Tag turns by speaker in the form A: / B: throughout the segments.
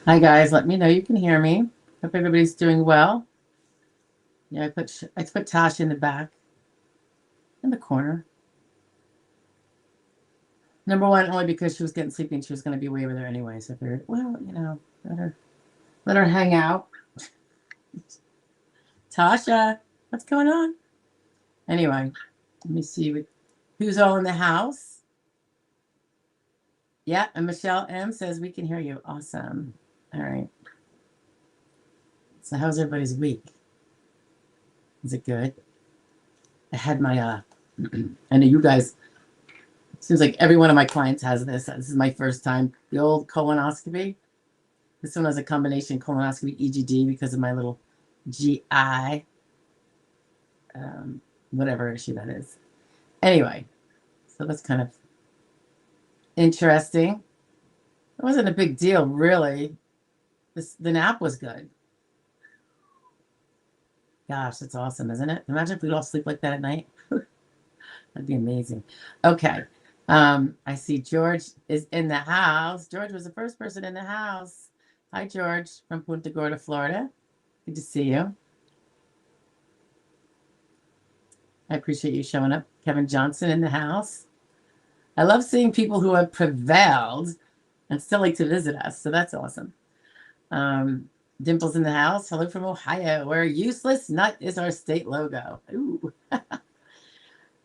A: Hi guys, let me know you can hear me. Hope everybody's doing well. Yeah, I put Tasha in the back, in the corner. Number one, only because she was getting sleepy and she was going to be away with her anyway. So I figured, well, let her hang out. Tasha, what's going on? Anyway, let me see who's all in the house. Yeah, and Michelle M says we can hear you. Awesome. All right. So how's everybody's week? Is it good? I had my I know you guys. Seems like every one of my clients has this. This is my first time. The old colonoscopy. This one has a combination colonoscopy EGD because of my little GI, whatever issue that is. Anyway, so that's kind of interesting. It wasn't a big deal, really. The nap was good. Gosh, that's awesome, isn't it? Imagine if we'd all sleep like that at night. That'd be amazing. Okay. I see George is in the house. George was the first person in the house. Hi, George, from Punta Gorda, Florida. Good to see you. I appreciate you showing up. Kevin Johnson in the house. I love seeing people who have prevailed and still like to visit us. So that's awesome. Dimple's in the house. Hello from Ohio, where useless nut is our state logo. Ooh,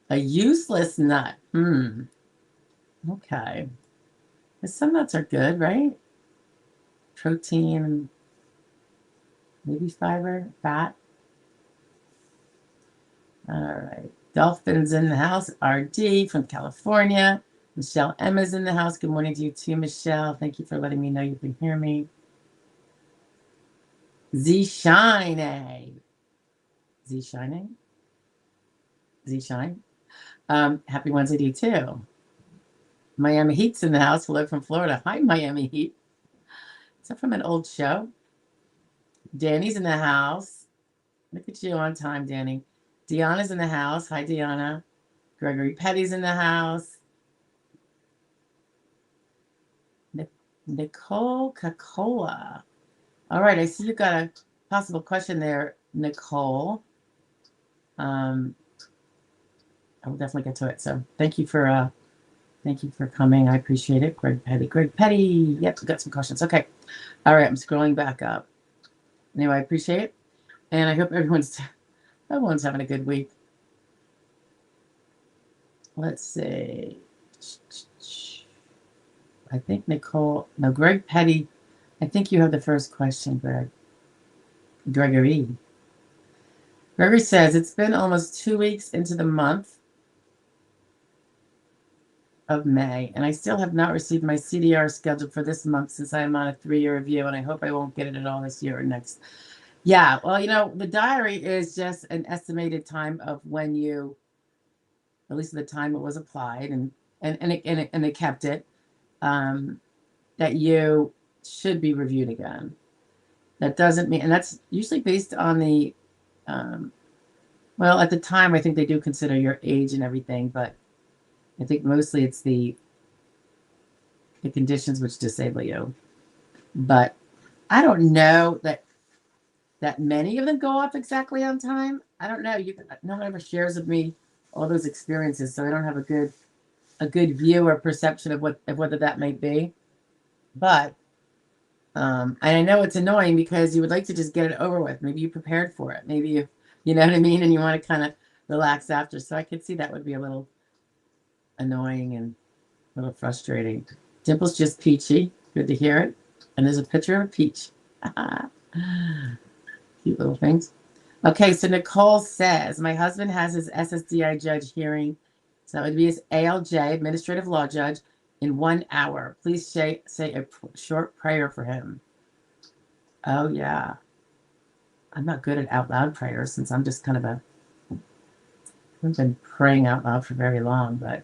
A: a useless nut. Okay. Some nuts are good, right? Protein, maybe fiber, fat. All right. Dolphins in the house. RD from California. Michelle Emma's in the house. Good morning to you too, Michelle. Thank you for letting me know you can hear me. Z Shine. Z Shining? Z Shine. Happy Wednesday to you too. Miami Heat's in the house. Hello from Florida. Hi, Miami Heat. Is that from an old show? Danny's in the house. Look at you on time, Danny. Deanna's in the house. Hi, Deanna. Gregory Petty's in the house. Nicole Cacola. All right, I see you got a possible question there, Nicole. I will definitely get to it. So thank you for coming. I appreciate it. Greg Petty. Greg Petty. Yep, we got some questions. Okay. All right, I'm scrolling back up. Anyway, I appreciate it. And I hope everyone's having a good week. Let's see. I think Greg Petty. I think you have the first question, Greg. Gregory. Gregory says, it's been almost 2 weeks into the month of May, and I still have not received my CDR scheduled for this month since I am on a 3-year review, and I hope I won't get it at all this year or next. Yeah, well, the diary is just an estimated time of when you, at least the time it was applied, and they kept it, that you should be reviewed again. That doesn't mean, and that's usually based on the, well, at the time, I think they do consider your age and everything, but I think mostly it's the conditions which disable you. But I don't know that many of them go off exactly on time. I don't know. No one ever shares with me all those experiences, so I don't have a good view or perception of whether that might be. But and I know it's annoying because you would like to just get it over with. Maybe you prepared for it. Maybe you know what I mean, and you want to kind of relax after. So I could see that would be a little annoying and a little frustrating. Dimple's just peachy. Good to hear it. And there's a picture of a peach. Cute little things. Okay, so Nicole says, my husband has his SSDI judge hearing. So that would be his ALJ, administrative law judge, in 1 hour. Please say a short prayer for him. Oh, yeah. I'm not good at out loud prayers since I'm just kind of I haven't been praying out loud for very long, but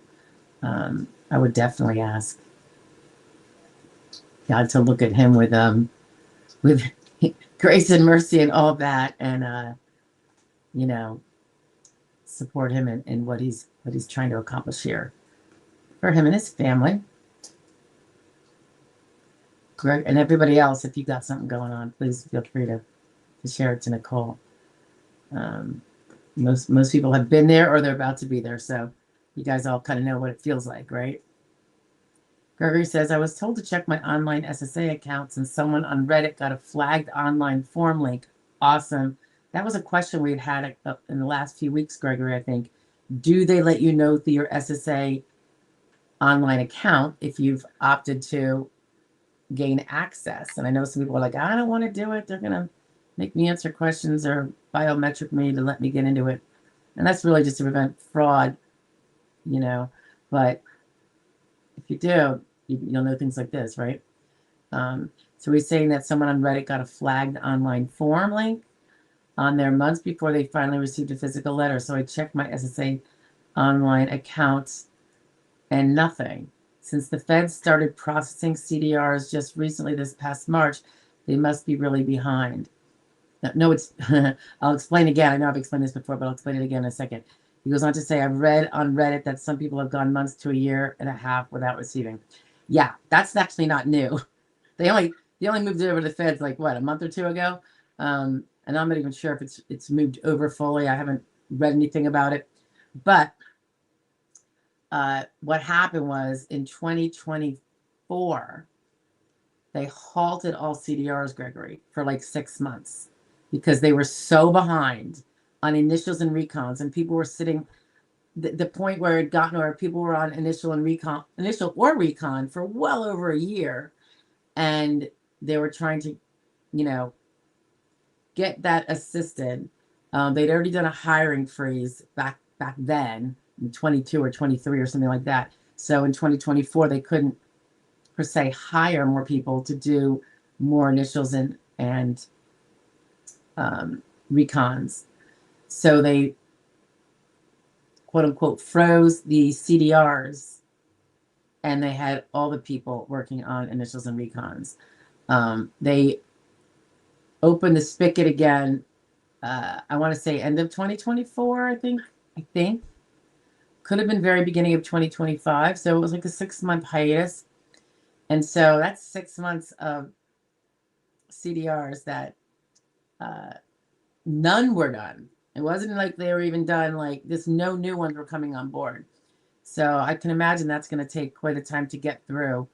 A: I would definitely ask God to look at him with grace and mercy and all that, and you know, support him in what he's trying to accomplish here for him and his family. Greg, and everybody else, if you got something going on, please feel free to share it to Nicole. Most people have been there or they're about to be there, so you guys all kind of know what it feels like, right? Gregory says, I was told to check my online SSA accounts and someone on Reddit got a flagged online form link. Awesome. That was a question we'd had in the last few weeks, Gregory, I think. Do they let you know through your SSA online account if you've opted to gain access? And I know some people are like, I don't want to do it. They're going to make me answer questions or biometric me to let me get into it. And that's really just to prevent fraud, you know. But if you do, you'll know things like this, right? So he's saying that someone on Reddit got a flagged online form link on their months before they finally received a physical letter. So I checked my SSA online accounts and nothing. Since the Feds started processing CDRs just recently this past March, they must be really behind. No, it's, I'll explain again. I know I've explained this before, but I'll explain it again in a second. He goes on to say, I've read on Reddit that some people have gone months to a year and a half without receiving. Yeah, that's actually not new. They only moved it over to the Feds like what, a month or two ago? And I'm not even sure if it's moved over fully. I haven't read anything about it. But what happened was in 2024, they halted all CDRs, Gregory, for like 6 months because they were so behind on initials and recons, and people were sitting the point where it gotten where people were on initial or recon for well over a year, and they were trying to, you know, get that assisted. They'd already done a hiring freeze back then in 22 or 23 or something like that. So in 2024, they couldn't per se hire more people to do more initials and recons. So they quote unquote froze the CDRs, and they had all the people working on initials and recons. They opened the spigot again. I want to say end of 2024. I think could have been very beginning of 2025. So it was like a 6-month hiatus, and so that's 6 months of CDRs that none were done. It wasn't like they were even done like this. No new ones were coming on board. So I can imagine that's going to take quite a time to get through,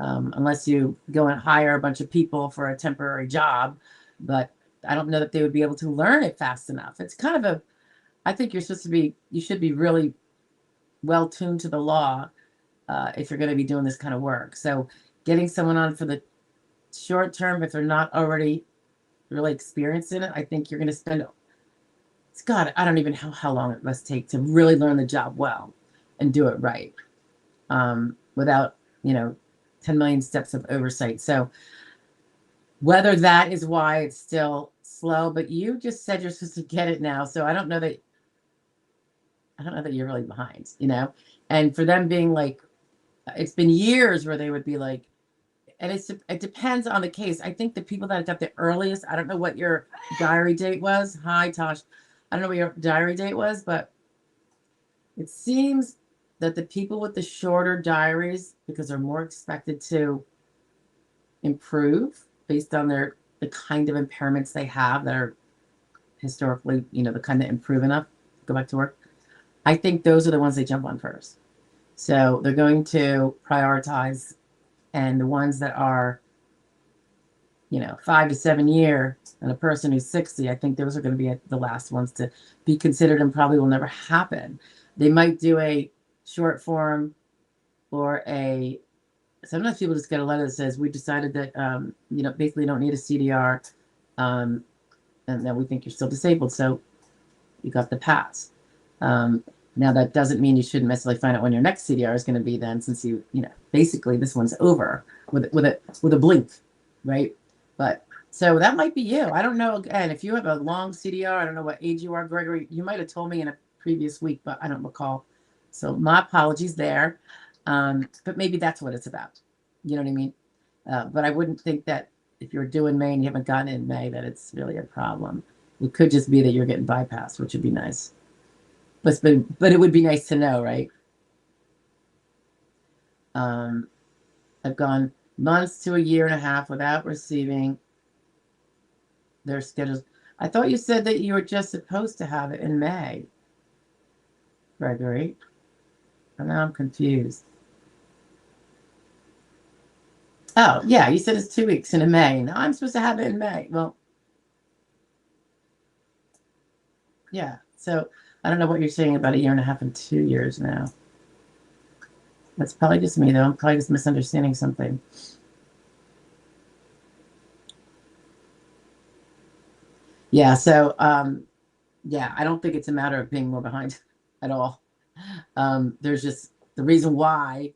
A: unless you go and hire a bunch of people for a temporary job. But I don't know that they would be able to learn it fast enough. It's kind of I think you should be really well tuned to the law if you're going to be doing this kind of work. So getting someone on for the short term, if they're not already really experienced in it, I think you're going to spend, I don't even know how long it must take to really learn the job well and do it right, without, 10 million steps of oversight. So whether that is why it's still slow, but you just said you're supposed to get it now. So I don't know that you're really behind, and for them being like, it's been years where they would be like, and it depends on the case. I think the people that got the earliest, I don't know what your diary date was. Hi, Tosh. I don't know what your diary date was, but it seems that the people with the shorter diaries, because they're more expected to improve based on the kind of impairments they have that are historically, the kind that improve enough to go back to work. I think those are the ones they jump on first. So they're going to prioritize, and the ones that are, 5 to 7 year, and a person who's 60, I think those are going to be the last ones to be considered and probably will never happen. They might do a short form or sometimes people just get a letter that says, we decided that, basically you don't need a CDR, and that we think you're still disabled. So you got the pass. Now that doesn't mean you shouldn't necessarily find out when your next CDR is going to be then, since basically this one's over with a blink, right? But so that might be you. I don't know. Again, if you have a long CDR, I don't know what age you are, Gregory. You might have told me in a previous week, but I don't recall. So my apologies there. But maybe that's what it's about. You know what I mean? But I wouldn't think that if you're due in May and you haven't gotten it in May, that it's really a problem. It could just be that you're getting bypassed, which would be nice. But it would be nice to know, right? I've gone months to a year and a half without receiving their schedules. I thought you said that you were just supposed to have it in May, Gregory. And now I'm confused. Oh, yeah, you said it's 2 weeks in May. Now I'm supposed to have it in May. Well, yeah. So I don't know what you're saying about a year and a half and 2 years now. That's probably just me, though. I'm probably just misunderstanding something. Yeah, so, yeah, I don't think it's a matter of being more behind at all. There's just the reason why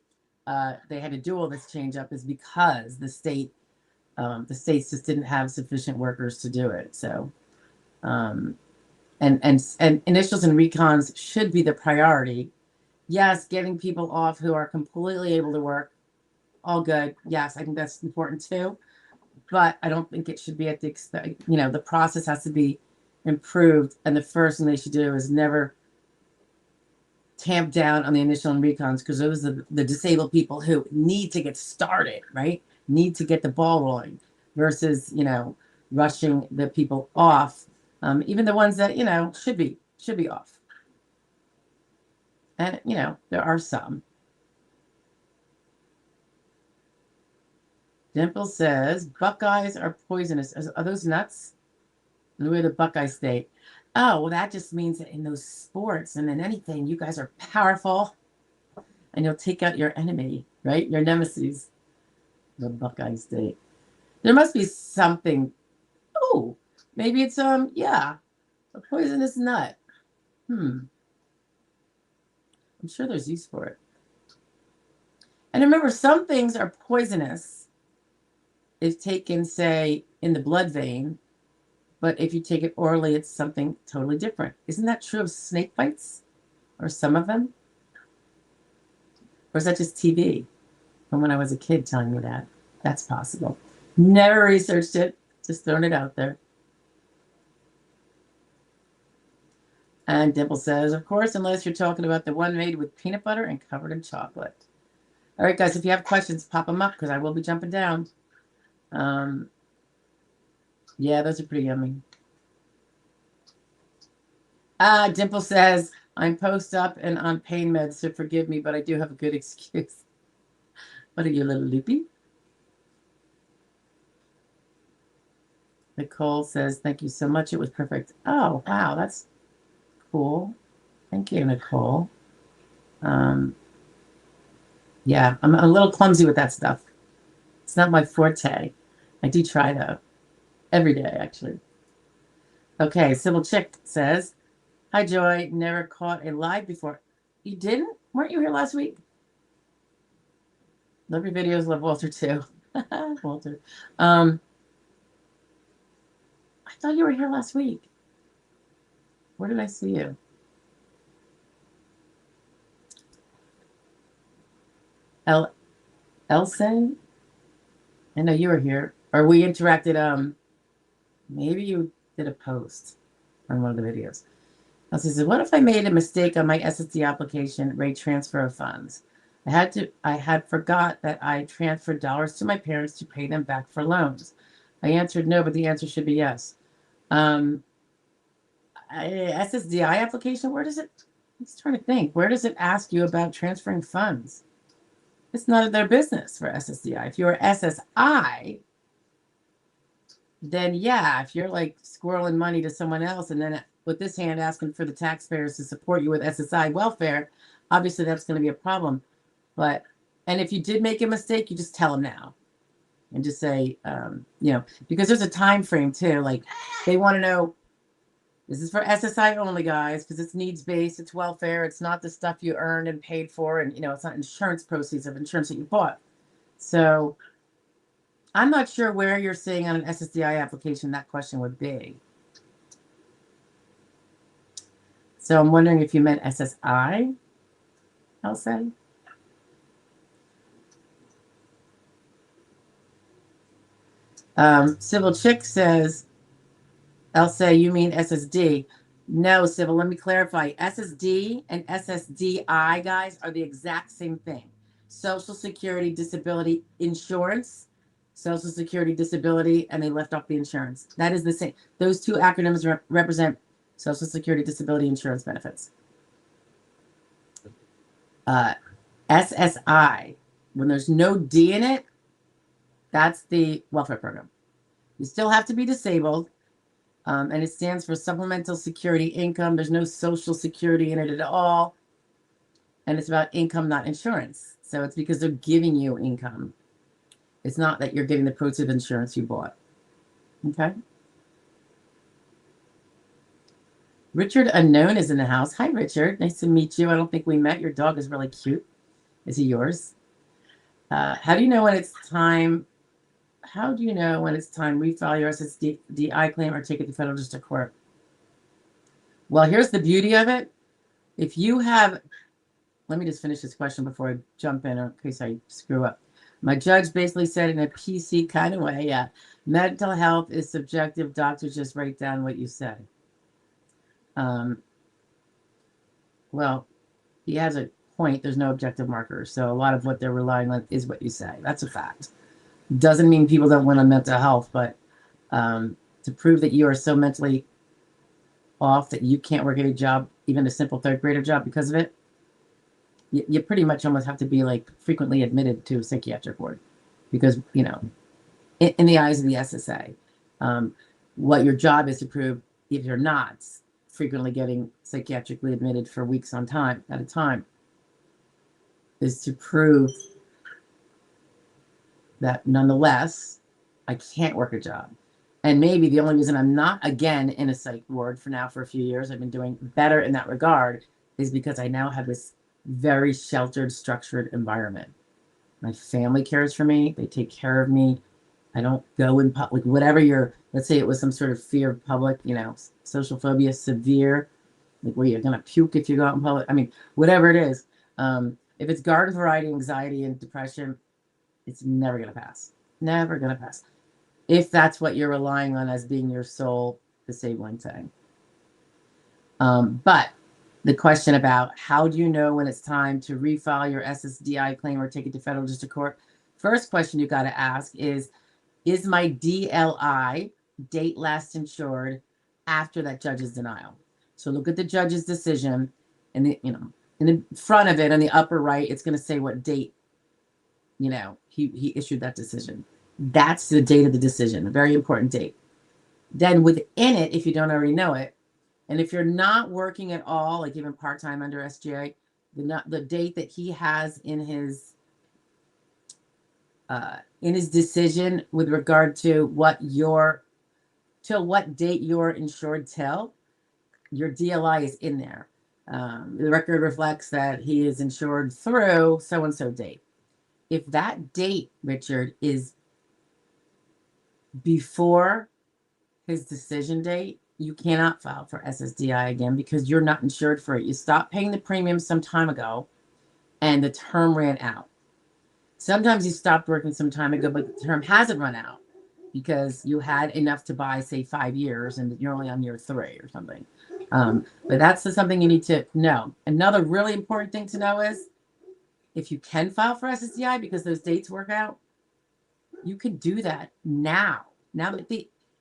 A: they had to do all this change up is because the states just didn't have sufficient workers to do it. So, and initials and recons should be the priority. Yes, getting people off who are completely able to work, all good. Yes, I think that's important too. But I don't think it should be at the expense. The process has to be improved, and the first thing they should do is never tamp down on the initial and recons, because those are the disabled people who need to get started, right? Need to get the ball rolling, versus rushing the people off, even the ones that should be off. And there are some. Dimple says Buckeyes are poisonous. Are those nuts? We're the Buckeye State. Oh, well, that just means that in those sports and in anything, you guys are powerful, and you'll take out your enemy, right? Your nemesis. The Buckeye State. There must be something. Oh, maybe it's yeah, a poisonous nut. I'm sure there's use for it. And remember, some things are poisonous if taken, say, in the blood vein, but if you take it orally, it's something totally different. Isn't that true of snake bites, or some of them? Or is that just TV from when I was a kid telling me that? That's possible. Never researched it, just throwing it out there. And Dimple says, of course, unless you're talking about the one made with peanut butter and covered in chocolate. All right, guys, if you have questions, pop them up, because I will be jumping down. Yeah, those are pretty yummy. Dimple says, I'm post-up and on pain meds, so forgive me, but I do have a good excuse. What are you, a little loopy? Nicole says, thank you so much. It was perfect. Oh, wow, that's cool. Thank you, Nicole. Yeah, I'm a little clumsy with that stuff. It's not my forte. I do try, though. Every day, actually. Okay, Sybil Chick says, hi, Joy. Never caught a live before. You didn't? Weren't you here last week? Love your videos. Love Walter, too. Walter. I thought you were here last week. Where did I see you? Elsa? I know you were here. Or we interacted. Maybe you did a post on one of the videos. Elsa says, what if I made a mistake on my SSD application rate transfer of funds? I had forgot that I transferred dollars to my parents to pay them back for loans. I answered no, but the answer should be yes. SSDI application, where does it, I'm just trying to think, where does it ask you about transferring funds? It's none of their business for SSDI. If you're SSI, then yeah, if you're like squirreling money to someone else and then with this hand asking for the taxpayers to support you with SSI welfare, obviously that's going to be a problem. But, and if you did make a mistake, you just tell them now and just say, because there's a time frame too. Like they want to know, this is for SSI only, guys, because it's needs-based, it's welfare, it's not the stuff you earned and paid for, and it's not insurance proceeds of insurance that you bought. So I'm not sure where you're seeing on an SSDI application that question would be. So I'm wondering if you meant SSI, I'll say. Sybil Chick says, I'll say, you mean SSD. No, Sybil, let me clarify. SSD and SSDI, guys, are the exact same thing. Social Security, disability, insurance, Social Security, disability, and they left off the insurance. That is the same. Those two acronyms represent Social Security, disability, insurance benefits. SSI, when there's no D in it, that's the welfare program. You still have to be disabled, and it stands for Supplemental Security Income. There's no Social Security in it at all, and it's about income, not insurance. So it's because they're giving you income. It's not that you're getting the proceeds of insurance you bought. Okay. Richard Unknown is in the house. Hi, Richard. Nice to meet you. I don't think we met. Your dog is really cute. Is he yours? How do you know when it's time? How do you know when it's time refile your SSDI claim or take it to federal district court? Well, here's the beauty of it. If you have, let me just finish this question before I jump in in case I screw up. My judge basically said in a PC kind of way, yeah, mental health is subjective. Doctors just write down what you say. Well, he has a point. There's no objective markers. So a lot of what they're relying on is what you say. That's a fact. Doesn't mean people don't want on mental health, but to prove that you are so mentally off that you can't work any job, even a simple third grader job because of it, you pretty much almost have to be like frequently admitted to a psychiatric ward because, you know, in the eyes of the SSA, what your job is to prove if you're not frequently getting psychiatrically admitted for weeks on time at a time is to prove that nonetheless, I can't work a job. And maybe the only reason I'm not again in a psych ward for now for a few years, I've been doing better in that regard, is because I now have this very sheltered, structured environment. My family cares for me. They take care of me. I don't go in public, whatever your, let's say it was some sort of fear of public, you know, social phobia, severe, like where you're going to puke if you go out in public. I mean, whatever it is. If it's garden variety anxiety and depression, it's never going to pass. Never going to pass. If that's what you're relying on as being your sole disabling thing. But the question about how do you know when it's time to refile your SSDI claim or take it to federal district court? First question you got to ask is my DLI, date last insured, after that judge's denial? So look at the judge's decision, and in the front of it on the upper right, it's going to say what date, he issued that decision. That's the date of the decision, a very important date. Then within it, if you don't already know it, and if you're not working at all, like even part-time under SGA, the date that he has in his decision with regard to what date you're insured till, your DLI is in there. The record reflects that he is insured through so-and-so date. If that date, Richard, is before his decision date, you cannot file for SSDI again because you're not insured for it. You stopped paying the premium some time ago and the term ran out. Sometimes you stopped working some time ago, but the term hasn't run out because you had enough to buy, say, 5 years and you're only on year 3 or something. But that's something you need to know. Another really important thing to know is if you can file for SSDI because those dates work out, you could do that now. Now that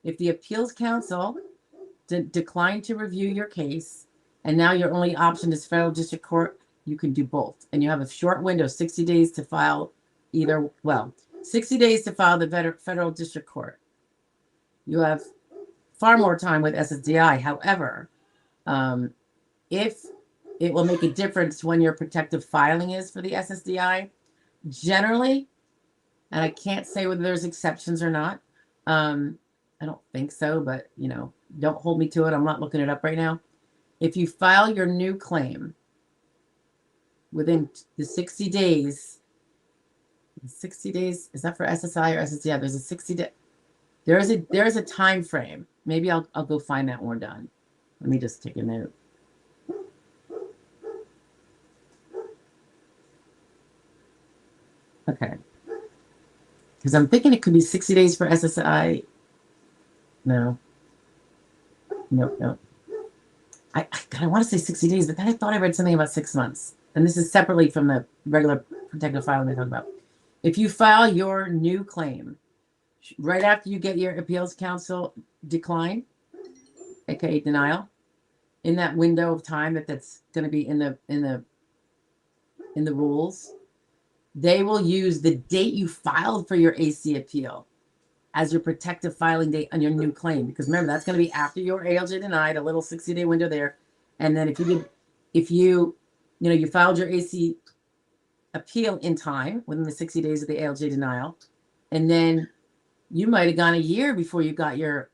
A: if the appeals council declined to review your case and now your only option is federal district court, you can do both. And you have a short window, 60 days to file 60 days to file the federal district court. You have far more time with SSDI. However, if it will make a difference when your protective filing is for the SSDI, generally, and I can't say whether there's exceptions or not. I don't think so, but don't hold me to it. I'm not looking it up right now. If you file your new claim within the 60 days, is that for SSI or SSDI? There's a 60 day. There is a time frame. Maybe I'll go find that when we're done. Let me just take a note. Okay. Because I'm thinking it could be 60 days for SSI. No. I want to say 60 days, but then I thought I read something about 6 months. And this is separately from the regular protective filing they talk about. If you file your new claim right after you get your appeals counsel decline, aka denial, in that window of time that's going to be in the rules, they will use the date you filed for your AC appeal as your protective filing date on your new claim. Because remember, that's going to be after your ALJ denied, a little 60-day window there. And then if you filed your AC appeal in time within the 60 days of the ALJ denial, and then you might have gone a year before you got your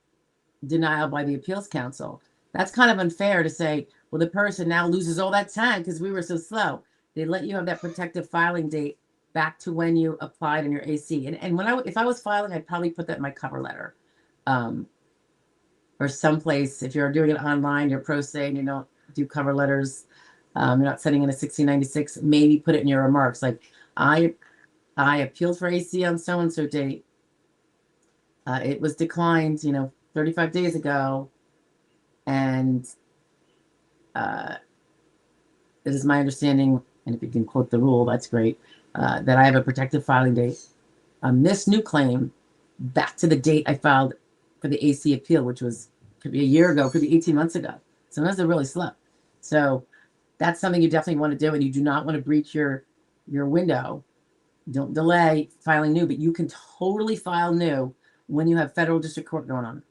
A: denial by the appeals council. That's kind of unfair to say, well, the person now loses all that time because we were so slow. They let you have that protective filing date back to when you applied in your AC. And if I was filing, I'd probably put that in my cover letter, or someplace. If you're doing it online, you're pro se and you don't do cover letters, you're not sending in a 1696. Maybe put it in your remarks, like I appealed for AC on so and so date. It was declined, 35 days ago, and it is my understanding, and if you can quote the rule, that's great, that I have a protective filing date on this new claim back to the date I filed for the AC appeal, which could be a year ago, could be 18 months ago. Sometimes they're really slow. So that's something you definitely want to do, and you do not want to breach your window. Don't delay filing new, but you can totally file new when you have federal district court going on.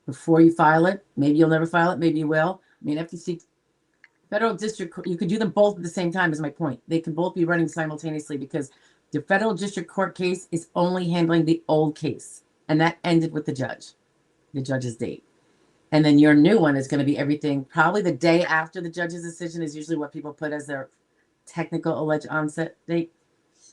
A: Before you file it, maybe you'll never file it, maybe you will. I mean, FTC, federal district court, you could do them both at the same time, is my point. They can both be running simultaneously because the federal district court case is only handling the old case, and that ended with the judge's date. And then your new one is going to be everything, probably the day after the judge's decision is usually what people put as their technical alleged onset date.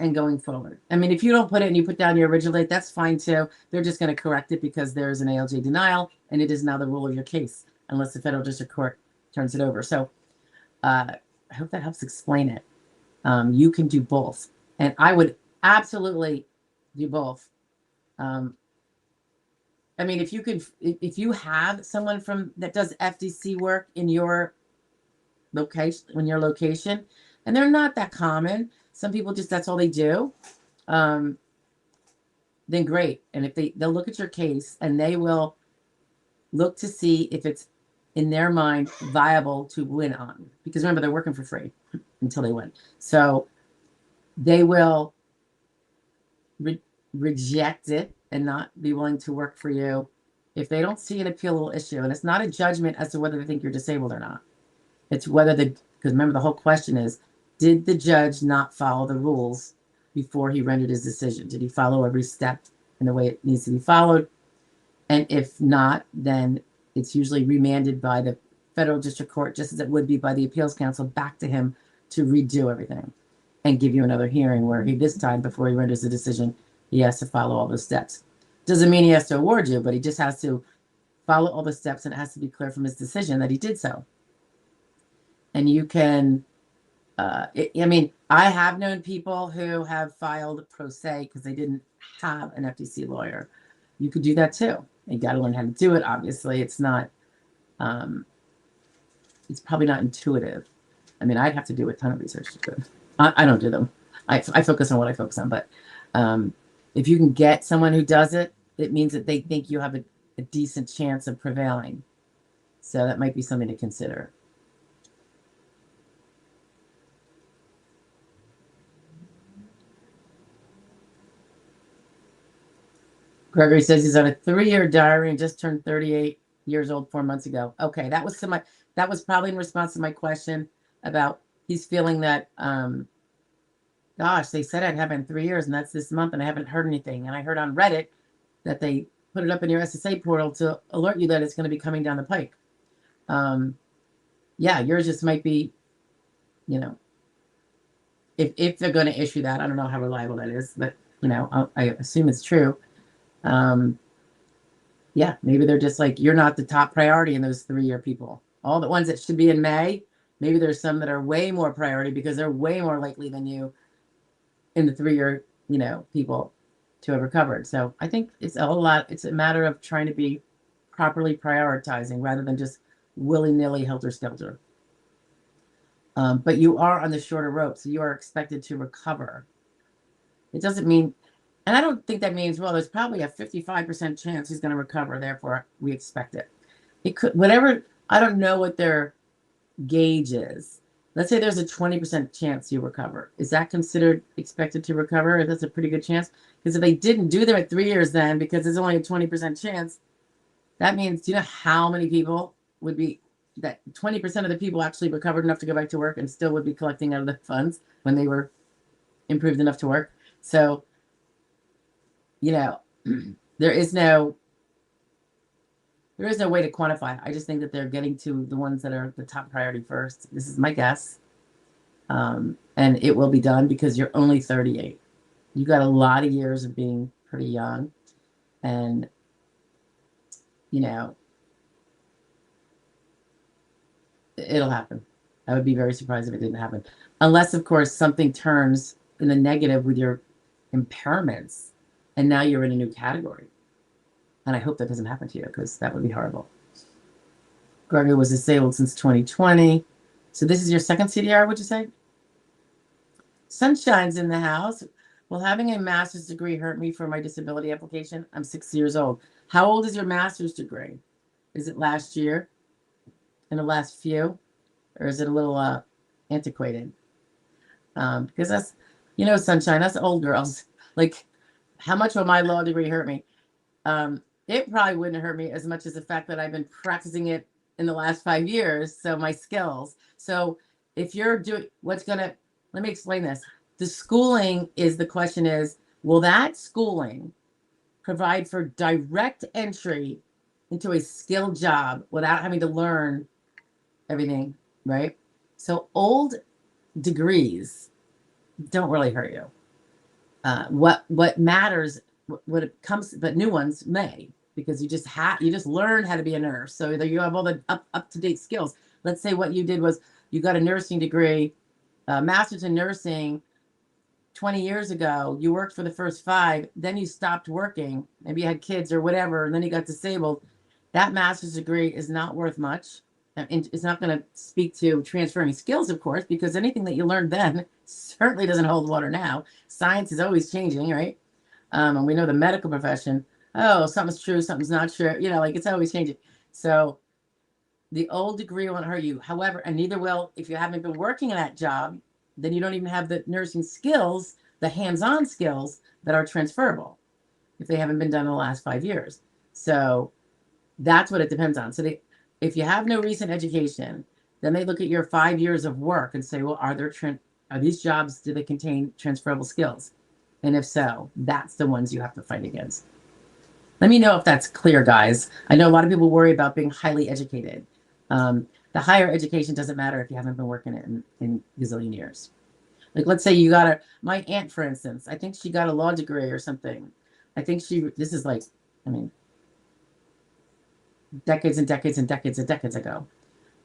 A: And going forward, I mean, if you don't put it and you put down your original date, that's fine too. They're just going to correct it because there's an ALJ denial and it is now the rule of your case, unless the federal district court turns it over. So I hope that helps explain it. You can do both, and I would absolutely do both. I mean, if you have someone that does FTC work in your location, and they're not that common. Some people that's all they do. Then great. And if they'll look at your case and they will look to see if it's in their mind viable to win on. Because remember, they're working for free until they win. So they will reject it and not be willing to work for you if they don't see an appealable issue. And it's not a judgment as to whether they think you're disabled or not. It's whether because remember, the whole question is, did the judge not follow the rules before he rendered his decision? Did he follow every step in the way it needs to be followed? And if not, then it's usually remanded by the federal district court, just as it would be by the appeals council, back to him to redo everything and give you another hearing where this time, before he renders the decision, he has to follow all those steps. Doesn't mean he has to award you, but he just has to follow all the steps, and it has to be clear from his decision that he did so. And you can... I mean, I have known people who have filed pro se because they didn't have an FTC lawyer. You could do that too. You got to learn how to do it. Obviously, it's not. It's probably not intuitive. I mean, I'd have to do a ton of research to do it. I don't do them. I focus on what I focus on. But if you can get someone who does it, it means that they think you have a decent chance of prevailing. So that might be something to consider. Gregory says he's on a 3-year diary and just turned 38 years old 4 months ago. Okay, that was probably in response to my question about he's feeling that, gosh, they said I'd have it in 3 years, and that's this month, and I haven't heard anything. And I heard on Reddit that they put it up in your SSA portal to alert you that it's going to be coming down the pike. Yeah, yours just might be, if they're going to issue that, I don't know how reliable that is, but, I assume it's true. Yeah, maybe they're just like, you're not the top priority in those 3-year people. All the ones that should be in May, maybe there's some that are way more priority because they're way more likely than you in the 3-year, people to have recovered. So I think it's a matter of trying to be properly prioritizing rather than just willy-nilly helter-skelter. But you are on the shorter rope, so you are expected to recover. It doesn't mean, and I don't think that means, well, there's probably a 55% chance he's going to recover, therefore we expect it. It could, whatever, I don't know what their gauge is. Let's say there's a 20% chance you recover. Is that considered expected to recover? That's a pretty good chance. Because if they didn't do them at 3 years then, because there's only a 20% chance, that means, do you know how many people would be, that 20% of the people actually recovered enough to go back to work and still would be collecting out of the funds when they were improved enough to work? So, you know, there is no way to quantify it. I just think that they're getting to the ones that are the top priority first. This is my guess. And it will be done because you're only 38. You got a lot of years of being pretty young. And, you know, it'll happen. I would be very surprised if it didn't happen. Unless, of course, something turns in the negative with your impairments. And now you're in a new category. And I hope that doesn't happen to you because that would be horrible. Gregory was disabled since 2020. So this is your second CDR, would you say? Sunshine's in the house. Will having a master's degree hurt me for my disability application? I'm 6 years old. How old is your master's degree? Is it last year? In the last few? Or is it a little antiquated? Because that's, you know, Sunshine, that's old girls. Like, how much will my law degree hurt me? It probably wouldn't hurt me as much as the fact that I've been practicing it in the last 5 years. So my skills. So if you're doing let me explain this. The schooling is, the question is, will that schooling provide for direct entry into a skilled job without having to learn everything, right? So old degrees don't really hurt you. What matters, what it comes, but new ones may, because you just learn how to be a nurse. So you have all the up to date skills. Let's say what you did was you got a nursing degree, master's in nursing 20 years ago. You worked for the first 5, then you stopped working. Maybe you had kids or whatever, and then you got disabled. That master's degree is not worth much. And it's not going to speak to transferring skills, of course, because anything that you learned then certainly doesn't hold water now. Science is always changing, right? And we know the medical profession, oh, something's true, something's not true. You know, like, it's always changing. So the old degree won't hurt you. However, and neither will, if you haven't been working in that job, then you don't even have the nursing skills, the hands-on skills that are transferable if they haven't been done in the last 5 years. So that's what it depends on. So if you have no recent education, then they look at your 5 years of work and say, well, are these jobs, do they contain transferable skills? And if so, that's the ones you have to fight against. Let me know if that's clear, guys. I know a lot of people worry about being highly educated. The higher education doesn't matter if you haven't been working it in gazillion years. Like, let's say you got my aunt, for instance, I think she got a law degree or something. I think this is like, I mean, decades and decades and decades and decades ago.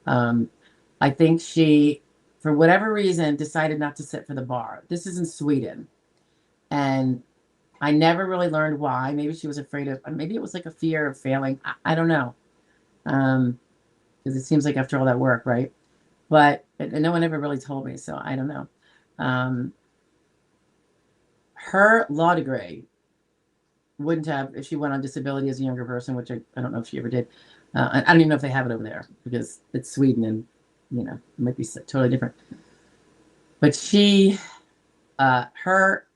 A: I think she, for whatever reason, decided not to sit for the bar. This is in Sweden. And I never really learned why. Maybe she was afraid of, maybe it was like a fear of failing. I don't know. Because it seems like after all that work, right? But no one ever really told me, so I don't know. Her law degree wouldn't have, if she went on disability as a younger person, which I don't know if she ever did. I don't even know if they have it over there because it's Sweden and, you know, it might be totally different. But her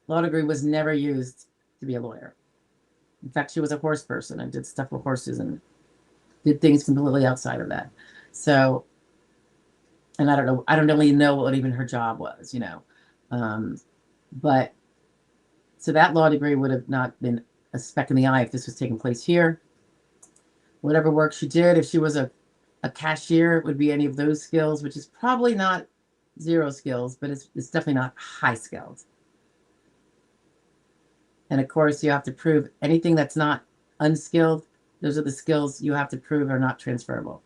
A: law degree was never used to be a lawyer. In fact, she was a horse person and did stuff with horses and did things completely outside of that. So, and I don't really know what even her job was, you know. But so that law degree would have not been a speck in the eye if this was taking place here. Whatever work she did, if she was a cashier, it would be any of those skills, which is probably not 0 skills, but it's definitely not high skilled. And of course, you have to prove anything that's not unskilled. Those are the skills you have to prove are not transferable.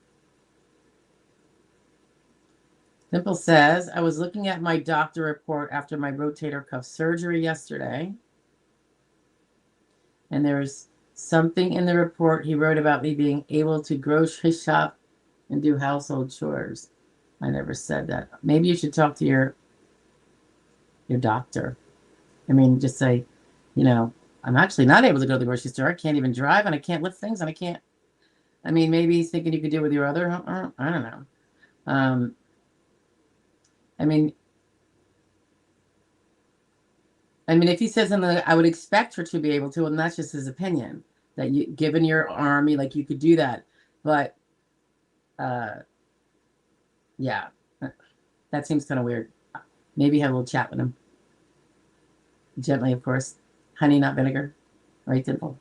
A: Dimple says, I was looking at my doctor report after my rotator cuff surgery yesterday. And there's something in the report he wrote about me being able to grocery shop and do household chores. I never said that. Maybe you should talk to your doctor. I mean, just say, you know, I'm actually not able to go to the grocery store. I can't even drive, and I can't lift things, and I can't. I mean, maybe he's thinking you could do it with your other. I don't know. I mean, if he says something like, I would expect her to be able to, and that's just his opinion. That you, given your army, like you could do that, but yeah, that seems kind of weird. Maybe have a little chat with him. Gently, of course. Honey, not vinegar. Right, Dimple?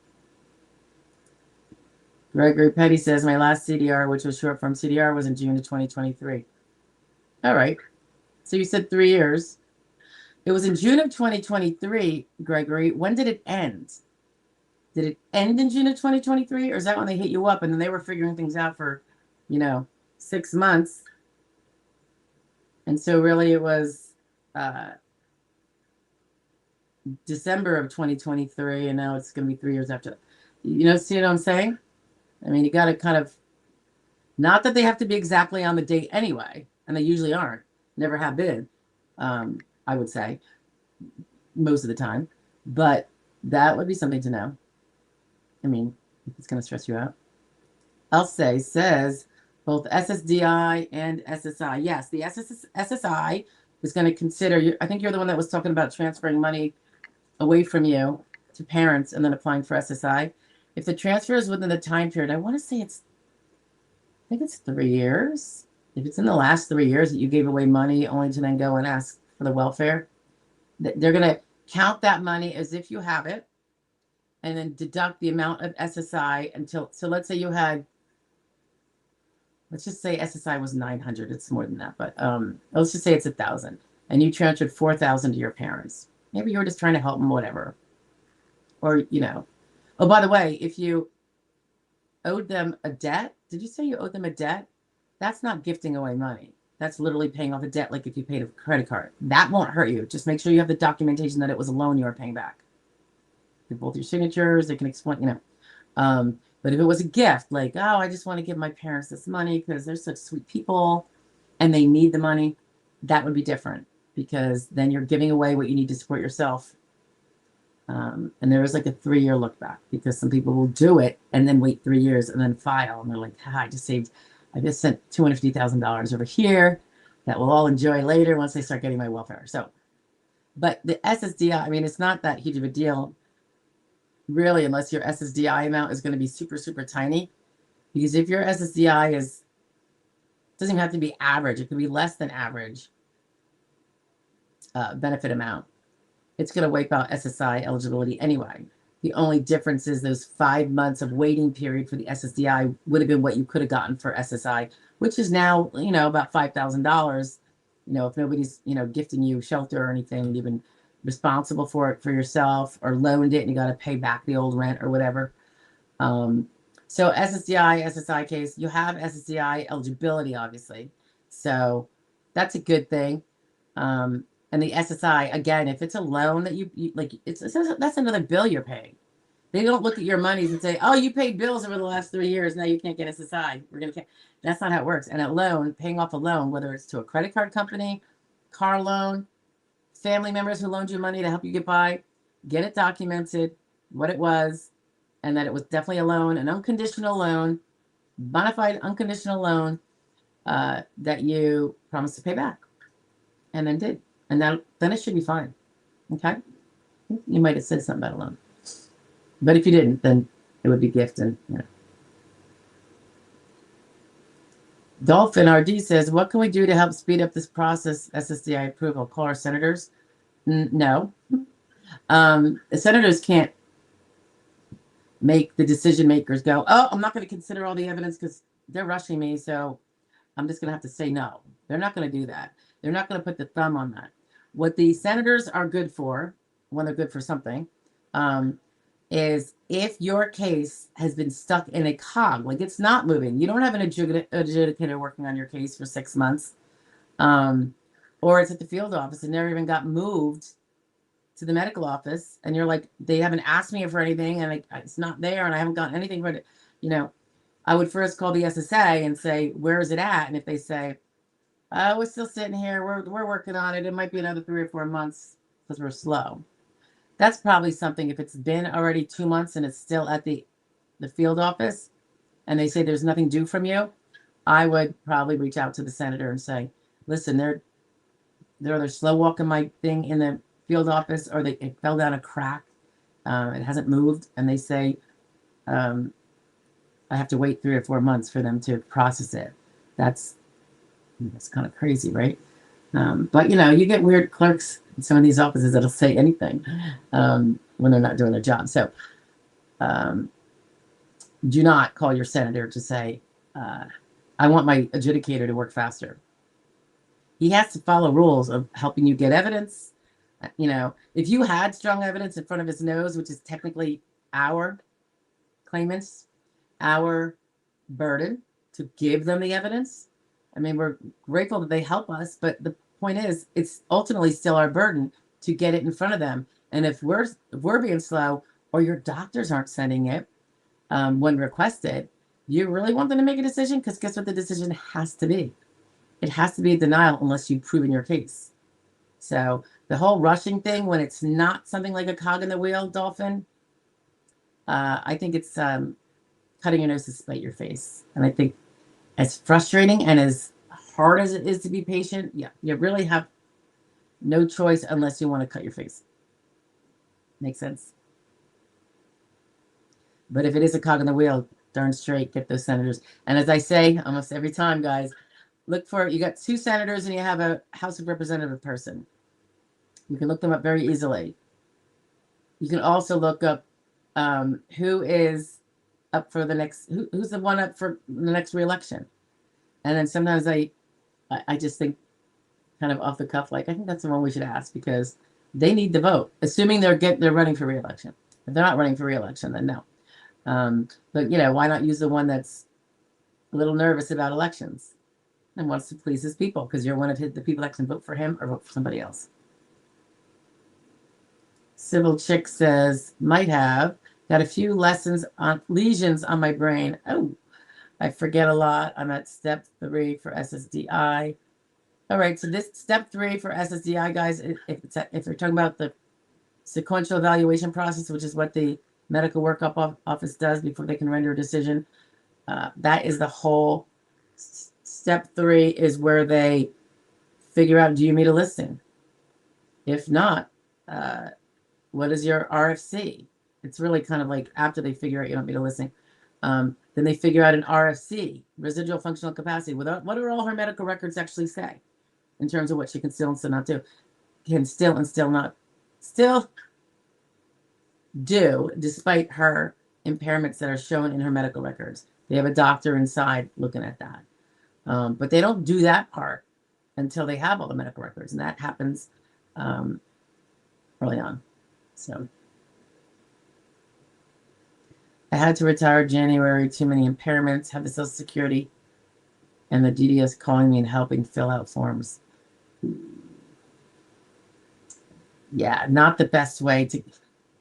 A: Gregory Petty says, my last CDR, which was short from CDR, was in June of 2023. All right. So you said 3 years. It was in June of 2023, Gregory. When did it end? Did it end in June of 2023? Or is that when they hit you up and then they were figuring things out for, 6 months? And so really it was December of 2023, and now it's going to be 3 years after. See what I'm saying? I mean, you got to kind of, not that they have to be exactly on the date anyway, and they usually aren't, never have been, I would say, most of the time, but that would be something to know. I mean, if it's going to stress you out. I'll say, says, both SSDI and SSI. Yes, the SSI is going to consider, I think you're the one that was talking about transferring money away from you to parents and then applying for SSI. If the transfer is within the time period, I want to say I think it's 3 years. If it's in the last 3 years that you gave away money only to then go and ask for the welfare, they're going to count that money as if you have it and then deduct the amount of SSI until, so let's say you had, let's just say SSI was 900. It's more than that, but let's just say it's 1,000 and you transferred 4,000 to your parents. Maybe you were just trying to help them, whatever. Or, oh, by the way, if you owed them a debt, did you say you owed them a debt? That's not gifting away money. That's literally paying off a debt, like if you paid a credit card. That won't hurt you. Just make sure you have the documentation that it was a loan you were paying back. With both your signatures, they can explain, But if it was a gift, like, oh, I just want to give my parents this money because they're such sweet people and they need the money, that would be different because then you're giving away what you need to support yourself. And there is like a 3-year look back because some people will do it and then wait 3 years and then file. And they're like, I just sent $250,000 over here that we'll all enjoy later once they start getting my welfare. So, but the SSDI, it's not that huge of a deal, really, unless your SSDI amount is going to be super, super tiny. Because if your SSDI doesn't even have to be average, it could be less than average benefit amount. It's going to wipe out SSI eligibility anyway. The only difference is those 5 months of waiting period for the SSDI would have been what you could have gotten for SSI, which is now, about $5,000. If nobody's, gifting you shelter or anything, you've been responsible for it for yourself or loaned it and you got to pay back the old rent or whatever. So SSDI, SSI case, you have SSDI eligibility, obviously. So that's a good thing. And the SSI, again, if it's a loan that you like, that's another bill you're paying. They don't look at your monies and say, oh, you paid bills over the last 3 years. Now you can't get SSI. That's not how it works. And a loan, paying off a loan, whether it's to a credit card company, car loan, family members who loaned you money to help you get by, get it documented, what it was, and that it was definitely a loan, an unconditional loan, bona fide unconditional loan that you promised to pay back and then did. And then it should be fine. Okay? You might have said something about a loan. But if you didn't, then it would be gift and, Dolphin RD says, what can we do to help speed up this process, SSDI approval? Call our senators? No. The senators can't make the decision makers go, oh, I'm not going to consider all the evidence because they're rushing me, so I'm just going to have to say no. They're not going to do that. They're not going to put the thumb on that. What the senators are good for, when they're good for something, is if your case has been stuck in a cog, like it's not moving, you don't have an adjudicator working on your case for 6 months, or it's at the field office and never even got moved to the medical office, and you're like, they haven't asked me for anything, and it's not there, and I haven't gotten anything for it. I would first call the SSA and say, where is it at? And if they say, We're still sitting here. We're working on it. It might be another 3 or 4 months because we're slow. That's probably something. If it's been already 2 months and it's still at the field office, and they say there's nothing due from you, I would probably reach out to the senator and say, listen, they're either slow walking my thing in the field office, or it fell down a crack. It hasn't moved, and they say I have to wait 3 or 4 months for them to process it. That's kind of crazy, right? But you get weird clerks in some of these offices that'll say anything when they're not doing their job. So do not call your senator to say, I want my adjudicator to work faster. He has to follow rules of helping you get evidence. If you had strong evidence in front of his nose, which is technically our claimants, our burden to give them the evidence. I mean, we're grateful that they help us, but the point is, it's ultimately still our burden to get it in front of them. And if we're being slow, or your doctors aren't sending it when requested, you really want them to make a decision? Because guess what the decision has to be? It has to be a denial unless you've proven your case. So the whole rushing thing, when it's not something like a cog in the wheel, Dolphin, I think it's cutting your nose to spite your face. And I think as frustrating and as hard as it is to be patient, yeah, you really have no choice unless you want to cut your face. Makes sense? But if it is a cog in the wheel, darn straight, get those senators. And as I say almost every time, guys, look for, you got 2 senators and you have a House of Representative person. You can look them up very easily. You can also look up who is up for the next, who's the one up for the next reelection. And then sometimes I just think kind of off the cuff, like, I think that's the one we should ask, because they need the vote, assuming they're running for reelection. If they're not running for reelection, then no. But why not use the one that's a little nervous about elections and wants to please his people, because you're one of the people that can vote for him or vote for somebody else. Civil Chick says, might have got a few lesions on my brain. Oh, I forget a lot. I'm at step 3 for SSDI. All right, so this step 3 for SSDI, guys, if you're talking about the sequential evaluation process, which is what the medical workup office does before they can render a decision, that is the whole step 3 is where they figure out, do you meet a listing? If not, what is your RFC? It's really kind of like after they figure out you don't meet a listing. Then they figure out an RFC, residual functional capacity. What do all her medical records actually say in terms of what she can still and still not do? Can still and still not still do, despite her impairments that are shown in her medical records. They have a doctor inside looking at that. But they don't do that part until they have all the medical records. And that happens early on. So I had to retire January, too many impairments, have the Social Security and the DDS calling me and helping fill out forms. Yeah, not the best way to,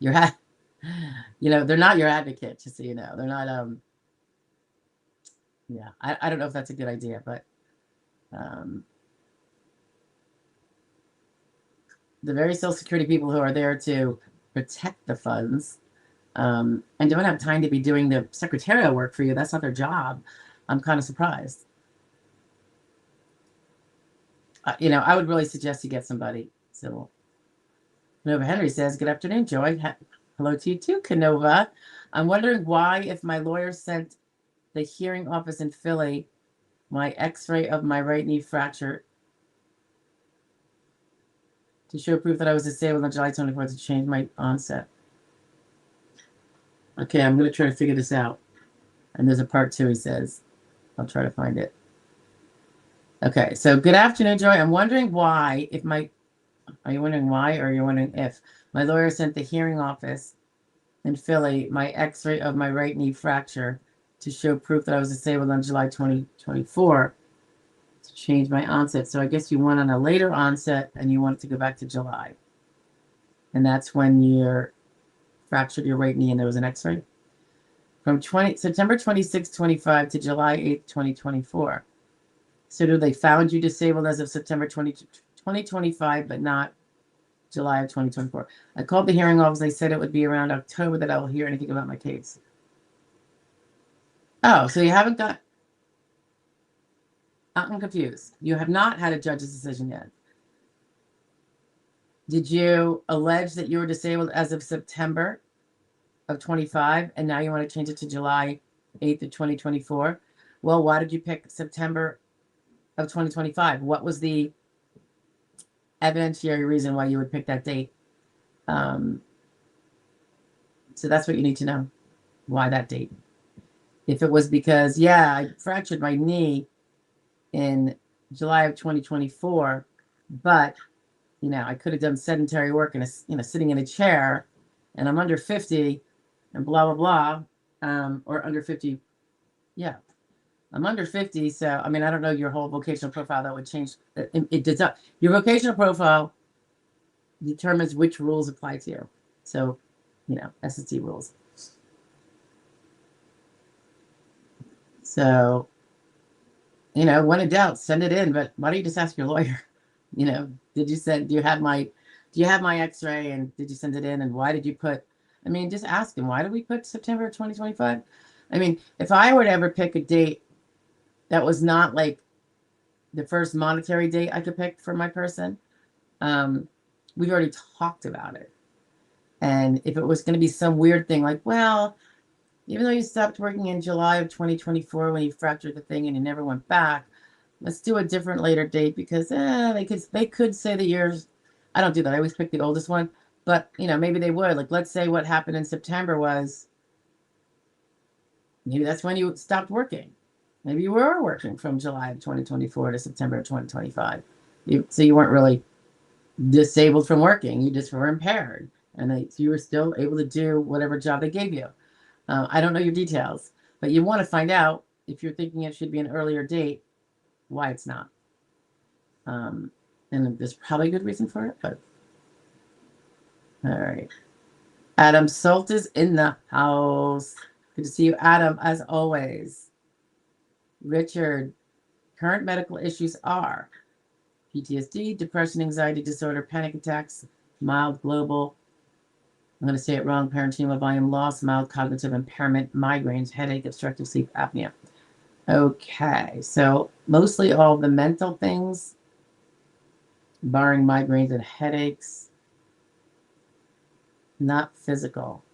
A: they're not your advocate, just so you know. They're not, yeah, I don't know if that's a good idea, but the very Social Security people who are there to protect the funds and don't have time to be doing the secretarial work for you, that's not their job. I'm kind of surprised. I would really suggest you get somebody civil. Canova Henry says, good afternoon, Joy. Hello to you too, Canova. I'm wondering why, if my lawyer sent the hearing office in Philly my x-ray of my right knee fracture to show proof that I was disabled on July 24th to change my onset. Okay, I'm going to try to figure this out. And there's a part 2, he says. I'll try to find it. Okay, so good afternoon, Joy. I'm wondering why, are you wondering why, or are you wondering if my lawyer sent the hearing office in Philly my x-ray of my right knee fracture to show proof that I was disabled on July 2024 to change my onset. So I guess you want on a later onset and you want it to go back to July. And that's when you're fractured your right knee and there was an x-ray. From September 26, 25 to July 8, 2024. So do they found you disabled as of September 2025, but not July of 2024? I called the hearing office. They said it would be around October that I will hear anything about my case. Oh, so you haven't got... I'm confused. You have not had a judge's decision yet. Did you allege that you were disabled as of September of 25, and now you want to change it to July 8th of 2024? Well, why did you pick September of 2025? What was the evidentiary reason why you would pick that date? So that's what you need to know. Why that date? If it was because, yeah, I fractured my knee in July of 2024, but, you know, I could have done sedentary work and, sitting in a chair, and I'm under 50 and blah, blah, blah, or under 50. Yeah, I'm under 50. So, I mean, I don't know your whole vocational profile. That would change. It does not. Your vocational profile determines which rules apply to you. So, you know, SSD rules. So, you know, when in doubt, send it in. But why don't you just ask your lawyer? You know, do you have my X-ray, and did you send it in? And why did you put? I mean, just ask him, why did we put September 2025? I mean, if I were to ever pick a date that was not like the first monetary date I could pick for my person, we've already talked about it. And if it was going to be some weird thing like, well, even though you stopped working in July of 2024 when you fractured the thing and you never went back, let's do a different later date because they could say the years. I don't do that. I always pick the oldest one. But, you know, maybe they would. Like, let's say what happened in September was maybe that's when you stopped working. Maybe you were working from July of 2024 to September of 2025. So you weren't really disabled from working. You just were impaired. And you were still able to do whatever job they gave you. I don't know your details, but you want to find out if you're thinking it should be an earlier date, why it's not. And there's probably a good reason for it, but all right. Adam Salt is in the house. Good to see you, Adam, as always. Richard, current medical issues are PTSD, depression, anxiety disorder, panic attacks, mild global, I'm going to say it wrong, parenchyma volume loss, mild cognitive impairment, migraines, headache, obstructive sleep apnea. Okay, so mostly all the mental things, barring migraines and headaches, not physical.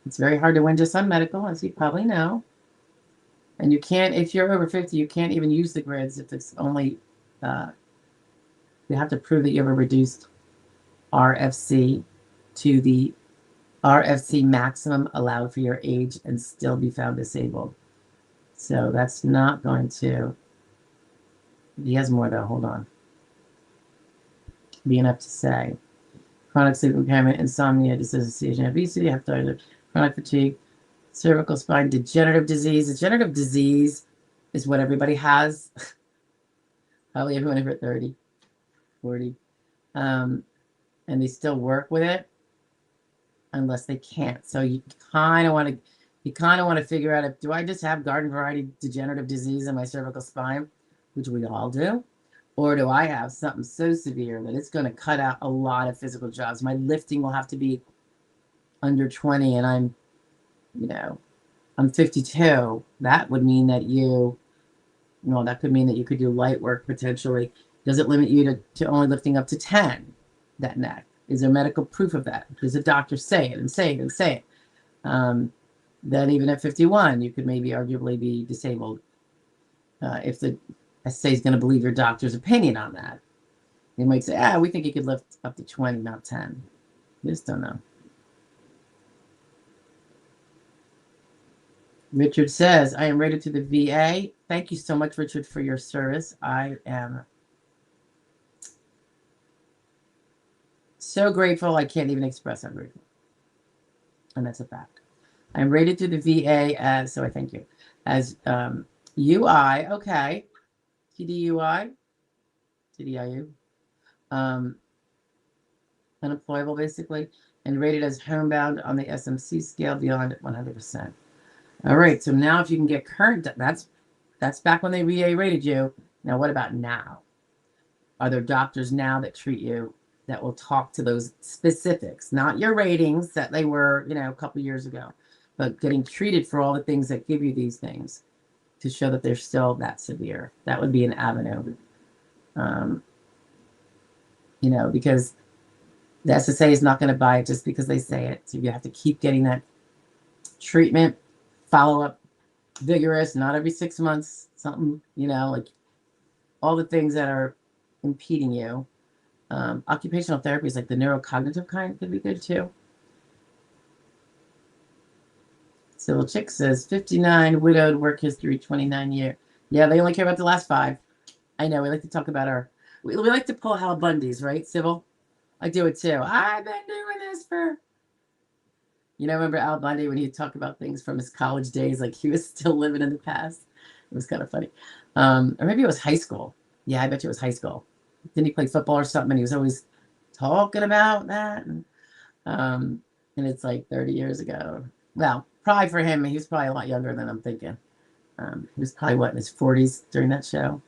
A: It's very hard to win just on medical, as you probably know. And you can't, if you're over 50, you can't even use the grids if it's only, you have to prove that you have a reduced RFC to the RFC maximum allowed for your age and still be found disabled. So that's not going to, he has more though, hold on. Be enough to say. Chronic sleep impairment, insomnia, dissociation, obesity, hepatitis, chronic fatigue, cervical spine, degenerative disease. Degenerative disease is what everybody has. Probably everyone over 30, 40. And they still work with it unless they can't. So you kind of want to figure out, if do I just have garden variety degenerative disease in my cervical spine, which we all do, or do I have something so severe that it's going to cut out a lot of physical jobs? My lifting will have to be under 20, and I'm 52. That would mean that that could mean that you could do light work potentially. Does it limit you to only lifting up to 10? That neck? Is there medical proof of that? Does the doctor say it and say it and say it? Then even at 51, you could maybe arguably be disabled if the SA is going to believe your doctor's opinion on that. They might say, we think you could lift up to 20, not 10. You just don't know. Richard says, I am rated to the VA. Thank you so much, Richard, for your service. I am so grateful. I can't even express how grateful. And that's a fact. I'm rated to the VA as, so I thank you, as UI, okay, TDUI, TDIU, unemployable basically, and rated as homebound on the SMC scale beyond 100%. All right, so now if you can get current, that's That's back when they VA rated you. Now, what about now? Are there doctors now that treat you that will talk to those specifics, not your ratings that they were, a couple years ago, but getting treated for all the things that give you these things to show that they're still that severe? That would be an avenue. Because the SSA is not going to buy it just because they say it. So you have to keep getting that treatment, follow up, vigorous, not every 6 months, something, like all the things that are impeding you. Occupational therapy is like the neurocognitive kind, could be good too. Civil Chick says 59, widowed, work history 29 year. Yeah, they only care about the last 5. I know, we like to talk about we like to pull Hal Bundy's, right, Civil? I do it too. I've been doing this for... remember Al Bundy when he'd talk about things from his college days, like he was still living in the past? It was kind of funny. Or maybe it was high school. Yeah, I bet you it was high school. Didn't he play football or something? And he was always talking about that. And it's like 30 years ago. Well, probably for him, he was probably a lot younger than I'm thinking. He was probably, in his 40s during that show.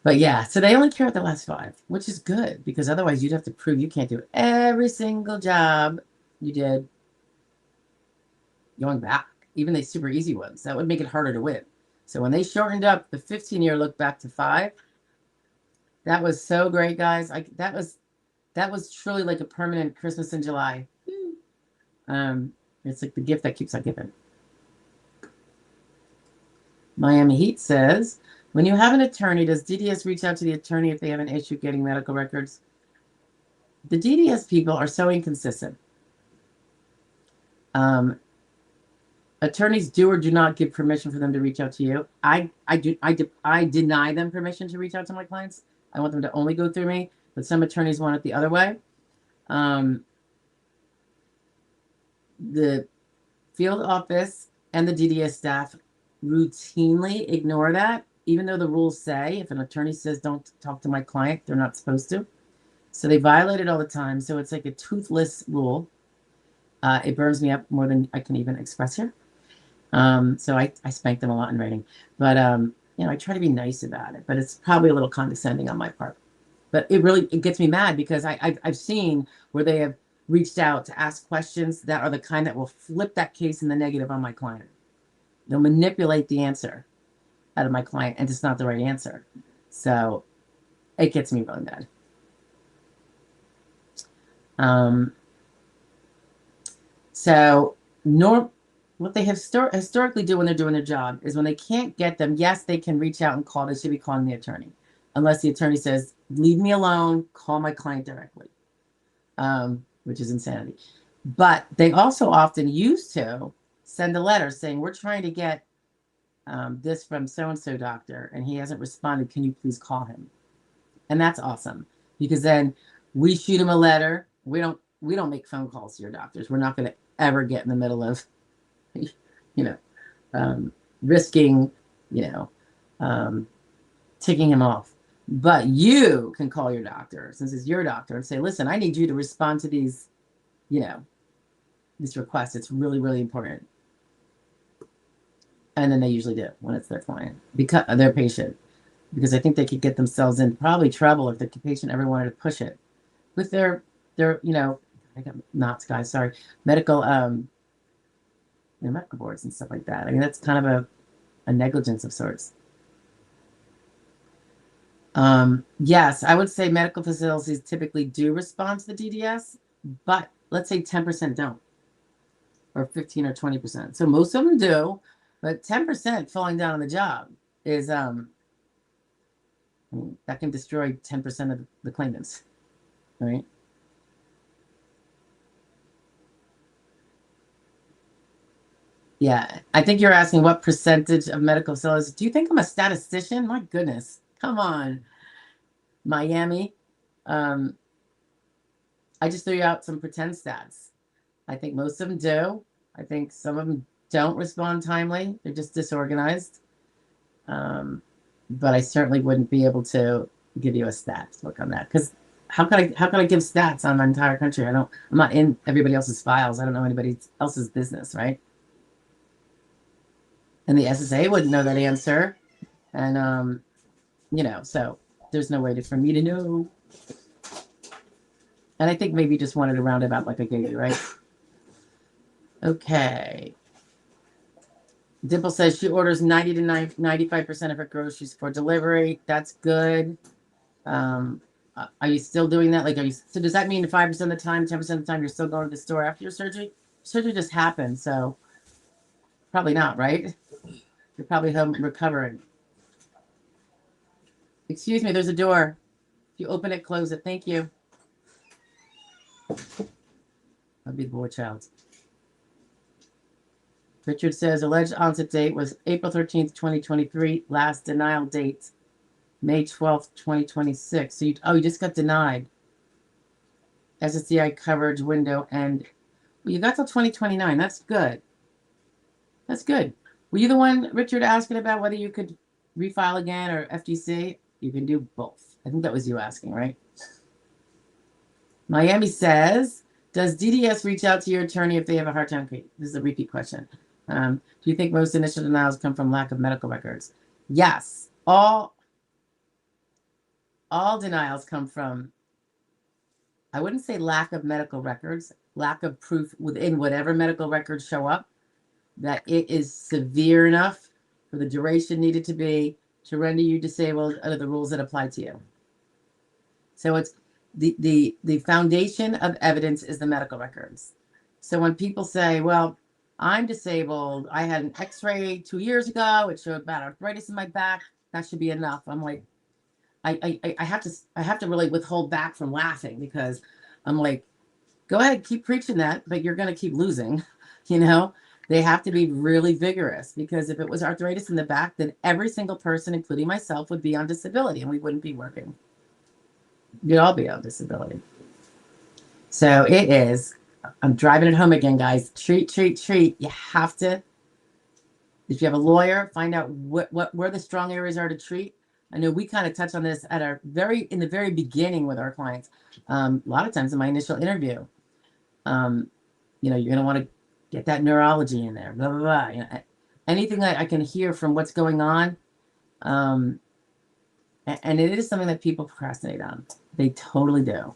A: But yeah, so they only care about the last 5, which is good, because otherwise you'd have to prove you can't do every single job you did going back, even the super easy ones. That would make it harder to win. So when they shortened up the 15-year look back to 5, that was so great, guys. That was truly like a permanent Christmas in July. It's like the gift that keeps on giving. Miami Heat says, when you have an attorney, does DDS reach out to the attorney if they have an issue getting medical records? The DDS people are so inconsistent. Attorneys do or do not give permission for them to reach out to you. I deny them permission to reach out to my clients. I want them to only go through me, but some attorneys want it the other way. The field office and the DDS staff routinely ignore that, even though the rules say if an attorney says don't talk to my client, they're not supposed to. So they violate it all the time. So it's like a toothless rule. It burns me up more than I can even express here. So I spank them a lot in writing. But, I try to be nice about it. But it's probably a little condescending on my part. But it gets me mad, because I've seen where they have reached out to ask questions that are the kind that will flip that case in the negative on my client. They'll manipulate the answer out of my client, and it's not the right answer. So it gets me really mad. What they historically do when they're doing their job is when they can't get them, yes, they can reach out and call. They should be calling the attorney, unless the attorney says, leave me alone, call my client directly, which is insanity. But they also often used to send a letter saying, we're trying to get this from so-and-so doctor, and he hasn't responded. Can you please call him? And that's awesome, because then we shoot him a letter. We don't make phone calls to your doctors. We're not going to ever get in the middle of, risking, ticking him off. But you can call your doctor, since it's your doctor, and say, listen, I need you to respond to these, this request. It's really, really important. And then they usually do when it's their client, because their patient, because I think they could get themselves in probably trouble if the patient ever wanted to push it with their I got knots, guys. Sorry, medical medical boards and stuff like that. I mean, that's kind of a negligence of sorts. Yes, I would say medical facilities typically do respond to the DDS, but let's say 10% don't, or 15 or 20%. So most of them do, but 10% falling down on the job is that can destroy 10% of the claimants, right? Yeah, I think you're asking what percentage of medical facilities. Do you think I'm a statistician? My goodness, come on, Miami. I just threw out some pretend stats. I think most of them do. I think some of them don't respond timely. They're just disorganized. But I certainly wouldn't be able to give you a stats look on that, because how can I give stats on my entire country? I'm not in everybody else's files. I don't know anybody else's business, right? And the SSA wouldn't know that answer. And, you know, so there's no way for me to know. And I think maybe just wanted to round it out like I gave you, right? Okay. Dimple says she orders 90 to 95% of her groceries for delivery. That's good. Are you still doing that? Like, so does that mean 5% of the time, 10% of the time, you're still going to the store after your surgery? Surgery just happened, so probably not, right? You're probably home recovering. Excuse me, there's a door. If you open it, close it. Thank you. I'll be the boy child. Richard says alleged onset date was April 13th, 2023. Last denial date, May 12th, 2026. So you just got denied. SSDI coverage window, and well, you got till 2029. That's good. That's good. Were you the one, Richard, asking about whether you could refile again or FTC? You can do both. I think that was you asking, right? Miami says, does DDS reach out to your attorney if they have a hard time? This is a repeat question. Do you think most initial denials come from lack of medical records? Yes. All denials come from, I wouldn't say lack of medical records, lack of proof within whatever medical records show up that it is severe enough for the duration needed to be to render you disabled under the rules that apply to you. So it's the foundation of evidence is the medical records. So when people say, well, I'm disabled, I had an x-ray 2 years ago, it showed bad arthritis in my back, that should be enough. I'm like, I have to really withhold back from laughing, because I'm like, go ahead, keep preaching that, but you're going to keep losing. You know, they have to be really vigorous, because if it was arthritis in the back, then every single person, including myself, would be on disability and we wouldn't be working. We'd all be on disability. So it is, I'm driving it home again, guys. Treat. You have to, if you have a lawyer, find out where the strong areas are to treat. I know we kind of touched on this at in the very beginning with our clients. A lot of times in my initial interview, you know, you're going to want to get that neurology in there, blah, blah, blah. You know, anything that I can hear from what's going on. And it is something that people procrastinate on. They totally do.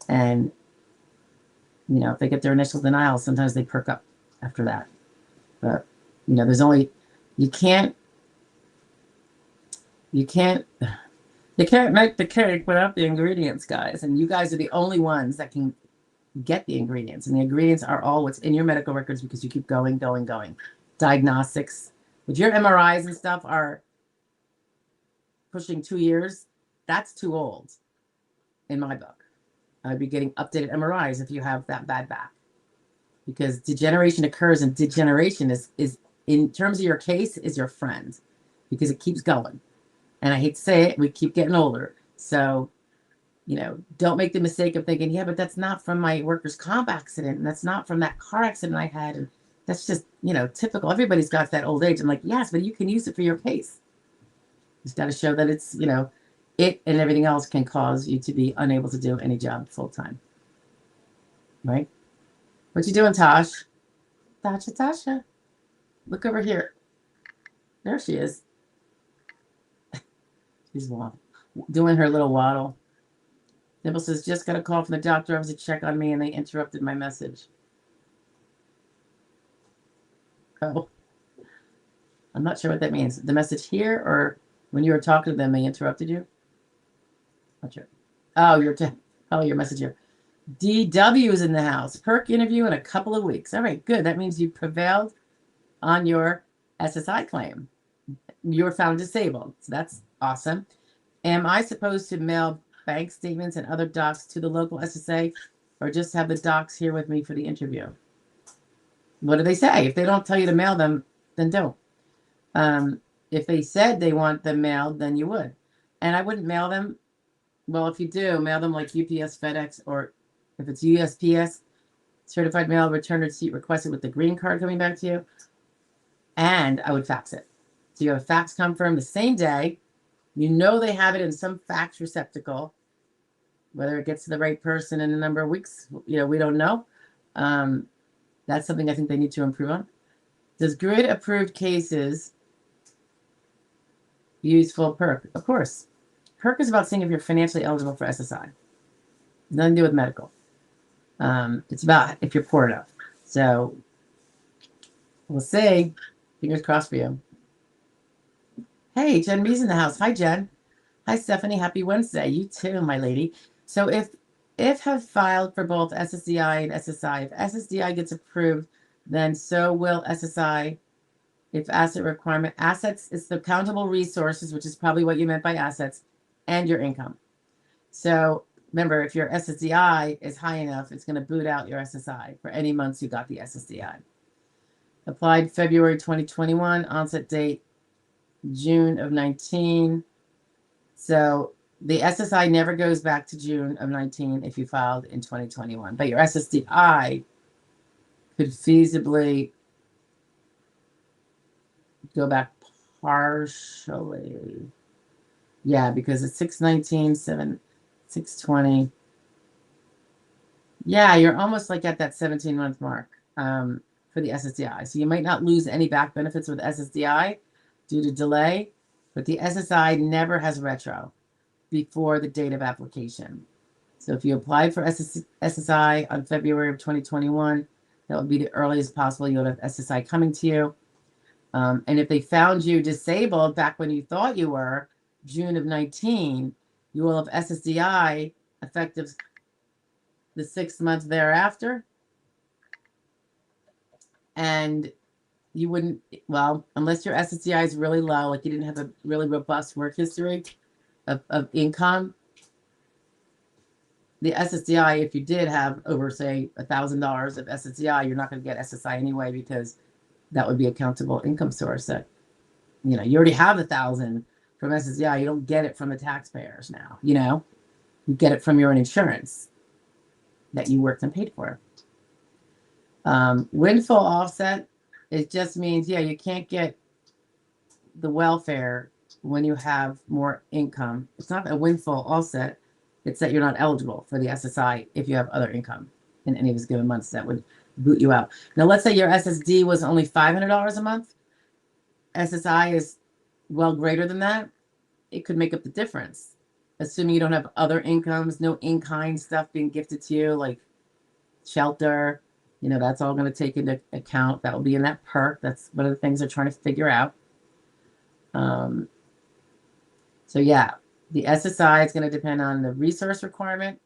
A: And, you know, if they get their initial denial, sometimes they perk up after that. But, you know, you can't make the cake without the ingredients, guys. And you guys are the only ones that can get the ingredients. And the ingredients are all what's in your medical records, because you keep going. Diagnostics. If your MRIs and stuff are pushing 2 years, that's too old in my book. I'd be getting updated MRIs if you have that bad back, because degeneration occurs, and degeneration is in terms of your case is your friend, because it keeps going. And I hate to say it, we keep getting older. So, you know, don't make the mistake of thinking, yeah, but that's not from my workers' comp accident, and that's not from that car accident I had, and that's just, you know, typical. Everybody's got that old age. I'm like, yes, but you can use it for your case. You've got to show that it's, you know, it and everything else can cause you to be unable to do any job full time. Right? What you doing, Tosh? Tasha. Look over here. There she is. She's doing her little waddle. Dimple says, just got a call from the doctor office to check on me, and they interrupted my message. Oh. I'm not sure what that means. The message here, or when you were talking to them, they interrupted you? Not sure. Oh, your message here. DW is in the house. Perk interview in a couple of weeks. All right, good. That means you prevailed on your SSI claim. You're found disabled. So that's awesome. Am I supposed to mail bank statements and other docs to the local SSA, or just have the docs here with me for the interview? What do they say? If they don't tell you to mail them, then don't. If they said they want them mailed, then you would. And I wouldn't mail them. Well, if you do, mail them like UPS, FedEx, or if it's USPS, certified mail return receipt requested with the green card coming back to you. And I would fax it. So you have a fax come from the same day. You know they have it in some fax receptacle. Whether it gets to the right person in a number of weeks, you know, we don't know. That's something I think they need to improve on. Does grid approved cases use full perk? Of course. Perk is about seeing if you're financially eligible for SSI. Nothing to do with medical. It's about if you're poor enough. So we'll see. Fingers crossed for you. Hey, Jen B's in the house. Hi, Jen. Hi, Stephanie. Happy Wednesday. You too, my lady. So if have filed for both SSDI and SSI, if SSDI gets approved, then so will SSI. If asset requirement, assets is the countable resources, which is probably what you meant by assets, and your income. So remember, if your SSDI is high enough, it's going to boot out your SSI for any months you got the SSDI. Applied February 2021, onset date June of 19. So the SSI never goes back to June of 19 if you filed in 2021, but your SSDI could feasibly go back partially. Yeah, because it's 619, 620. Yeah, you're almost like at that 17-month mark for the SSDI. So you might not lose any back benefits with SSDI due to delay, but the SSI never has retro before the date of application. So if you applied for SSI on February of 2021, that would be the earliest possible you'll have SSI coming to you. And if they found you disabled back when you thought you were, June of 19, you will have SSDI effective the 6 months thereafter. And you wouldn't, well, unless your SSDI is really low, like you didn't have a really robust work history of income, the SSDI, if you did have over, say, $1,000 of SSDI, you're not going to get SSI anyway, because that would be a countable income source that, you know, you already have 1,000 from SSDI. You don't get it from the taxpayers now, you know, you get it from your own insurance that you worked and paid for. Windfall offset, it just means, yeah, you can't get the welfare when you have more income. It's not a windfall offset. It's that you're not eligible for the SSI if you have other income in any of these given months that would boot you out. Now, let's say your SSD was only $500 a month. SSI is well greater than that. It could make up the difference, assuming you don't have other incomes, no in-kind stuff being gifted to you, like shelter. You know, that's all going to take into account. That will be in that perk. That's one of the things they're trying to figure out. So yeah, the SSI is going to depend on the resource requirement.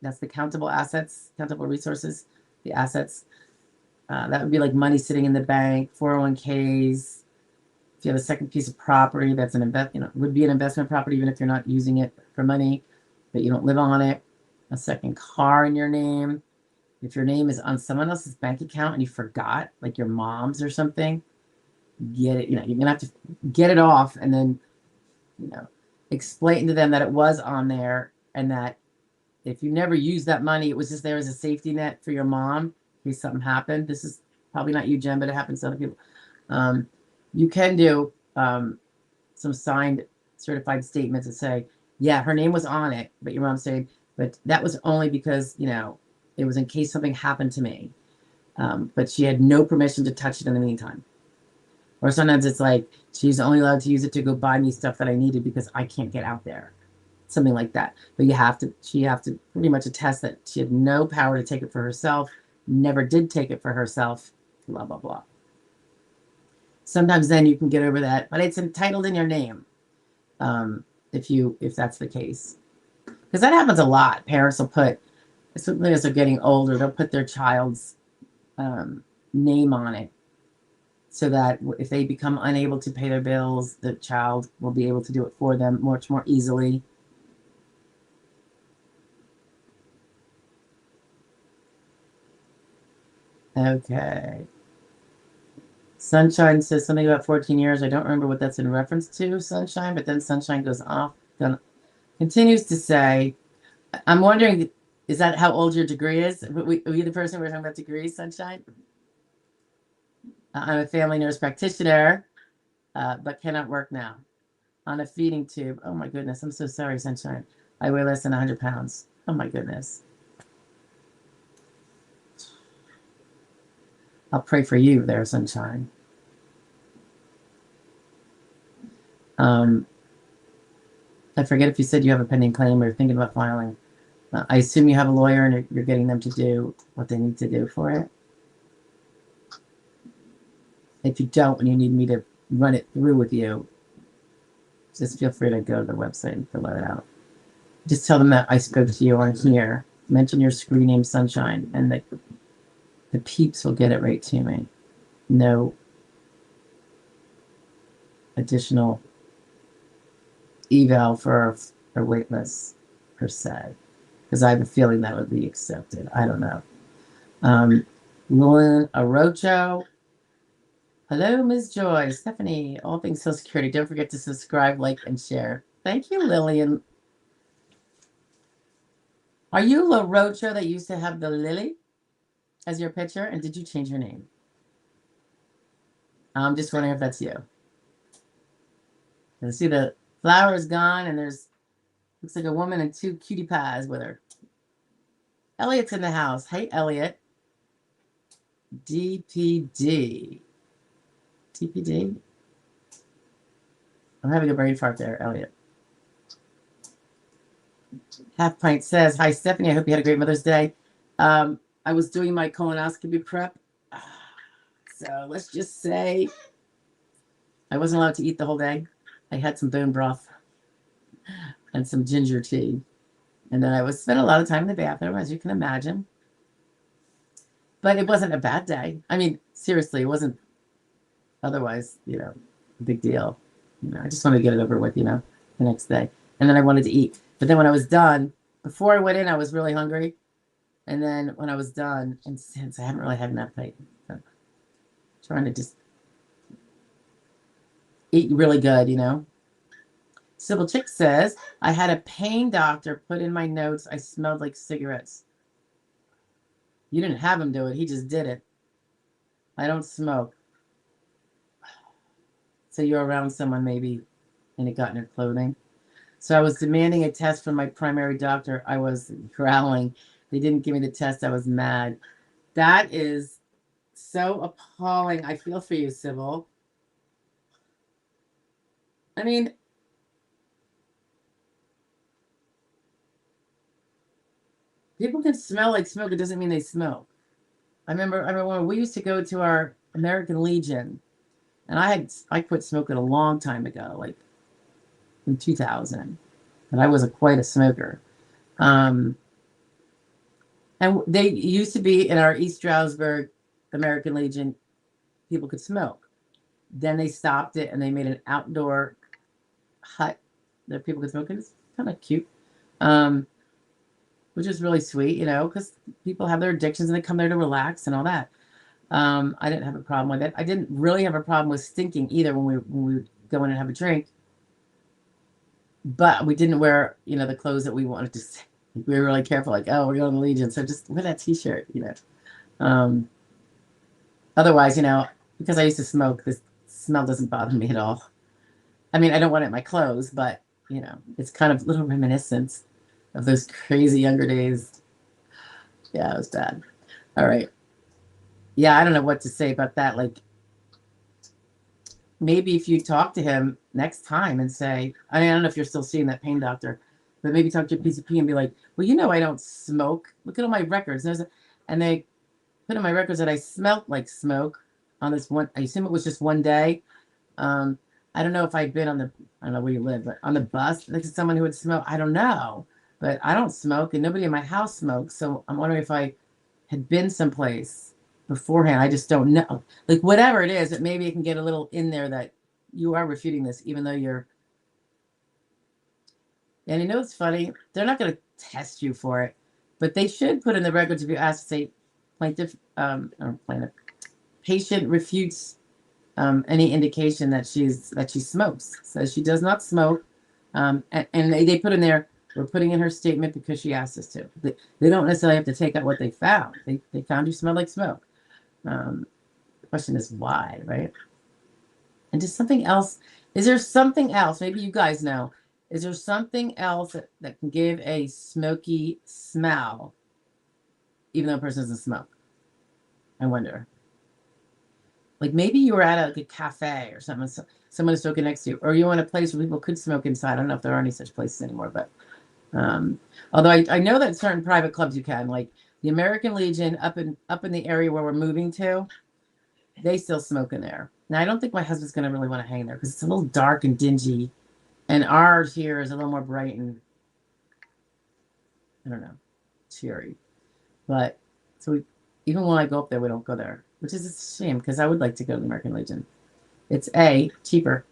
A: That's the countable assets, countable resources, the assets. That would be like money sitting in the bank, 401ks. If you have a second piece of property, that's an would be an investment property, even if you're not using it for money, but you don't live on it. A second car in your name. If your name is on someone else's bank account and you forgot, like your mom's or something, get it. You know, you're gonna have to get it off and then, you know, explain to them that it was on there and that if you never used that money, it was just there as a safety net for your mom in case something happened. This is probably not you, Jen, but it happens to other people. You can do some signed certified statements that say, yeah, her name was on it, but your mom's saying, but that was only because, you know, it was in case something happened to me. But she had no permission to touch it in the meantime. Or sometimes it's like, she's only allowed to use it to go buy me stuff that I needed because I can't get out there. Something like that. But she have to pretty much attest that she had no power to take it for herself, never did take it for herself, blah, blah, blah. Sometimes then you can get over that, but it's entitled in your name, if that's the case. Because that happens a lot. Parents will put, especially as they're getting older, they'll put their child's name on it so that if they become unable to pay their bills, the child will be able to do it for them much more easily. Okay. Sunshine says something about 14 years. I don't remember what that's in reference to, Sunshine, but then Sunshine goes off. Then continues to say, I'm wondering, is that how old your degree is? Are you the person we're talking about degrees, Sunshine? I'm a family nurse practitioner, but cannot work now. On a feeding tube. Oh my goodness. I'm so sorry, Sunshine. I weigh less than 100 pounds. Oh my goodness. I'll pray for you there, sunshine. I forget if you said you have a pending claim or thinking about filing. I assume you have a lawyer and you're getting them to do what they need to do for it. If you don't, and you need me to run it through with you, just feel free to go to the website and fill it out. Just tell them that I spoke to you on here. Mention your screen name, Sunshine, and the peeps will get it right to me. No additional eval for a waitlist per se, because I have a feeling that would be accepted. I don't know. Lillian Arocho. Hello, Ms. Joy. Stephanie, all things Social Security. Don't forget to subscribe, like, and share. Thank you, Lillian. Are you LaRocha that used to have the lily as your picture? And did you change your name? I'm just wondering if that's you. You see the flower is gone, and there's looks like a woman and two cutie pies with her. Elliot's in the house. Hey, Elliot. DPD. TPD? I'm having a brain fart there, Elliot. Half Pint says, hi, Stephanie. I hope you had a great Mother's Day. I was doing my colonoscopy prep. So let's just say I wasn't allowed to eat the whole day. I had some bone broth and some ginger tea. And then I would spend a lot of time in the bathroom, as you can imagine. But it wasn't a bad day. I mean, seriously, it wasn't otherwise, a big deal. I just wanted to get it over with, the next day. And then I wanted to eat. But then when I was done, before I went in, I was really hungry. And then when I was done, and since I haven't really had an appetite, so trying to just eat really good, Sybil Chick says, I had a pain doctor put in my notes I smelled like cigarettes. You didn't have him do it. He just did it. I don't smoke. So you're around someone maybe and it got in your clothing. So I was demanding a test from my primary doctor. I was growling. They didn't give me the test. I was mad. That is so appalling. I feel for you, Sybil. I mean, people can smell like smoke. It doesn't mean they smoke. I remember when we used to go to our American Legion, and I quit smoking a long time ago, like in 2000, and I was quite a smoker. And they used to be in our East Stroudsburg American Legion, people could smoke. Then they stopped it and they made an outdoor hut that people could smoke in. It's kind of cute, which is really sweet, because people have their addictions and they come there to relax and all that. I didn't have a problem with it. I didn't really have a problem with stinking either when we would go in and have a drink. But we didn't wear, the clothes that we wanted to. We were really careful, like, oh, we're going to the Legion, so just wear that T-shirt, Otherwise, because I used to smoke, this smell doesn't bother me at all. I mean, I don't want it in my clothes, but, it's kind of a little reminiscent of those crazy younger days. Yeah, it was bad. All right. Yeah, I don't know what to say about that. Like, maybe if you talk to him next time and say, I don't know if you're still seeing that pain doctor, but maybe talk to your PCP and be like, well, I don't smoke. Look at all my records. And they put in my records that I smelled like smoke on this one. I assume it was just one day. I don't know if I've been I don't know where you live, but on the bus next to someone who would smoke. I don't know, but I don't smoke and nobody in my house smokes. So I'm wondering if I had been someplace beforehand. I just don't know. Like whatever it is, that maybe it can get a little in there that you are refuting this, even though you're. And it's funny. They're not going to test you for it, but they should put in the records if you ask to say plaintiff or plaintiff patient refutes any indication that she smokes. Says she does not smoke, and they put in there. We're putting in her statement because she asked us to. They don't necessarily have to take out what they found. They found you smell like smoke. The question is why, right? And just something else. Is there something else? Maybe you guys know. Is there something else that can give a smoky smell, even though a person doesn't smoke? I wonder. like maybe you were at like a cafe or something, someone is smoking next to you, or you're in a place where people could smoke inside. I don't know if there are any such places anymore, but although I know that certain private clubs you can, like the American Legion up in the area where we're moving to, they still smoke in there. Now I don't think my husband's gonna really want to hang there because it's a little dark and dingy, and ours here is a little more bright and I don't know, cheery. But so even when I go up there, we don't go there, which is a shame because I would like to go to the American Legion. It's cheaper,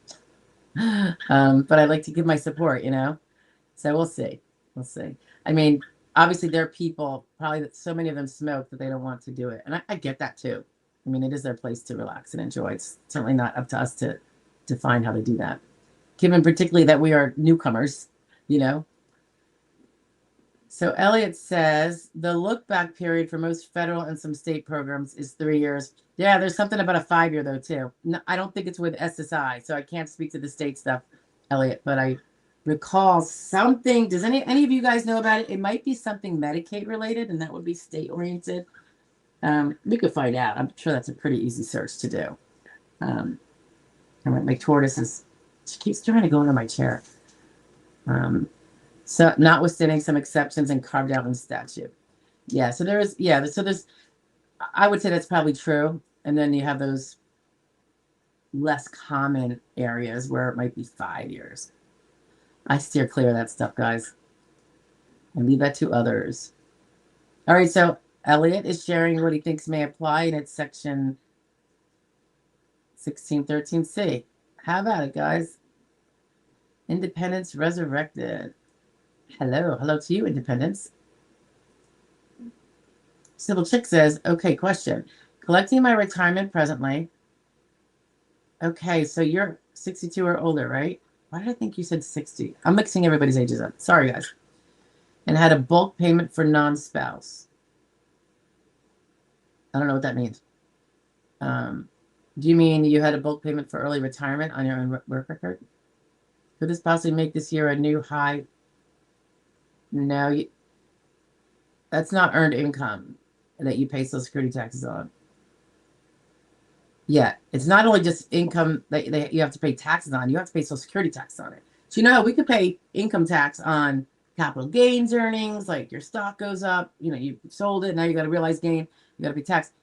A: but I like to give my support, So we'll see. We'll see. I mean, obviously there are people probably that so many of them smoke that they don't want to do it, and I get that too. I mean, it is their place to relax and enjoy. It's certainly not up to us to define how they do that, given particularly that we are newcomers, So Elliot says the look back period for most federal and some state programs is 3 years. Yeah, there's something about a 5-year though too. No, I don't think it's with SSI, so I can't speak to the state stuff, Elliot, but I recall something. Does any of you guys know about it? It might be something Medicaid related, and that would be state oriented. We could find out. I'm sure that's a pretty easy search to do. My tortoise she keeps trying to go under my chair. So notwithstanding some exceptions and carved out in statute. Yeah, so there's I would say that's probably true. And then you have those less common areas where it might be 5 years. I steer clear of that stuff, guys. And leave that to others. All right, so Elliot is sharing what he thinks may apply, and it's section 1613C. How about it, guys? Independence resurrected. Hello to you, Independence. Sybil Chick says, okay, question. Collecting my retirement presently. Okay, so you're 62 or older, right? Why did I think you said 60? I'm mixing everybody's ages up. Sorry, guys. And had a bulk payment for non-spouse. I don't know what that means. Do you mean you had a bulk payment for early retirement on your own work record? Could this possibly make this year a new high? No, that's not earned income that you pay Social Security taxes on. Yeah, it's not only just income that you have to pay taxes on, you have to pay Social Security tax on it. So we could pay income tax on capital gains earnings, like your stock goes up, you sold it, now you got to realize gain, you got to pay tax.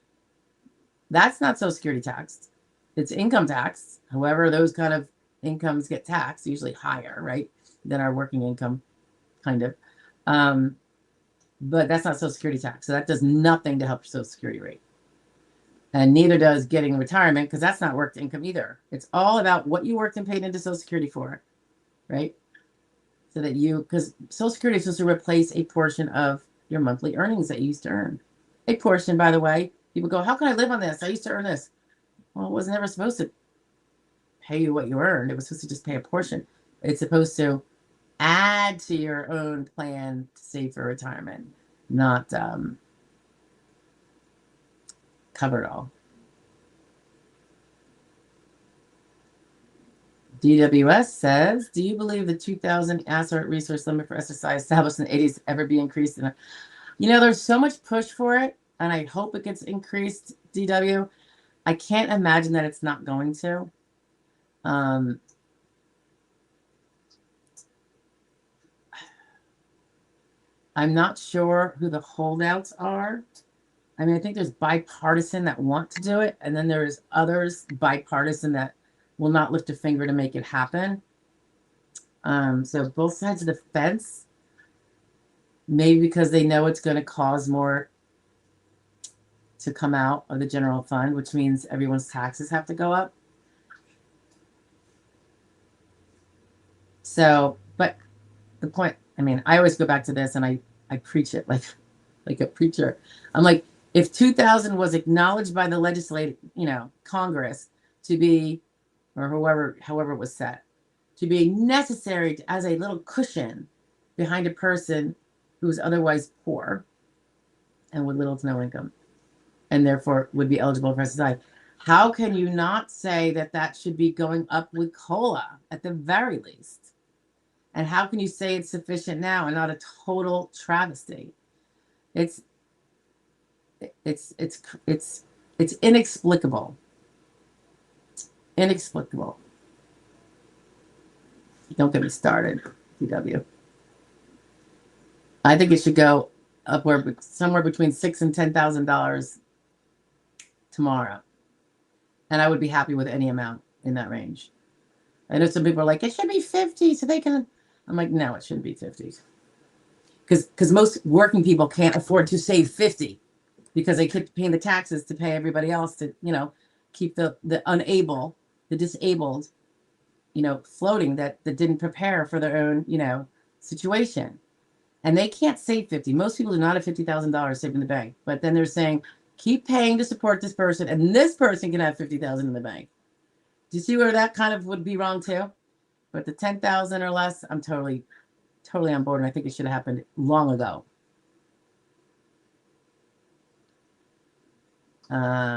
A: That's not Social Security taxed. It's income tax. However, those kind of incomes get taxed, usually higher, right, than our working income, kind of. But that's not Social Security tax. So that does nothing to help your Social Security rate. And neither does getting retirement, because that's not worked income either. It's all about what you worked and paid into Social Security for, right? So that because Social Security is supposed to replace a portion of your monthly earnings that you used to earn. A portion, by the way. People go, how can I live on this? I used to earn this. Well, it was never supposed to pay you what you earned. It was supposed to just pay a portion. It's supposed to add to your own plan to save for retirement, not cover it all. DWS says, do you believe the 2,000 asset resource limit for SSI established in the 80s ever be increased? There's so much push for it, and I hope it gets increased, DW. I can't imagine that it's not going to. I'm not sure who the holdouts are. I mean, I think there's bipartisan that want to do it, and then there's others bipartisan that will not lift a finger to make it happen. So both sides of the fence, maybe because they know it's going to cause more to come out of the general fund, which means everyone's taxes have to go up. So, but the point, I mean, I always go back to this, and I preach it like a preacher. I'm like, if 2000 was acknowledged by the legislative, Congress to be, or however it was set, to be necessary as a little cushion behind a person who's otherwise poor and with little to no income, and therefore would be eligible for SSI, how can you not say that should be going up with COLA at the very least? And how can you say it's sufficient now and not a total travesty? It's inexplicable Inexplicable. Don't get me started, PW. I think it should go upward somewhere between $6,000 and $10,000 tomorrow. And I would be happy with any amount in that range. I know some people are like, it should be 50 so they can. I'm like, no, it shouldn't be 50. Because most working people can't afford to save 50 because they keep paying the taxes to pay everybody else to, keep the disabled, floating that didn't prepare for their own, situation. And they can't save 50. Most people do not have $50,000 saved in the bank. But then they're saying, keep paying to support this person, and this person can have $50,000 in the bank. Do you see where that kind of would be wrong too? But the 10,000 or less, I'm totally on board, and I think it should have happened long ago.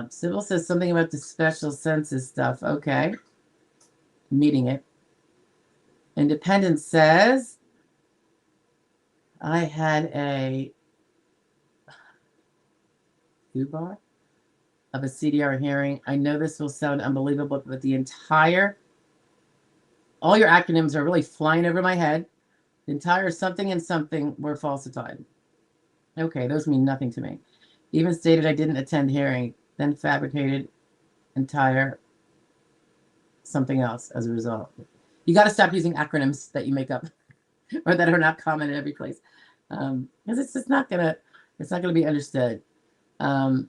A: Sybil says something about the special census stuff. Okay. Meeting it. Independent says, I had a bar of a CDR hearing. I know this will sound unbelievable, but all your acronyms are really flying over my head. The entire something and something were falsified. Okay, those mean nothing to me. Even stated I didn't attend hearing, then fabricated entire something else as a result. You got to stop using acronyms that you make up or that are not common in every place, because it's just not gonna be understood. So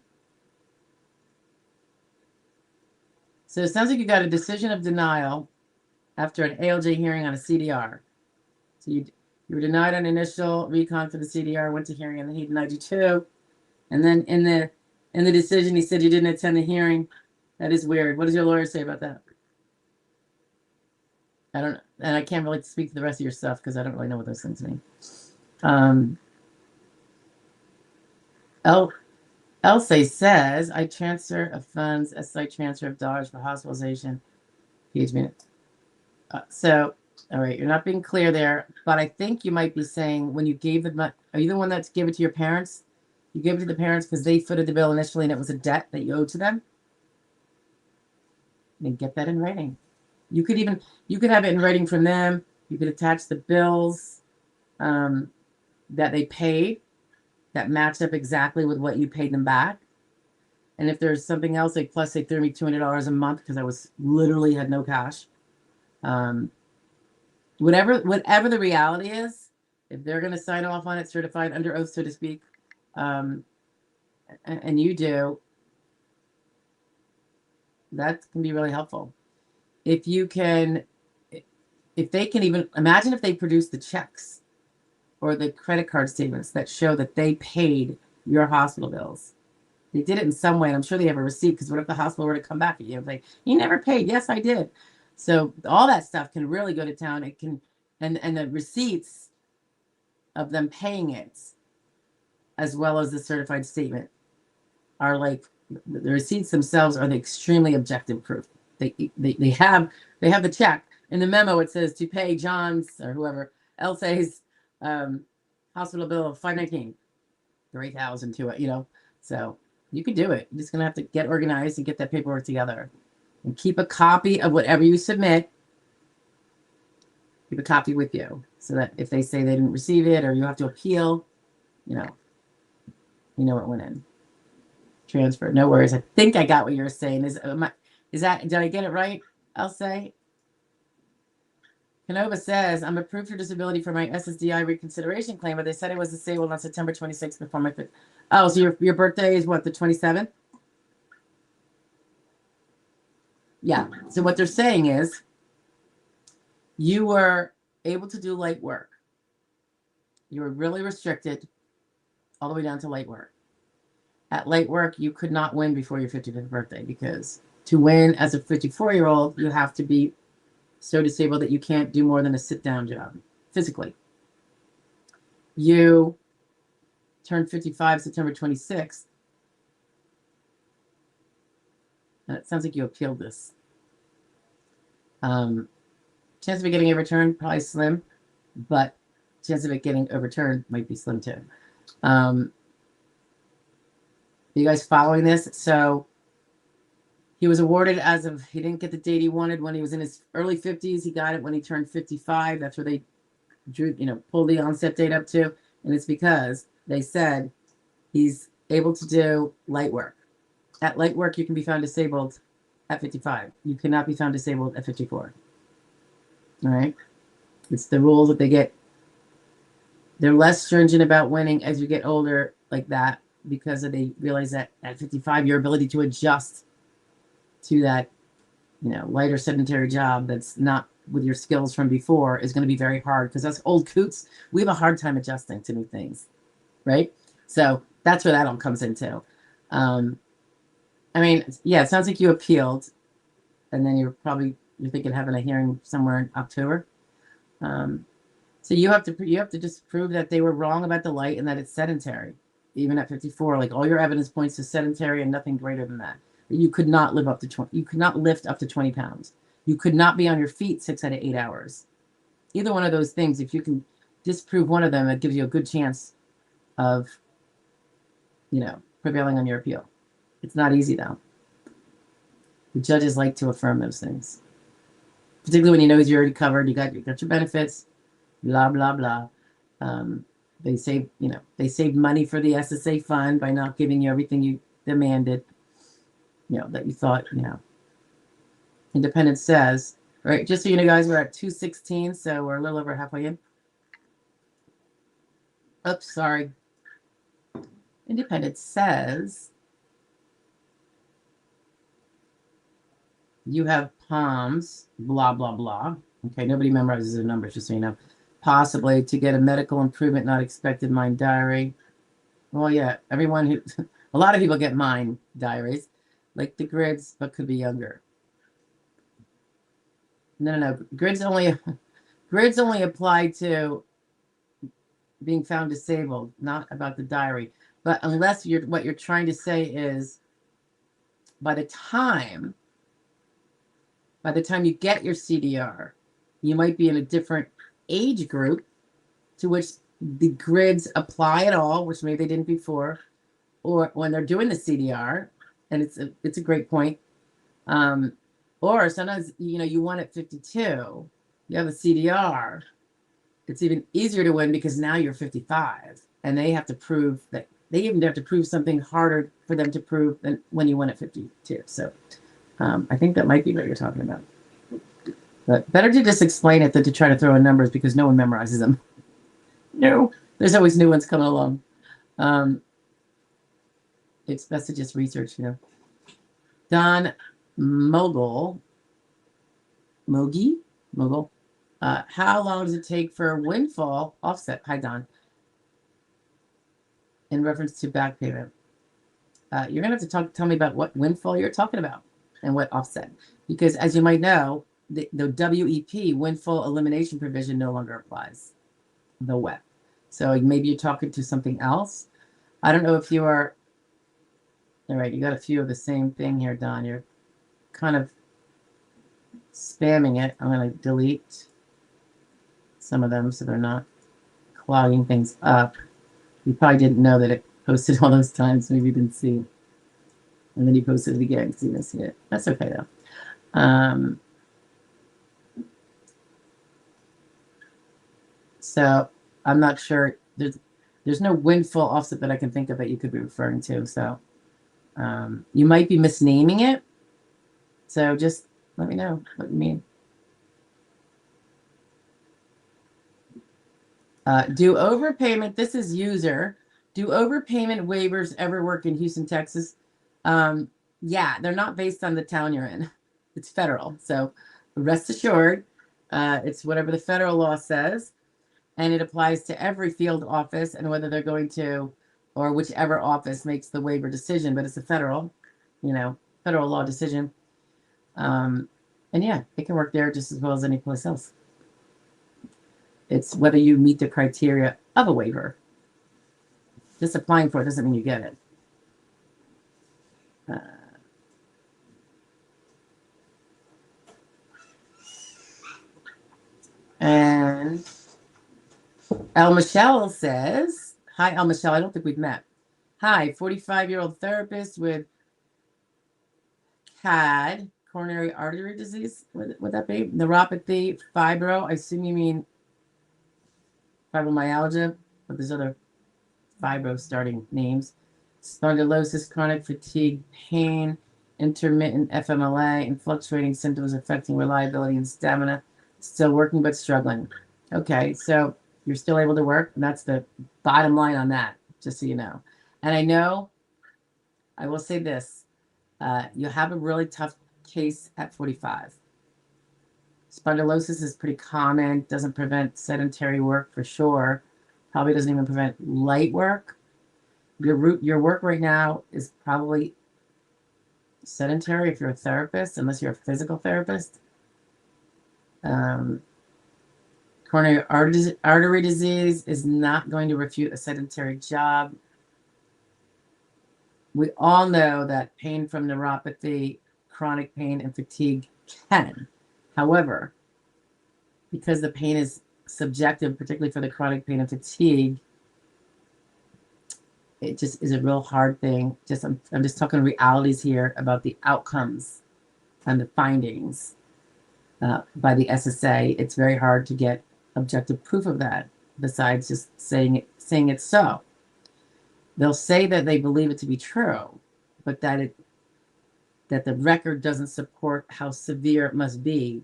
A: it sounds like you got a decision of denial after an ALJ hearing on a CDR. So you were denied on initial recon for the CDR, went to hearing, and then he denied you too. And then in the decision, he said you didn't attend the hearing. That is weird. What does your lawyer say about that? I don't know. And I can't really speak to the rest of your stuff because I don't really know what those things mean. Elsa says, I transfer of funds, SSI transfer of dollars for hospitalization. So, all right, you're not being clear there, but I think you might be saying when you gave the money, are you the one that gave it to your parents? You gave it to the parents because they footed the bill initially and it was a debt that you owed to them? Then get that in writing. You could have it in writing from them. You could attach the bills that they paid that matched up exactly with what you paid them back. And if there's something else, like plus they threw me $200 a month because I was literally had no cash. Whatever the reality is, if they're going to sign off on it, certified under oath, so to speak, and you do, that can be really helpful. If they can even imagine if they produce the checks or the credit card statements that show that they paid your hospital bills. They did it in some way, and I'm sure they have a receipt, because what if the hospital were to come back at you? Like, you never paid. Yes, I did. So all that stuff can really go to town. It can, and the receipts of them paying it, as well as the certified statement, are like the receipts themselves are the extremely objective proof. They have the check. In the memo, it says to pay John's or whoever else's hospital bill of $519, $3,000 to it. So you can do it. You're just gonna have to get organized and get that paperwork together, and keep a copy of whatever you submit. Keep a copy with you, so that if they say they didn't receive it or you have to appeal, you know what went in. Transfer, no worries. I think I got what you're saying. Did I get it right? I'll say. Canova says, I'm approved for disability for my SSDI reconsideration claim, but they said I was disabled on September 26th before my 5th. Oh, so your birthday is what, the 27th? Yeah. So what they're saying is you were able to do light work. You were really restricted all the way down to light work. At light work, you could not win before your 55th birthday, because to win as a 54-year-old, you have to be so disabled that you can't do more than a sit-down job physically. You turned 55 September 26th. It sounds like you appealed this. Chance of it getting overturned, probably slim, but chance of it getting overturned might be slim too. Are you guys following this? So He was awarded as of, he didn't get the date he wanted when he was in his early 50s. He got it when he turned 55. That's where they drew, pulled the onset date up to. And it's because they said he's able to do light work. At light work, you can be found disabled at 55. You cannot be found disabled at 54. All right? It's the rules that they get. They're less stringent about winning as you get older like that because they realize that at 55, your ability to adjust to that, lighter sedentary job that's not with your skills from before is going to be very hard because us old coots, we have a hard time adjusting to new things, right? So that's where that all comes into. It sounds like you appealed, and then you're thinking of having a hearing somewhere in October. So you have to just prove that they were wrong about the light and that it's sedentary, even at 54. Like all your evidence points to sedentary and nothing greater than that. You could not live up to 20. You could not lift up to 20 pounds. You could not be on your feet 6 out of 8 hours. Either one of those things, if you can disprove one of them, it gives you a good chance of, prevailing on your appeal. It's not easy though. The judges like to affirm those things, particularly when you know you're already covered. You got your benefits, blah blah blah. They saved money for the SSA fund by not giving you everything you demanded. That you thought, Independence says, right, just so you know, guys, we're at 2:16, so we're a little over halfway in. Oops, sorry. Independence says you have POMS, blah, blah, blah. Okay, nobody memorizes the numbers, just so you know. Possibly to get a medical improvement not expected, mind diary. Well, yeah, a lot of people get mind diaries, like the grids, but could be younger. No. Grids only apply to being found disabled, not about the diary. But unless what you're trying to say is by the time you get your CDR, you might be in a different age group to which the grids apply at all, which maybe they didn't before, or when they're doing the CDR, and it's a great point. Or sometimes, you won at 52, you have a CDR, it's even easier to win because now you're 55, and they have to prove that they even have to prove something harder for them to prove than when you won at 52. So I think that might be what you're talking about. But better to just explain it than to try to throw in numbers because no one memorizes them. No, there's always new ones coming along. It's best to just research, Don Mogi. How long does it take for a windfall offset? Hi, Don. In reference to back payment. You're going to have to tell me about what windfall you're talking about and what offset. Because as you might know, the WEP, windfall elimination provision, no longer applies. The WEP. So maybe you're talking to something else. I don't know if you are. All right, you got a few of the same thing here, Don. You're kind of spamming it. I'm going to delete some of them so they're not clogging things up. You probably didn't know that it posted all those times. Maybe you didn't see it. And then you posted it again because you didn't see it. That's okay, though. So I'm not sure. There's no windfall offset that I can think of that you could be referring to. So you might be misnaming it. So just let me know what you mean. Do overpayment, this is user. Do overpayment waivers ever work in Houston, Texas? Yeah, they're not based on the town you're in. It's federal. So rest assured, it's whatever the federal law says. And it applies to every field office and whether they're going to, or whichever office makes the waiver decision, but it's a federal law decision. And yeah, it can work there just as well as any place else. It's whether you meet the criteria of a waiver. Just applying for it doesn't mean you get it. And El Michelle says, hi, El Michelle, I don't think we've met. Hi, 45-year-old therapist with had coronary artery disease, would that be? Neuropathy, fibro, I assume you mean fibromyalgia, but there's other fibro starting names. Spondylosis, chronic fatigue, pain, intermittent FMLA, and fluctuating symptoms affecting reliability and stamina. Still working but struggling. Okay, so you're still able to work, and that's the bottom line on that, just so you know. And I know, I will say this, you have a really tough case at 45. Spondylosis is pretty common, doesn't prevent sedentary work for sure, probably doesn't even prevent light work. Your work right now is probably sedentary if you're a therapist, unless you're a physical therapist. Coronary artery disease is not going to refute a sedentary job. We all know that pain from neuropathy, chronic pain, and fatigue can. However, because the pain is subjective, particularly for the chronic pain and fatigue, it just is a real hard thing. I'm just talking realities here about the outcomes and the findings by the SSA. It's very hard to get objective proof of that, besides just saying it's so. They'll say that they believe it to be true, but that the record doesn't support how severe it must be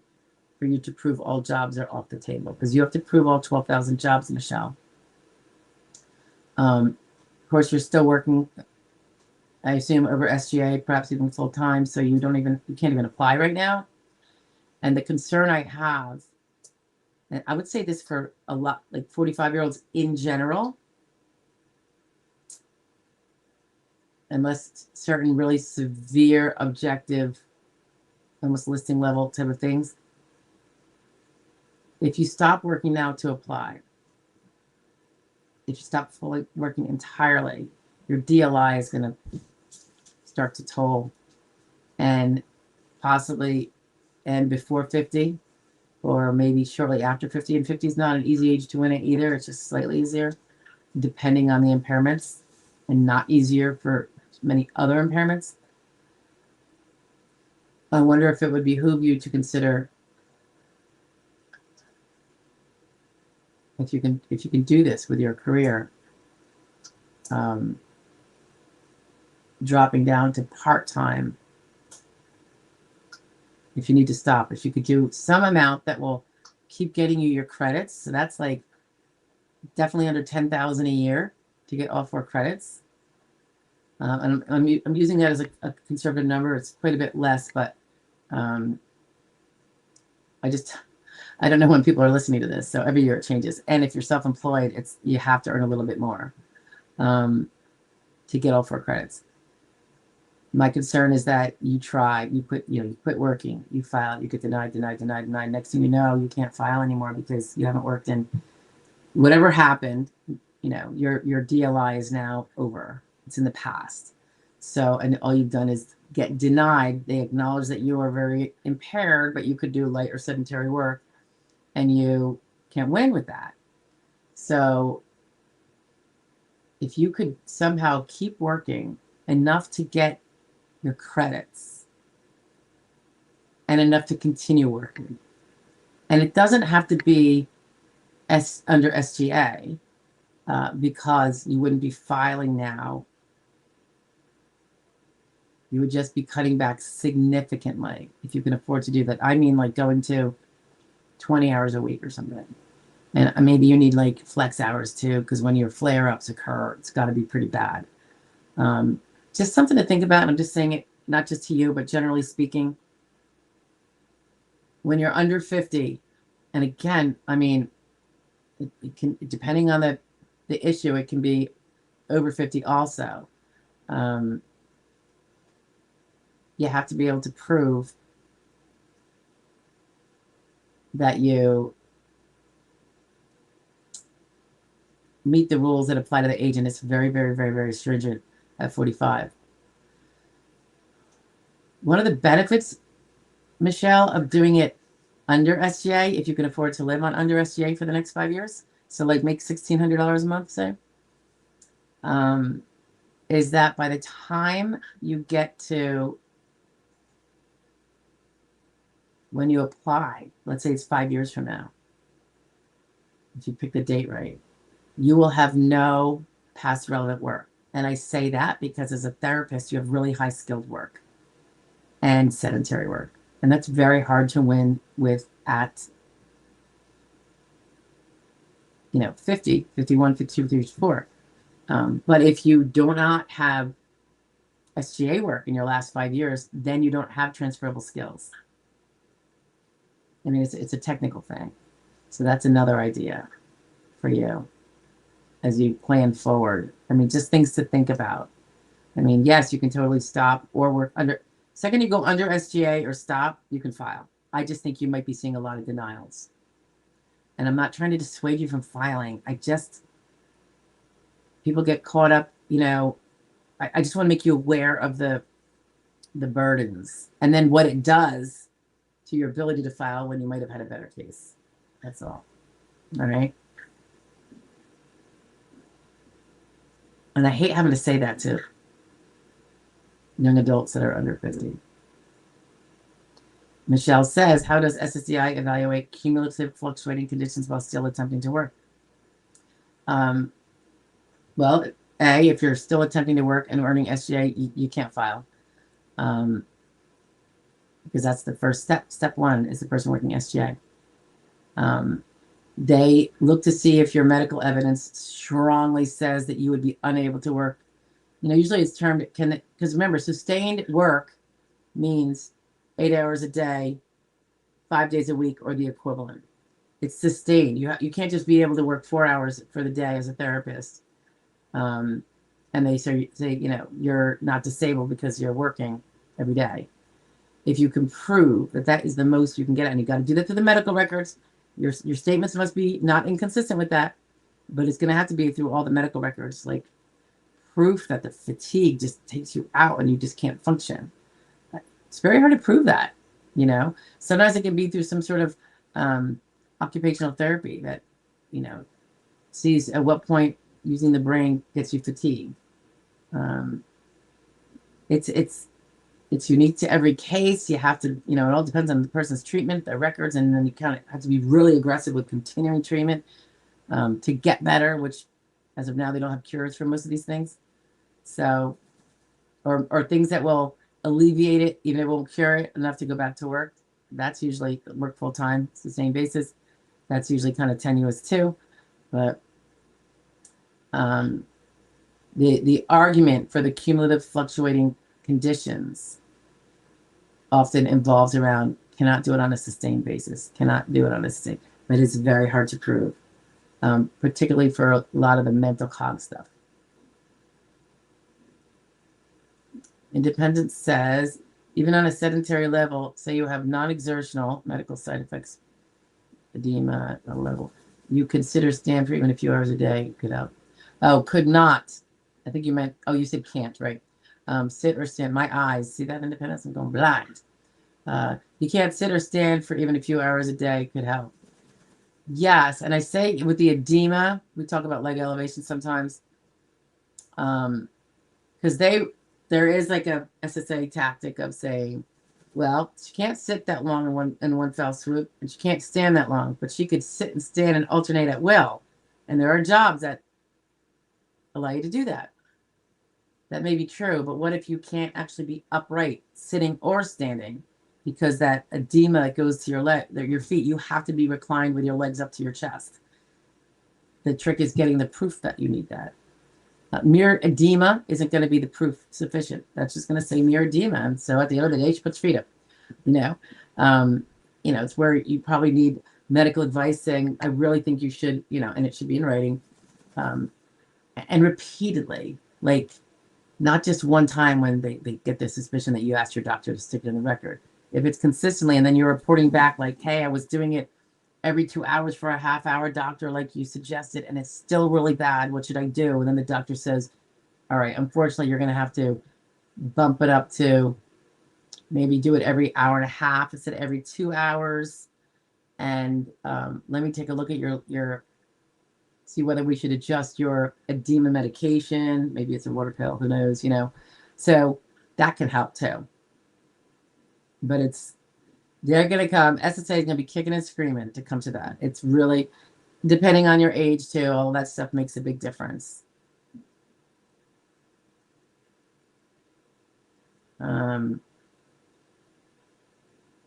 A: for you to prove all jobs are off the table, because you have to prove all 12,000 jobs, Michelle. Of course, you're still working, I assume, over SGA, perhaps even full time, so you can't even apply right now. And the concern I have, and I would say this for a lot, like 45-year-olds in general, unless certain really severe, objective, almost listing level type of things, if you stop working now to apply, if you stop fully working entirely, your DLI is going to start to toll, and possibly end before 50, or maybe shortly after 50. And 50 is not an easy age to win it either. It's just slightly easier, depending on the impairments, and not easier for many other impairments. I wonder if it would behoove you to consider, if you can do this with your career, dropping down to part-time. If you need to stop, if you could do some amount that will keep getting you your credits, so that's like definitely under 10,000 a year to get all 4 credits. And I'm using that as a conservative number. It's quite a bit less, but I don't know when people are listening to this, so every year it changes. And if you're self-employed, you have to earn a little bit more to get all 4 credits. My concern is that you quit working, you file, you get denied. Next thing you know, you can't file anymore because you haven't worked, and whatever happened, your DLI is now over. It's in the past. So, and all you've done is get denied. They acknowledge that you are very impaired, but you could do light or sedentary work, and you can't win with that. So if you could somehow keep working enough to get your credits and enough to continue working, and it doesn't have to be under SGA, because you wouldn't be filing now. You would just be cutting back significantly if you can afford to do that. I mean, like going to 20 hours a week or something. And maybe you need like flex hours too, because when your flare-ups occur, it's got to be pretty bad. Just something to think about. And I'm just saying it not just to you, but generally speaking, when you're under 50, and again, I mean, it can, depending on the issue, it can be over 50 also. You have to be able to prove that you meet the rules that apply to the age, and it's very, very, very, very stringent at 45. One of the benefits, Michelle, of doing it under SGA, if you can afford to live on under SGA for the next 5 years, so like make $1,600 a month, say, is that by the time you get to when you apply, let's say it's 5 years from now, if you pick the date right, you will have no past relevant work. And I say that because as a therapist, you have really high skilled work and sedentary work. And that's very hard to win with at, 50, 51, 52, 54. But if you do not have SGA work in your last 5 years, then you don't have transferable skills. I mean, it's a technical thing. So that's another idea for you as you plan forward. I mean, just things to think about. I mean, yes, you can totally stop or work under. Second you go under SGA or stop, you can file. I just think you might be seeing a lot of denials. And I'm not trying to dissuade you from filing. People get caught up, I just want to make you aware of the burdens and then what it does to your ability to file when you might have had a better case. That's all. All right. And I hate having to say that to young adults that are under 50. Michelle says, how does SSDI evaluate cumulative fluctuating conditions while still attempting to work? Well, A, if you're still attempting to work and earning SGA, you can't file. Because that's the first step. Step one is the person working SGA. They look to see if your medical evidence strongly says that you would be unable to work. Usually it's termed, because remember, sustained work means 8 hours a day, 5 days a week, or the equivalent. It's sustained. You can't just be able to work 4 hours for the day as a therapist. And they say, you're not disabled because you're working every day. If you can prove that that is the most you can get, and you got to do that through the medical records, your statements must be not inconsistent with that, but it's going to have to be through all the medical records, like proof that the fatigue just takes you out and you just can't function. It's very hard to prove that, Sometimes it can be through some sort of occupational therapy that, sees at what point using the brain gets you fatigued. It's unique to every case. You have to, it all depends on the person's treatment, their records, and then you kind of have to be really aggressive with continuing treatment to get better, which as of now, they don't have cures for most of these things. So, or things that will alleviate it, even if it won't cure it enough to go back to work. That's usually work full time, sustained basis. That's usually kind of tenuous too. But the argument for the cumulative fluctuating conditions often involves around cannot do it on a sustained basis, but it's very hard to prove, particularly for a lot of the mental cog stuff. Independence says, even on a sedentary level, say you have non-exertional medical side effects, edema level, you consider stand for even a few hours a day could help. Oh, could not. I think you meant, you said can't, right? Sit or stand. My eyes, see that, Independence? I'm going blind. You can't sit or stand for even a few hours a day could help. Yes, and I say with the edema, we talk about leg elevation sometimes, because there is like a SSA tactic of saying, well, she can't sit that long in one fell swoop, and she can't stand that long, but she could sit and stand and alternate at will. And there are jobs that allow you to do that. That may be true, but what if you can't actually be upright, sitting or standing, because that edema that goes to your feet, you have to be reclined with your legs up to your chest. The trick is getting the proof that you need that. Mere edema isn't going to be the proof sufficient. That's just going to say mere edema. And so at the end of the day, she puts feet up. It's where you probably need medical advice saying, I really think you should, and it should be in writing. And repeatedly, like not just one time when they get the suspicion that you asked your doctor to stick it in the record. If it's consistently, and then you're reporting back like, hey, I was doing it every 2 hours for a half hour, doctor, like you suggested, and it's still really bad. What should I do? And then the doctor says, all right, unfortunately, you're going to have to bump it up to maybe do it every hour and a half instead of every 2 hours. And let me take a look at your see whether we should adjust your edema medication. Maybe it's a water pill, who knows, So that can help too. But They're going to come. SSA is going to be kicking and screaming to come to that. It's really, depending on your age too, all that stuff makes a big difference.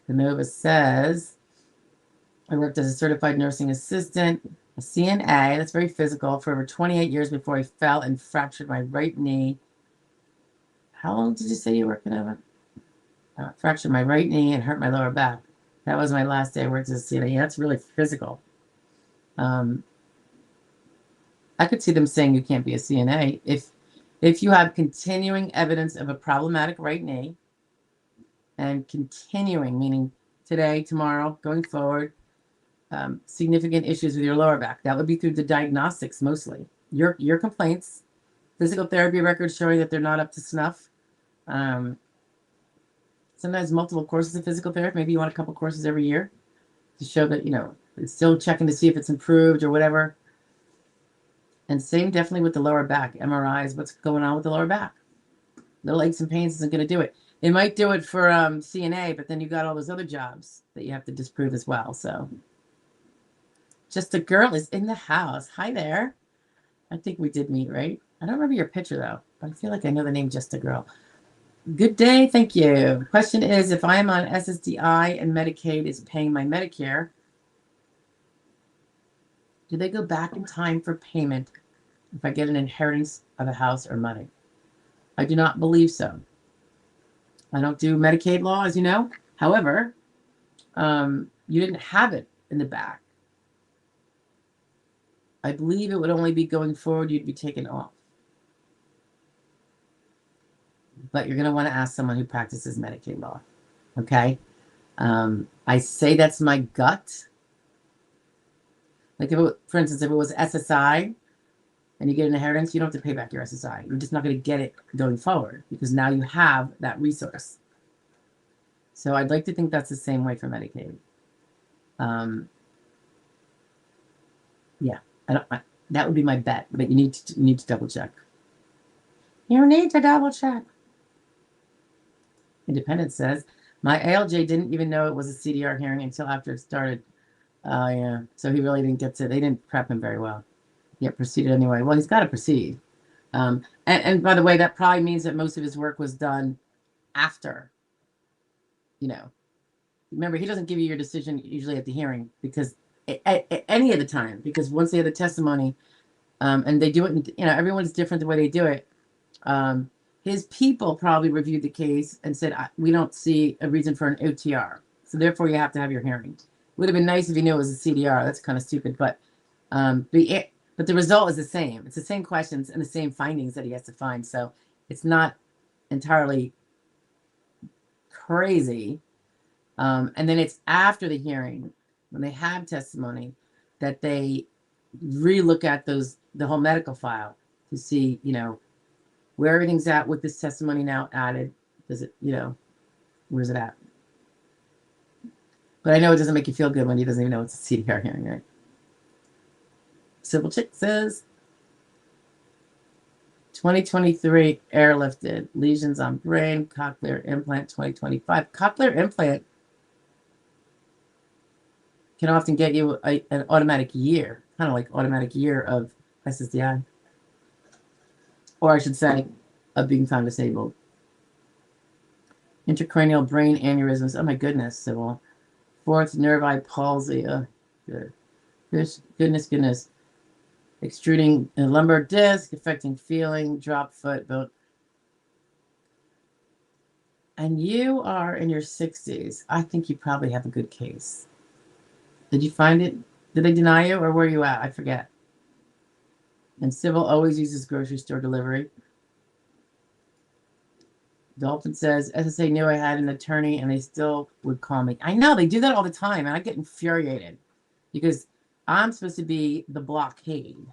A: Canova says, I worked as a certified nursing assistant, a CNA, that's very physical, for over 28 years before I fell and fractured my right knee. How long did you say you worked, Canova? Fractured my right knee and hurt my lower back. That was my last day I worked as a CNA. Yeah, that's really physical. I could see them saying you can't be a CNA if you have continuing evidence of a problematic right knee, and continuing, meaning today, tomorrow, going forward, significant issues with your lower back. That would be through the diagnostics mostly. Your complaints, physical therapy records showing that they're not up to snuff. Sometimes multiple courses of physical therapy. Maybe you want a couple courses every year to show that, it's still checking to see if it's improved or whatever. And same definitely with the lower back. MRIs, what's going on with the lower back? Little aches and pains isn't going to do it. It might do it for CNA, but then you got all those other jobs that you have to disprove as well. So Just a Girl is in the house. Hi there. I think we did meet, right? I don't remember your picture though, but I feel like I know the name Just a Girl. Good day. Thank you. Question is, if I am on SSDI and Medicaid is paying my Medicare, do they go back in time for payment if I get an inheritance of a house or money? I do not believe so. I don't do Medicaid law, as you know. However, you didn't have it in the back. I believe it would only be going forward, you'd be taken off. But you're going to want to ask someone who practices Medicaid law. Okay? I say that's my gut. Like, for instance, if it was SSI and you get an inheritance, you don't have to pay back your SSI. You're just not going to get it going forward because now you have that resource. So I'd like to think that's the same way for Medicaid. Yeah, that would be my bet, but you need to double check. You need to double check. Independence says, my ALJ didn't even know it was a CDR hearing until after it started. Yeah, so he really didn't get to, they didn't prep him very well. Yet proceeded anyway. Well, he's got to proceed. And by the way, that probably means that most of his work was done after, Remember, he doesn't give you your decision usually at the hearing because at any of the time, because once they have the testimony, and they do it, everyone's different the way they do it. His people probably reviewed the case and said, we don't see a reason for an OTR. So therefore you have to have your hearing. Would have been nice if you knew it was a CDR. That's kind of stupid, but the result is the same. It's the same questions and the same findings that he has to find. So it's not entirely crazy. And then it's after the hearing, when they have testimony, that they relook at the whole medical file to see, where everything's at with this testimony now added. Does it, where's it at? But I know it doesn't make you feel good when he doesn't even know it's a CDR hearing, right? Civil Chick says, 2023 airlifted, lesions on brain, cochlear implant 2025. Cochlear implant can often get you an automatic year, kind of like automatic year of SSDI. Or I should say, of being found disabled. Intracranial brain aneurysms. Oh my goodness, Sybil. Fourth nervi palsy. Oh, good. Goodness. Extruding a lumbar disc, affecting feeling, drop foot, bone. And you are in your 60s. I think you probably have a good case. Did you find it? Did they deny you, or where are you at? I forget. And Sybil always uses grocery store delivery. Dalton says, SSA knew I had an attorney and they still would call me. I know, they do that all the time, and I get infuriated because I'm supposed to be the blockade,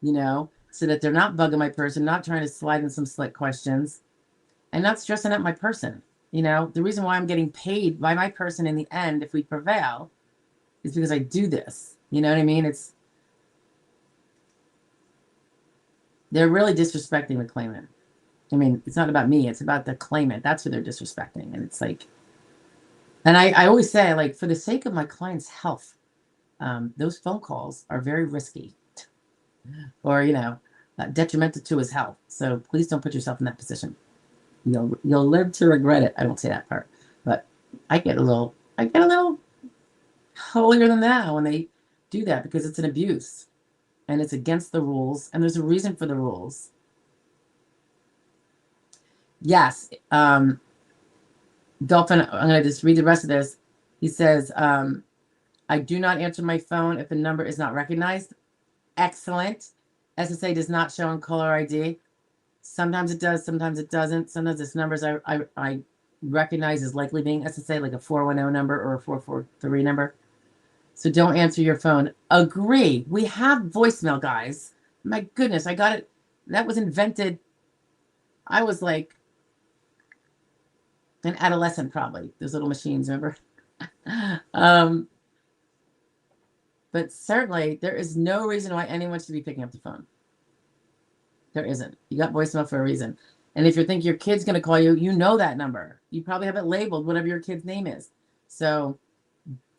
A: so that they're not bugging my person, not trying to slide in some slick questions, and not stressing out my person. The reason why I'm getting paid by my person in the end, if we prevail, is because I do this. You know what I mean? They're really disrespecting the claimant. I mean, it's not about me. It's about the claimant. That's who they're disrespecting. And it's like, And I always say, like, for the sake of my client's health, those phone calls are very risky, or detrimental to his health. So please don't put yourself in that position. You'll live to regret it. I won't say that part, but I get a little holier than thou when they do that, because it's an abuse and it's against the rules, and there's a reason for the rules. Yes. Dolphin, I'm going to just read the rest of this. He says, I do not answer my phone if the number is not recognized. Excellent. SSA does not show on caller ID. Sometimes it does, sometimes it doesn't. Sometimes it's numbers I recognize as likely being SSA, like a 410 number or a 443 number. So don't answer your phone. Agree. We have voicemail, guys. My goodness, I got it. That was invented. I was like an adolescent, probably. Those little machines, remember? But certainly there is no reason why anyone should be picking up the phone. There isn't. You got voicemail for a reason. And if you think your kid's going to call you, you know that number. You probably have it labeled, whatever your kid's name is. So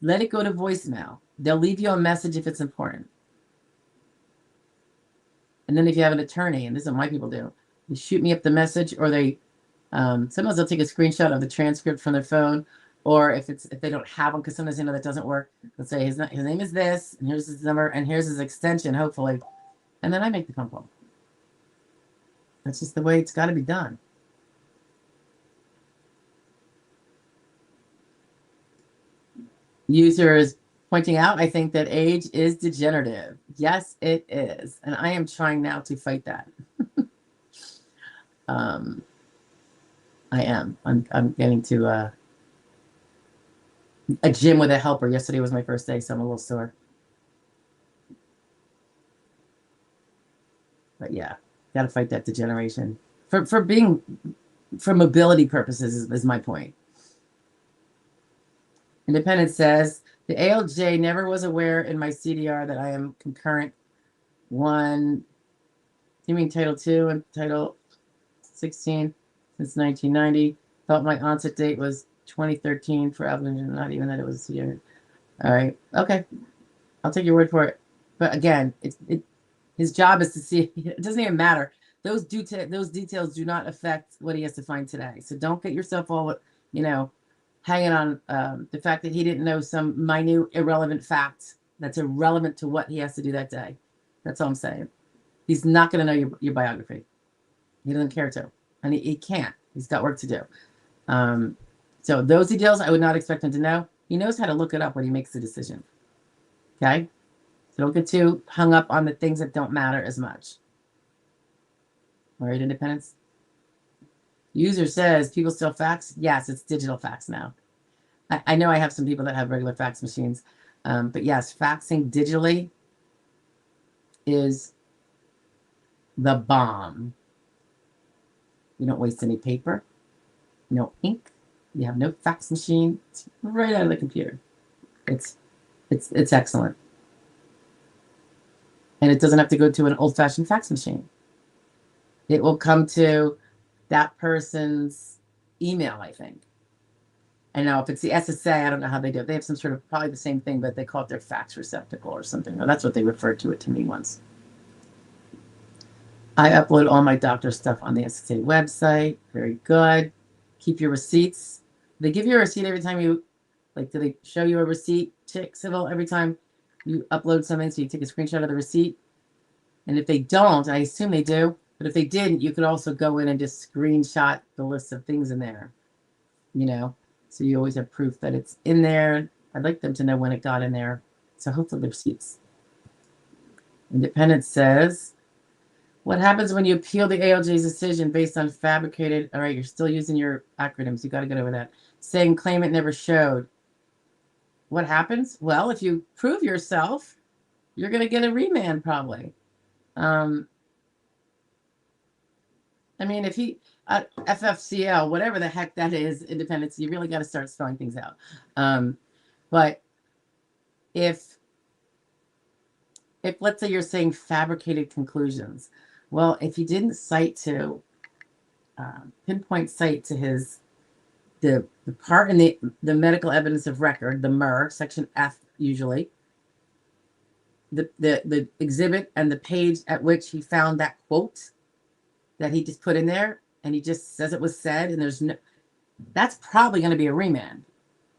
A: let it go to voicemail. They'll leave you a message if it's important. And then if you have an attorney, and this is what my people do, they shoot me up the message, or they sometimes they'll take a screenshot of the transcript from their phone, or if they don't have one, because sometimes that doesn't work, they'll say his name is this, and here's his number, and here's his extension, hopefully, and then I make the phone call. That's just the way it's got to be done. User is pointing out, I think that age is degenerative. Yes, it is. And I am trying now to fight that. I am. I'm getting to a gym with a helper. Yesterday was my first day, so I'm a little sore. But yeah, got to fight that degeneration. For mobility purposes is my point. Independent says, the ALJ never was aware in my CDR that I am concurrent 1. You mean Title 2 and Title 16 since 1990. Thought my onset date was 2013 for Evelyn, not even that it was a CDR. All right. Okay. I'll take your word for it. But again, his job is to see. It doesn't even matter. Those details do not affect what he has to find today. So don't get yourself all, hanging on the fact that he didn't know some minute, irrelevant fact that's irrelevant to what he has to do that day. That's all I'm saying. He's not going to know your biography. He doesn't care to. And he can't. He's got work to do. So those details, I would not expect him to know. He knows how to look it up when he makes the decision. Okay? So don't get too hung up on the things that don't matter as much. All right, Independence? User says, people still fax? Yes, it's digital fax now. I know I have some people that have regular fax machines. But yes, faxing digitally is the bomb. You don't waste any paper, no ink. You have no fax machine. It's right out of the computer. It's excellent. And it doesn't have to go to an old-fashioned fax machine. It will come to that person's email, I think. And now if it's the SSA, I don't know how they do it. They have some sort of, probably the same thing, but they call it their fax receptacle or something. Or that's what they referred to it to me once. I upload all my doctor stuff on the SSA website. Very good. Keep your receipts. They give you a receipt every time you, do they show you a receipt, Civil, every time you upload something, so you take a screenshot of the receipt? And if they don't, I assume they do, but if they didn't, you could also go in and just screenshot the list of things in there, so you always have proof that it's in there. I'd like them to know when it got in there. So hopefully the receipts. Independent says, what happens when you appeal the ALJ's decision based on fabricated? All right, you're still using your acronyms. You got to get over that. Saying claimant never showed. What happens? Well, if you prove yourself, you're going to get a remand probably. I mean, if he, FFCL, whatever the heck that is, independence, you really got to start spelling things out. But if let's say you're saying fabricated conclusions, well, if he didn't cite to, pinpoint cite to his the part in the medical evidence of record, the MER, section F usually, the exhibit and the page at which he found that quote that he just put in there, and he just says it was said, and there's no, that's probably going to be a remand,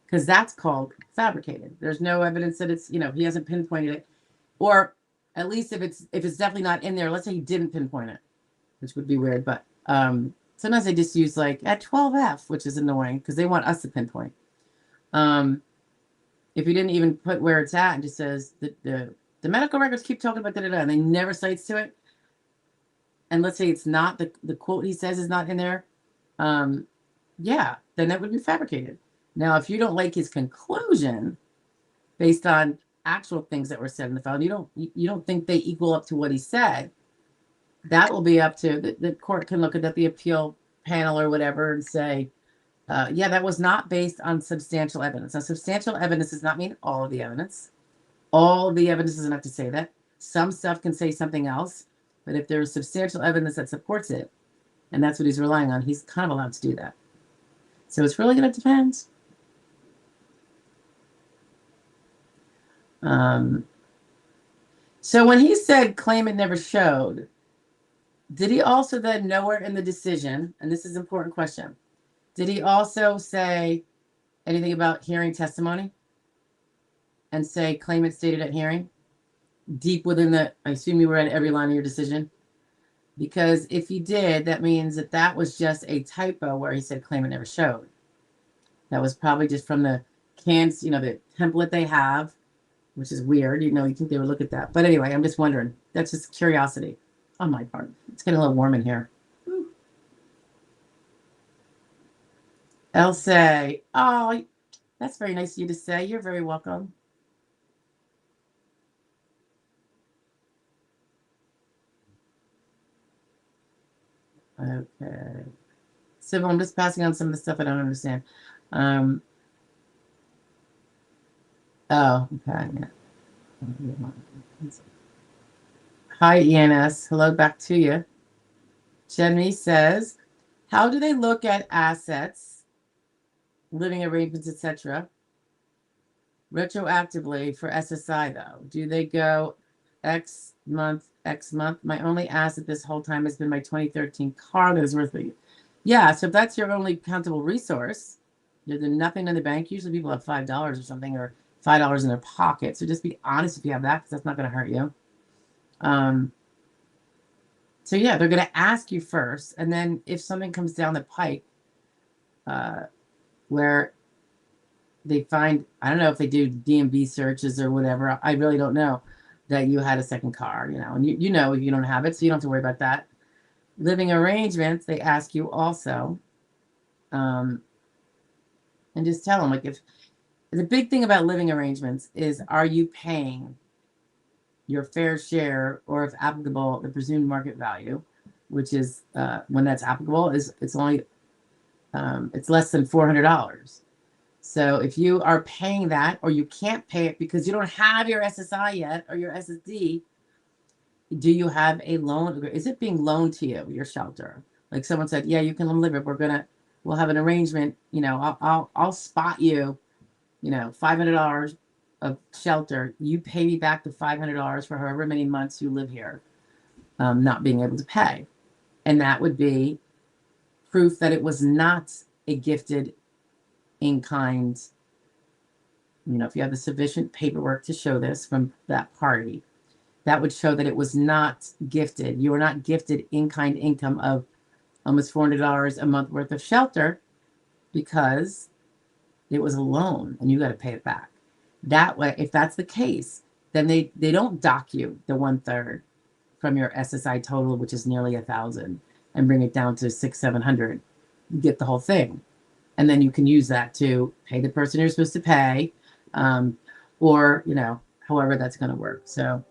A: because that's called fabricated. There's no evidence that it's, he hasn't pinpointed it, or at least if it's definitely not in there, let's say he didn't pinpoint it, which would be weird, but sometimes they just use like at 12F, which is annoying because they want us to pinpoint. If you didn't even put where it's at and just says the medical records keep talking about da-da-da, and they never cites to it, and let's say it's not the quote he says is not in there, yeah, then that would be fabricated. Now, if you don't like his conclusion based on actual things that were said in the file, you don't think they equal up to what he said, that will be up to the court. Can look at the appeal panel or whatever and say, yeah, that was not based on substantial evidence. Now, substantial evidence does not mean all of the evidence. All of the evidence doesn't have to say that. Some stuff can say something else, but if there's substantial evidence that supports it, and that's what he's relying on, he's kind of allowed to do that. So it's really going to depend. So when he said claimant never showed, did he also then nowhere in the decision, and this is an important question, did he also say anything about hearing testimony and say claimant stated at hearing? Deep within the, I assume you read every line of your decision, because if he did, that means that was just a typo where he said claimant never showed. That was probably just from the cans, the template they have, which is weird. You think they would look at that. But anyway, I'm just wondering. That's just curiosity on my part. It's getting a little warm in here. Elsa, oh, that's very nice of you to say. You're very welcome. Okay. Sybil, I'm just passing on some of the stuff I don't understand. Oh, okay. Yeah. Hi, ENS. Hello back to you. Jenny says, how do they look at assets, living arrangements, etc., retroactively for SSI, though? Do they go X month? My only asset this whole time has been my 2013 car that is worth it. Yeah, so if that's your only countable resource, there's nothing in the bank. Usually people have $5 or something, or $5 in their pocket. So just be honest if you have that, because that's not going to hurt you. So yeah, they're going to ask you first, and then if something comes down the pike, where they find, I don't know if they do DMV searches or whatever, I really don't know, that you had a second car, and you know if you don't have it, so you don't have to worry about that. Living arrangements, they ask you also, and just tell them, like, if the big thing about living arrangements is, are you paying your fair share, or if applicable, the presumed market value, which is when that's applicable, it's only it's less than $400. So if you are paying that, or you can't pay it because you don't have your SSI yet or your SSD, do you have a loan? Is it being loaned to you, your shelter? Like someone said, yeah, you can live it. We'll have an arrangement. I'll spot you, $500 of shelter. You pay me back the $500 for however many months you live here, not being able to pay. And that would be proof that it was not a gifted in kind. If you have the sufficient paperwork to show this from that party, that would show that it was not gifted. You were not gifted in kind income of almost $400 a month worth of shelter, because it was a loan and you got to pay it back. That way, if that's the case, then they don't dock you the 1/3 from your SSI total, which is nearly 1,000, and bring it down to 600-700. You get the whole thing, and then you can use that to pay the person you're supposed to pay, or however that's going to work. So,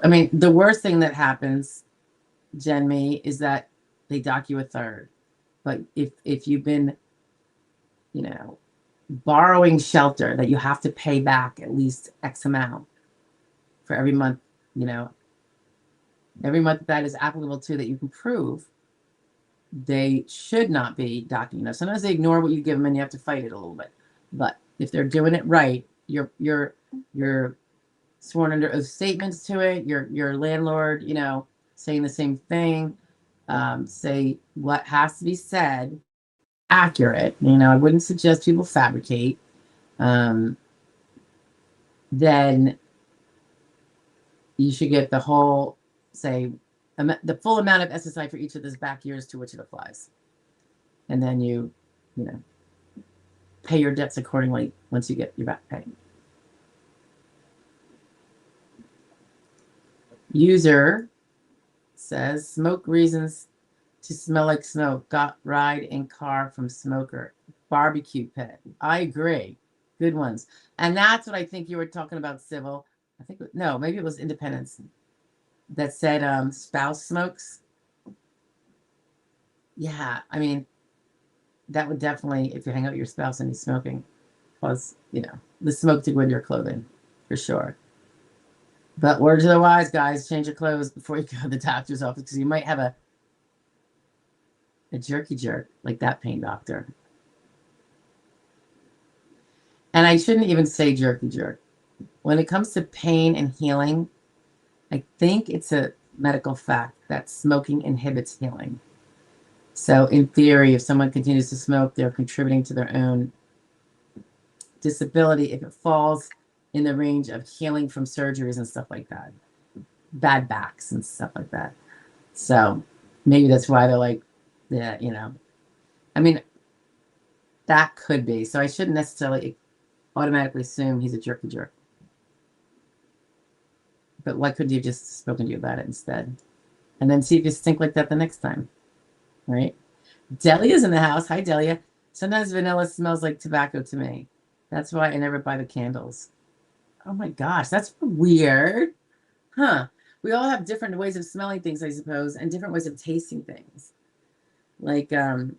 A: I mean, the worst thing that happens, Jenme, is that they dock you 1/3. But if you've been, borrowing shelter that you have to pay back at least X amount for every month, every month that is applicable to that you can prove, they should not be docking. Now, sometimes they ignore what you give them and you have to fight it a little bit. But if they're doing it right, you're sworn under oath statements to it. Your landlord, you know, saying the same thing. Say what has to be said, accurate. You know, I wouldn't suggest people fabricate. Then you should get the whole, say, the full amount of SSI for each of those back years to which it applies. And then you know, pay your debts accordingly once you get your back pay. User says, smoke reasons to smell like smoke. Got ride in car from smoker. Barbecue pit. I agree. Good ones. And that's what I think you were talking about, Civil. I think, no, maybe it was Independence that said spouse smokes. Yeah, I mean, that would definitely, if you hang out with your spouse and he's smoking, cause, you know, the smoke to go into your clothing, for sure. But word to the wise, guys, change your clothes before you go to the doctor's office, because you might have a jerky jerk like that pain doctor. And I shouldn't even say jerky jerk. When it comes to pain and healing, I think it's a medical fact that smoking inhibits healing. So in theory, if someone continues to smoke, they're contributing to their own disability if it falls in the range of healing from surgeries and stuff like that. Bad backs and stuff like that. So maybe that's why they're like, yeah, you know. I mean, that could be. So I shouldn't necessarily automatically assume he's a jerky jerk. But why couldn't you have just spoken to you about it instead? And then see if you stink like that the next time. Right? Delia's in the house. Hi, Delia. Sometimes vanilla smells like tobacco to me. That's why I never buy the candles. Oh my gosh, that's weird. Huh. We all have different ways of smelling things, I suppose, and different ways of tasting things. Like, kind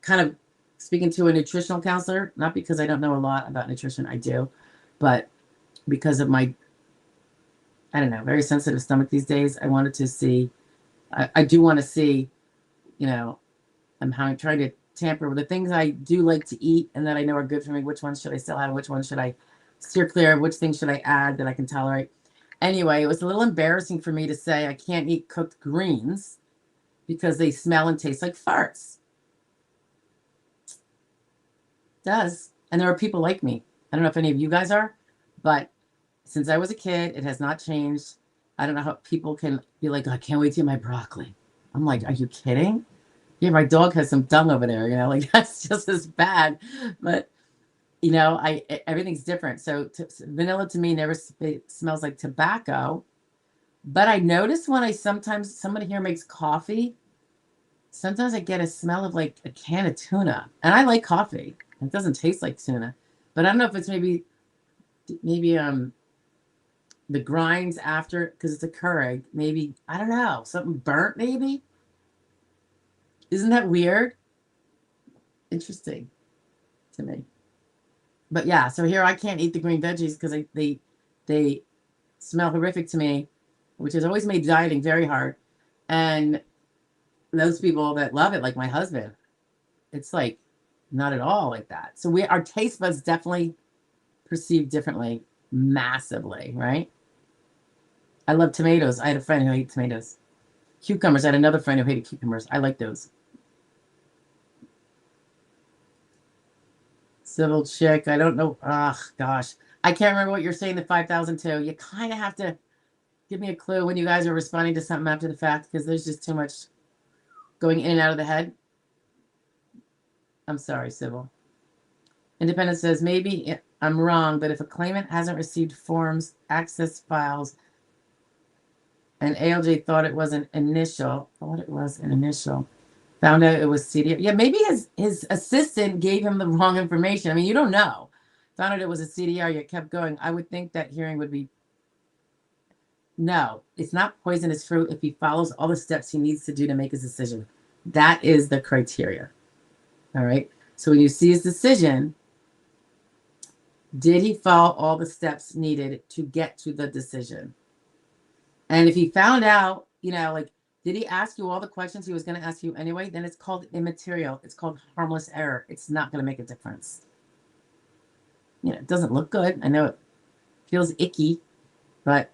A: of speaking to a nutritional counselor, not because I don't know a lot about nutrition, I do, but because of my, I don't know, very sensitive stomach these days. I wanted to see, I do want to see, you know, I'm trying to tamper with the things I do like to eat and that I know are good for me. Which ones should I still have? Which ones should I steer clear of? Which things should I add that I can tolerate? Anyway, it was a little embarrassing for me to say I can't eat cooked greens because they smell and taste like farts. It does. And there are people like me. I don't know if any of you guys are, but since I was a kid, it has not changed. I don't know how people can be like, I can't wait to eat my broccoli. I'm like, are you kidding? Yeah, my dog has some dung over there, you know, like that's just as bad. But, you know, everything's different. So vanilla to me never smells like tobacco. But I notice when sometimes somebody here makes coffee, sometimes I get a smell of like a can of tuna. And I like coffee. It doesn't taste like tuna. But I don't know if it's maybe the grinds after, because it's a Keurig. Maybe, I don't know, something burnt maybe. Isn't that weird? Interesting to me. But yeah, so here I can't eat the green veggies because they smell horrific to me, which has always made dieting very hard. And those people that love it, like my husband, it's like not at all like that. So our taste buds definitely perceive differently, massively, right? I love tomatoes. I had a friend who hated tomatoes. Cucumbers. I had another friend who hated cucumbers. I like those. Civil chick. I don't know. Ugh, gosh. I can't remember what you're saying, the 5,002. You kind of have to give me a clue when you guys are responding to something after the fact, because there's just too much going in and out of the head. I'm sorry, Civil. Independent says, maybe I'm wrong, but if a claimant hasn't received forms, access files, and ALJ thought it was an initial, found out it was CDR. Yeah, maybe his assistant gave him the wrong information. I mean, you don't know. Found out it was a CDR, yet kept going. I would think that hearing would be, no, it's not poisonous fruit if he follows all the steps he needs to do to make his decision. That is the criteria. All right. So when you see his decision, did he follow all the steps needed to get to the decision? And if he found out, you know, like, did he ask you all the questions he was going to ask you anyway? Then it's called immaterial. It's called harmless error. It's not going to make a difference. You know, it doesn't look good. I know it feels icky, but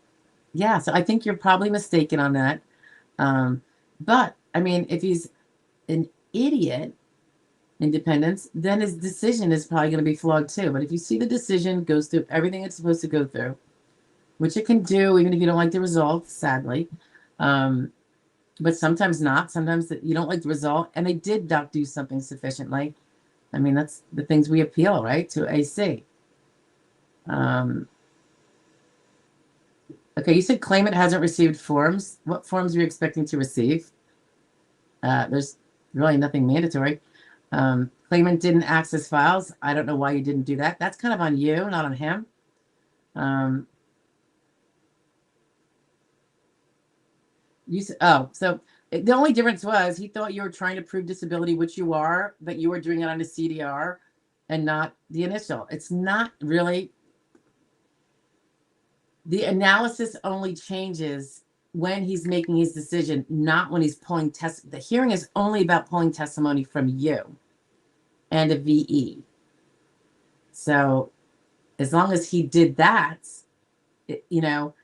A: yeah, so I think you're probably mistaken on that. But I mean, if he's an idiot, independence, then his decision is probably going to be flawed too. But if you see the decision goes through everything it's supposed to go through, which it can do, even if you don't like the result, sadly. But sometimes not. Sometimes you don't like the result, and they did not do something sufficiently. I mean, that's the things we appeal, right, to AC. Okay, you said claimant hasn't received forms. What forms are you expecting to receive? There's really nothing mandatory. Claimant didn't access files. I don't know why you didn't do that. That's kind of on you, not on him. So the only difference was he thought you were trying to prove disability, which you are, but you were doing it on a CDR and not the initial. It's not really. The analysis only changes when he's making his decision, not when he's pulling test. The hearing is only about pulling testimony from you and a VE. So as long as he did that, you know,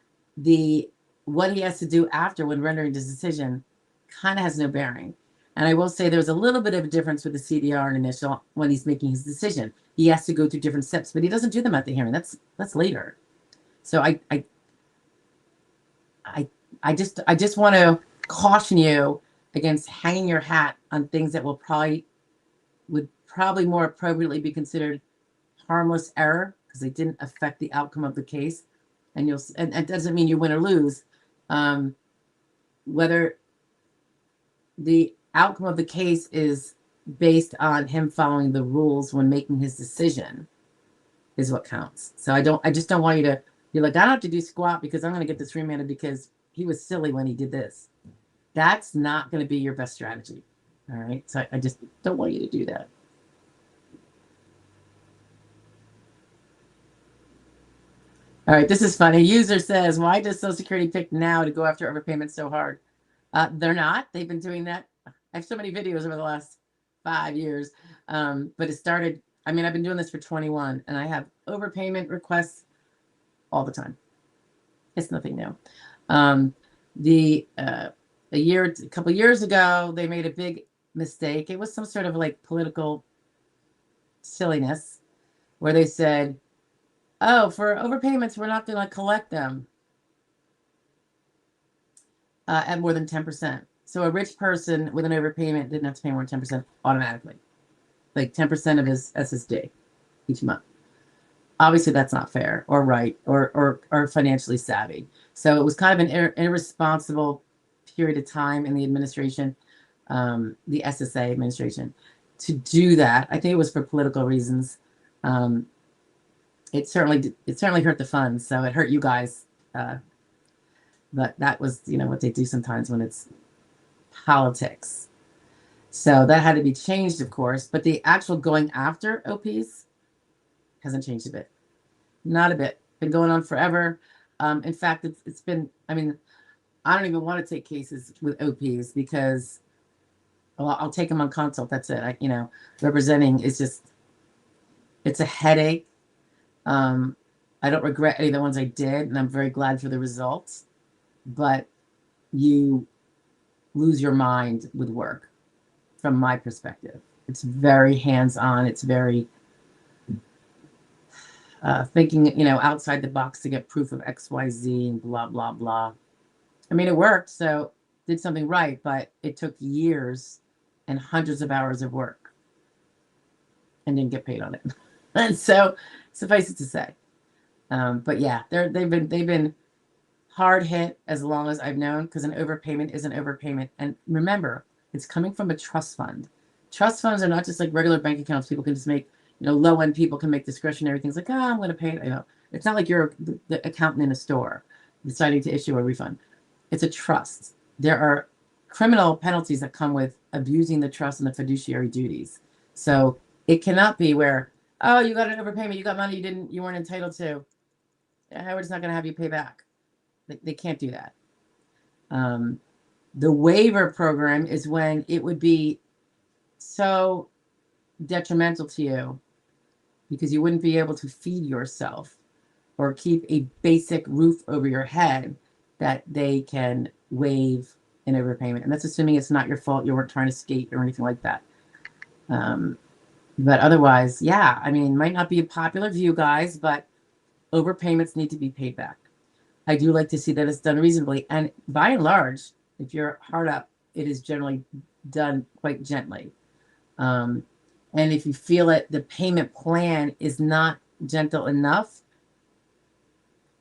A: what he has to do after when rendering his decision kind of has no bearing. And I will say there's a little bit of a difference with the CDR and initial when he's making his decision. He has to go through different steps, but he doesn't do them at the hearing. That's later. So I just want to caution you against hanging your hat on things that would probably more appropriately be considered harmless error because they didn't affect the outcome of the case. And it doesn't mean you win or lose. Whether the outcome of the case is based on him following the rules when making his decision is what counts. So I just don't want you to, you're like, I don't have to do squat because I'm going to get this remanded because he was silly when he did this. That's not going to be your best strategy. All right. So I just don't want you to do that. All right. This is funny. User says, why does Social Security pick now to go after overpayments so hard? They're not. They've been doing that. I have so many videos over the last 5 years. But it started, I mean, I've been doing this for 21 and I have overpayment requests all the time. It's nothing new. A couple years ago, they made a big mistake. It was some sort of like political silliness where they said, oh, for overpayments, we're not going to collect them at more than 10%. So a rich person with an overpayment didn't have to pay more than 10% automatically, like 10% of his SSD each month. Obviously, that's not fair or right or financially savvy. So it was kind of an irresponsible period of time in the administration, the SSA administration, to do that. I think it was for political reasons. It certainly hurt the funds, so it hurt you guys. But that was, what they do sometimes when it's politics. So that had to be changed, of course. But the actual going after OPs hasn't changed a bit. Not a bit. Been going on forever. In fact, it's been, I mean, I don't even want to take cases with OPs because, well, I'll take them on consult. That's it. Representing is just, it's a headache. I don't regret any of the ones I did, and I'm very glad for the results. But you lose your mind with work, from my perspective. It's very hands-on. It's very thinking, outside the box to get proof of XYZ and blah, blah, blah. I mean, it worked, so did something right, but it took years and hundreds of hours of work and didn't get paid on it. And so, suffice it to say. But yeah, they've been hard hit as long as I've known, because an overpayment is an overpayment. And remember, it's coming from a trust fund. Trust funds are not just like regular bank accounts. People can just make, low-end people can make discretionary things like, I'm going to pay it. It's not like you're the accountant in a store deciding to issue a refund. It's a trust. There are criminal penalties that come with abusing the trust and the fiduciary duties. So it cannot be where, oh, you got an overpayment, you got money you weren't entitled to. Howard's not going to have you pay back. They can't do that. The waiver program is when it would be so detrimental to you because you wouldn't be able to feed yourself or keep a basic roof over your head that they can waive an overpayment. And that's assuming it's not your fault, you weren't trying to skate or anything like that. But otherwise, yeah, I mean, might not be a popular view, guys, but overpayments need to be paid back. I do like to see that it's done reasonably. And by and large, if you're hard up, it is generally done quite gently. And if you feel that the payment plan is not gentle enough,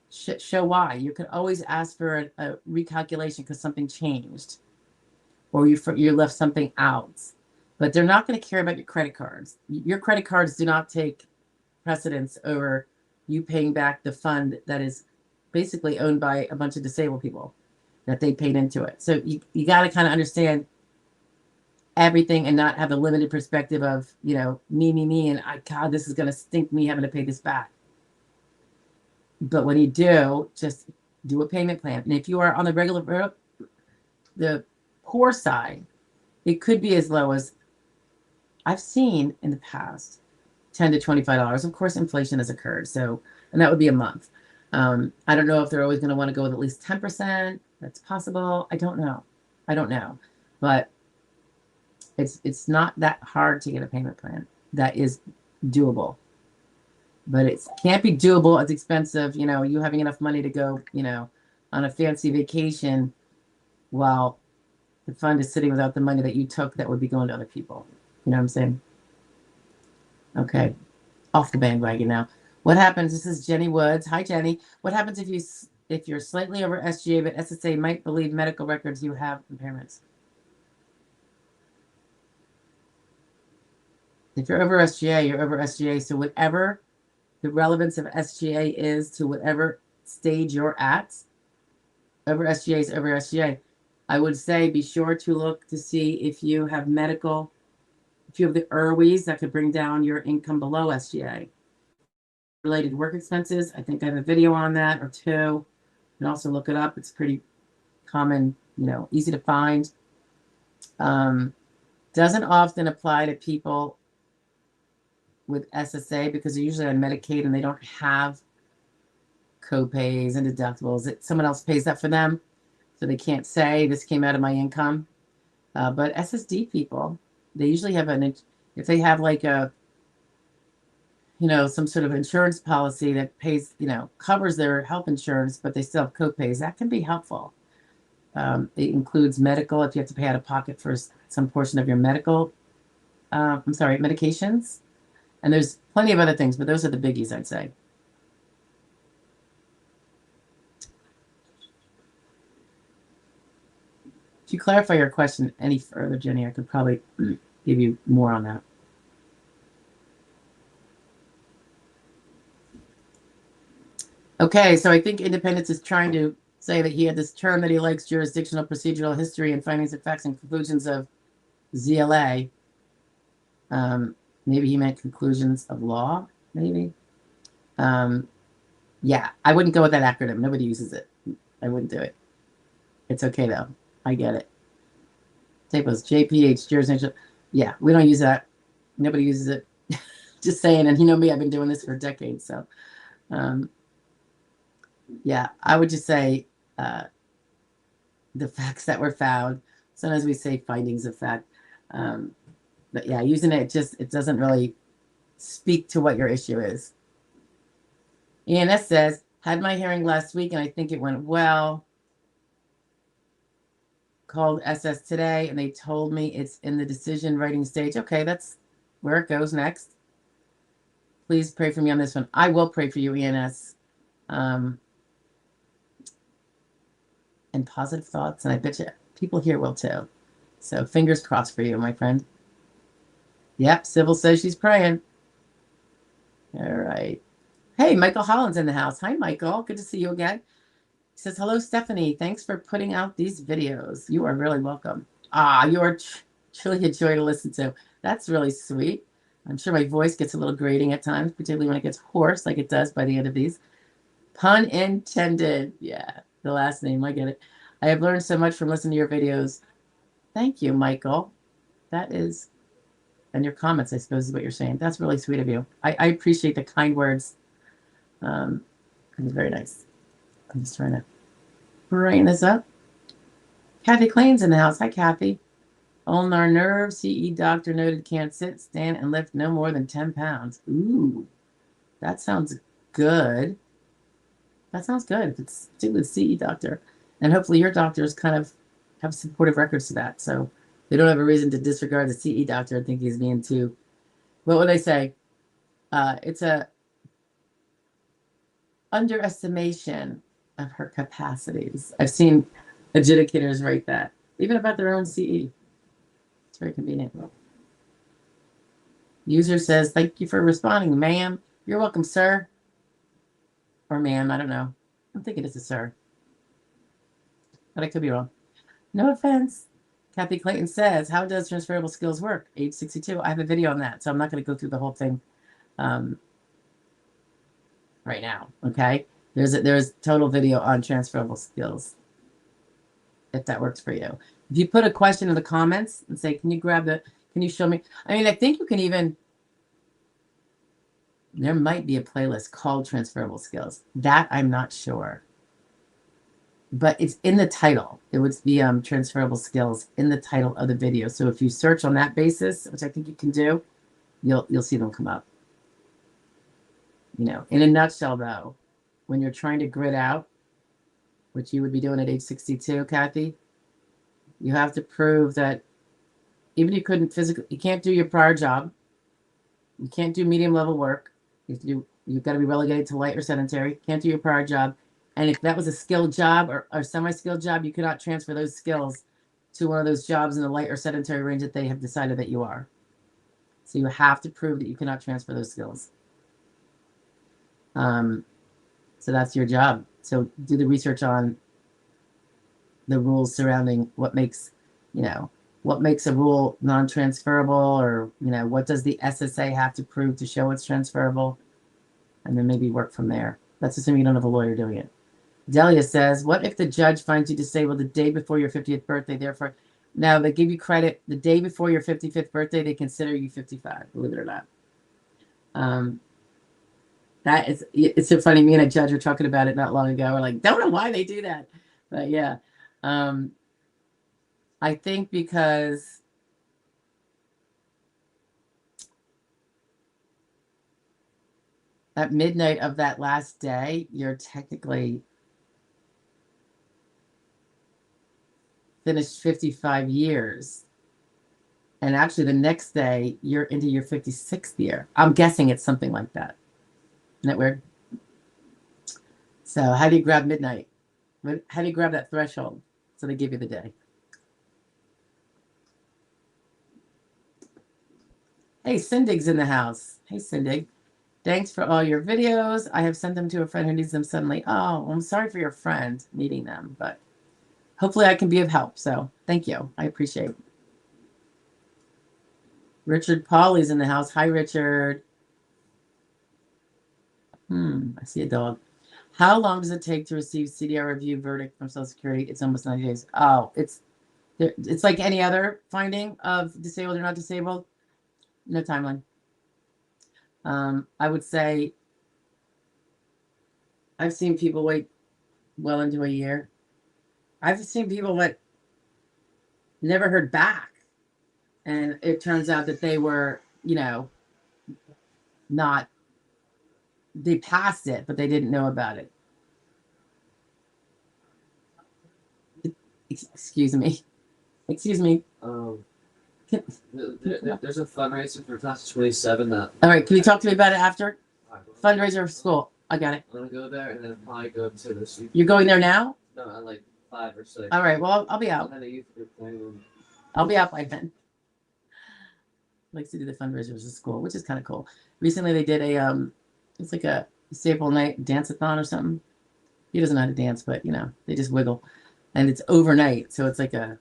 A: show why. You can always ask for a recalculation because something changed or you left something out. But they're not going to care about your credit cards. Your credit cards do not take precedence over you paying back the fund that is basically owned by a bunch of disabled people that they paid into it. So you got to kind of understand everything and not have a limited perspective of, you know, me, and God, this is going to stink me having to pay this back. But when you do, just do a payment plan. And if you are on the poor side, it could be as low as I've seen in the past, $10 to $25. Of course, inflation has occurred. So, and that would be a month. I don't know if they're always going to want to go with at least 10%. That's possible. I don't know. But it's not that hard to get a payment plan that is doable. But it can't be doable. It's expensive. You know, you having enough money to go, you know, on a fancy vacation while the fund is sitting without the money that you took that would be going to other people. You know what I'm saying? Okay. Off the bandwagon now. What happens? This is Jenny Woods. Hi, Jenny. What happens if you're slightly over SGA, but SSA might believe medical records you have impairments? If you're over SGA, you're over SGA. So whatever the relevance of SGA is to whatever stage you're at, over SGA is over SGA. I would say be sure to look to see if you have medical, if you have the IRWIs that could bring down your income below SGA. Related work expenses, I think I have a video on that or two. You can also look it up. It's pretty common, you know, easy to find. Doesn't often apply to people with SSA because they're usually on Medicaid and they don't have co-pays and deductibles. Someone else pays that for them. So they can't say this came out of my income. But SSD people, they usually have if they have like a, you know, some sort of insurance policy that pays, you know, covers their health insurance, but they still have co-pays, that can be helpful. It includes medical, if you have to pay out of pocket for some portion of your medical, medications. And there's plenty of other things, but those are the biggies, I'd say. If you clarify your question any further, Jenny, I could probably give you more on that. Okay, so I think Independence is trying to say that he had this term that he likes, jurisdictional procedural history and findings of facts and conclusions of ZLA. Maybe he meant conclusions of law, maybe. Yeah, I wouldn't go with that acronym. Nobody uses it. I wouldn't do it. It's okay, though. I get it. Typos, JPH, jurisdiction. Yeah, we don't use that. Nobody uses it. Just saying, and you know me, I've been doing this for decades, so. Yeah, I would just say the facts that were found. Sometimes we say findings of fact. But yeah, using it it doesn't really speak to what your issue is. ENS says, had my hearing last week and I think it went well. Called SS today and they told me it's in the decision writing stage. Okay, that's where it goes next. Please pray for me on this one. I will pray for you, ENS. And positive thoughts, and I bet you people here will too. So fingers crossed for you, my friend. Yep, Sybil says she's praying. All right. Hey, Michael Holland's in the house. Hi, Michael. Good to see you again. He says, hello, Stephanie. Thanks for putting out these videos. You are really welcome. You are truly a joy to listen to. That's really sweet. I'm sure my voice gets a little grating at times, particularly when it gets hoarse like it does by the end of these. Pun intended. Yeah, the last name. I get it. I have learned so much from listening to your videos. Thank you, Michael. That is, and your comments, I suppose, is what you're saying. That's really sweet of you. I appreciate the kind words. It's very nice. I'm just trying to brighten this up. Kathy Clayton's in the house. Hi, Kathy. Ulnar nerve, CE doctor noted can't sit, stand, and lift no more than 10 pounds. Ooh, that sounds good. That sounds good. If it's particularly CE doctor. And hopefully your doctors kind of have supportive records to that. So they don't have a reason to disregard the CE doctor and think he's being too, what would I say? It's a underestimation of her capacities. I've seen adjudicators write that, even about their own CE. It's very convenient. User says, thank you for responding, ma'am. You're welcome, sir. Or ma'am, I don't know. I'm thinking it's a sir. But I could be wrong. No offense. Kathy Clayton says, how does transferable skills work? Age 62. I have a video on that, so I'm not going to go through the whole thing right now, okay? There's total video on transferable skills, if that works for you. If you put a question in the comments and say, can you show me? I mean, I think you can even, there might be a playlist called transferable skills. That I'm not sure. But it's in the title. It would be transferable skills in the title of the video. So if you search on that basis, which I think you can do, you'll see them come up. You know, in a nutshell, though, when you're trying to grid out, which you would be doing at age 62, Kathy, you have to prove that even if you couldn't physically, you can't do your prior job, you can't do medium level work, you've got to be relegated to light or sedentary, can't do your prior job. And if that was a skilled job or semi-skilled job, you cannot transfer those skills to one of those jobs in the light or sedentary range that they have decided that you are. So you have to prove that you cannot transfer those skills. So that's your job. So do the research on the rules surrounding what makes a rule non-transferable, or, what does the SSA have to prove to show it's transferable? And then maybe work from there. That's assuming you don't have a lawyer doing it. Delia says, what if the judge finds you disabled the day before your 50th birthday? Therefore, now they give you credit the day before your 55th birthday, they consider you 55, believe it or not. It's so funny. Me and a judge were talking about it not long ago. We're like, don't know why they do that. But yeah, I think because at midnight of that last day, you're technically finished 55 years. And actually the next day, you're into your 56th year. I'm guessing it's something like that. Isn't that weird? So how do you grab midnight? How do you grab that threshold? So they give you the day. Hey, Syndig's in the house. Hey, Syndig. Thanks for all your videos. I have sent them to a friend who needs them suddenly. Oh, I'm sorry for your friend needing them, but hopefully I can be of help. So thank you. I appreciate it. Richard Pauly's in the house. Hi, Richard. I see a dog. How long does it take to receive CDR review verdict from Social Security? It's almost 90 days. Oh, it's like any other finding of disabled or not disabled. No timeline. I would say I've seen people wait well into a year. I've seen people that never heard back. And it turns out that they were, they passed it, but they didn't know about it. Excuse me.
B: There's a fundraiser for class 27 that.
A: All right, can you talk to me about it after? Fundraiser for school. I got it.
B: I'm gonna go there and then probably go to this.
A: You're going there now?
B: No, at like 5 or 6.
A: All right, well, I'll be out.
B: I had a youth group thing.
A: I'll be out by then. Likes to do the fundraisers at school, which is kind of cool. Recently, they did it's like a staple night dance-a-thon or something. He doesn't know how to dance, but they just wiggle, and it's overnight, so it's like I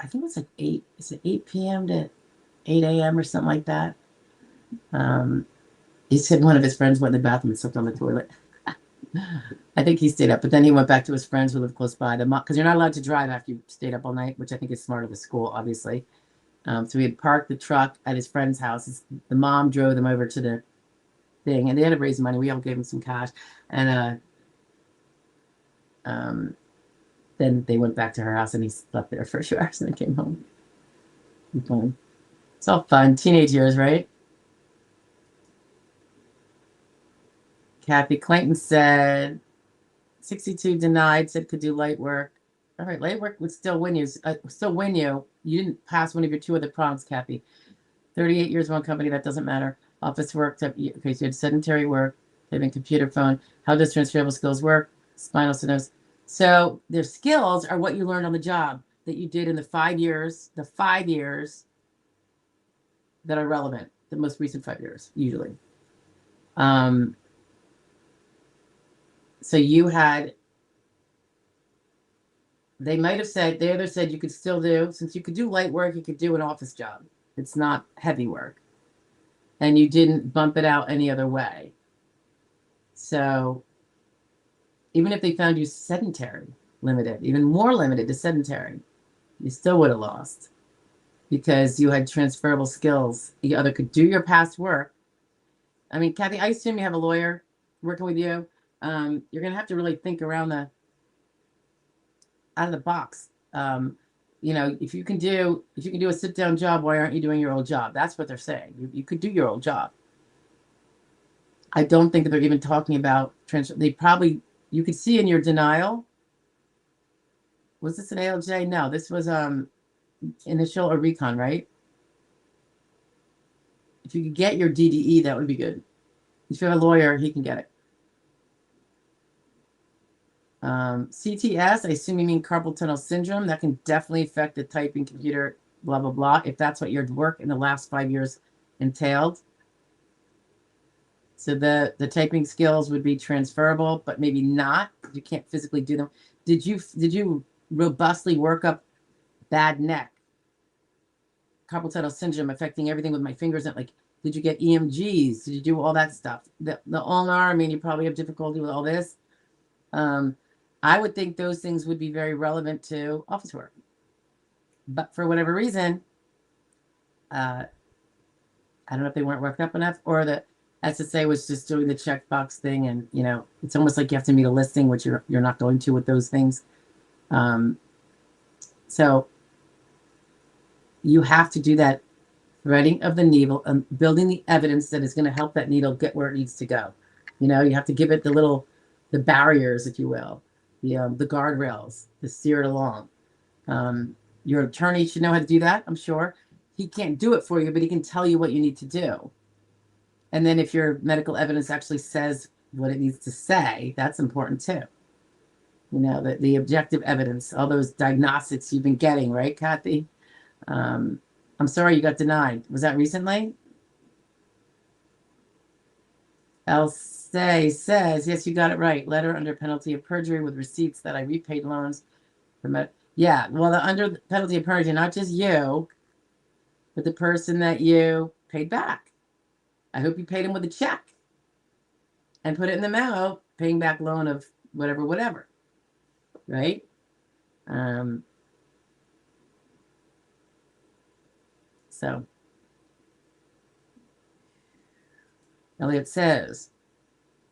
A: think it's like 8. Is it 8 p.m. to 8 a.m. or something like that? He said one of his friends went in the bathroom and slept on the toilet. I think he stayed up, but then he went back to his friends who lived close by. Because you're not allowed to drive after you stayed up all night, which I think is smart of the school, obviously. So he had parked the truck at his friend's house. The mom drove them over to the thing, and they had to raise money. We all gave him some cash, and then they went back to her house, and he slept there for a few hours, and then came home. Fun. It's all fun. Teenage years, right? Kathy Clayton said 62 denied, said could do light work. All right, light work would still win you. You didn't pass one of your two other prompts, Kathy. 38 years, one company, that doesn't matter. Office work, okay, so you had sedentary work, having computer phone. How does transferable skills work? Spinal stenosis. So their skills are what you learned on the job that you did in the 5 years, that are relevant, the most recent 5 years, usually. So you had, they might have said, they either said you could still do, since you could do light work, you could do an office job. It's not heavy work. And you didn't bump it out any other way. So even if they found you sedentary, limited, even more limited to sedentary, you still would have lost because you had transferable skills. You either could do your past work. I mean, Kathy, I assume you have a lawyer working with you. You're going to have to really think around out of the box. If you can do a sit down job, why aren't you doing your old job? That's what they're saying. You could do your old job. I don't think that they're even talking about transfer. You could see in your denial. Was this an ALJ? No, this was initial or recon, right? If you could get your DDE, that would be good. If you have a lawyer, he can get it. CTS, I assume you mean carpal tunnel syndrome. That can definitely affect the typing computer, blah, blah, blah, if that's what your work in the last 5 years entailed. So the typing skills would be transferable, but maybe not. You can't physically do them. Did you robustly work up bad neck, carpal tunnel syndrome affecting everything with my fingers? And like, did you get EMGs? Did you do all that stuff? The ulnar, I mean, you probably have difficulty with all this. I would think those things would be very relevant to office work. But for whatever reason, I don't know if they weren't worked up enough or the SSA was just doing the checkbox thing. And, it's almost like you have to meet a listing, which you're not going to with those things. So you have to do that threading of the needle and building the evidence that is going to help that needle get where it needs to go. You have to give it the barriers, if you will, the guardrails to steer it along. Your attorney should know how to do that, I'm sure. He can't do it for you, but he can tell you what you need to do. And then if your medical evidence actually says what it needs to say, that's important too. The objective evidence, all those diagnostics you've been getting, right, Kathy? I'm sorry you got denied. Was that recently? Elsay says, yes, you got it right. Letter under penalty of perjury with receipts that I repaid loans. Yeah, well, under the penalty of perjury, not just you, but the person that you paid back. I hope you paid him with a check and put it in the memo, paying back loan of whatever, right? So Elliot says,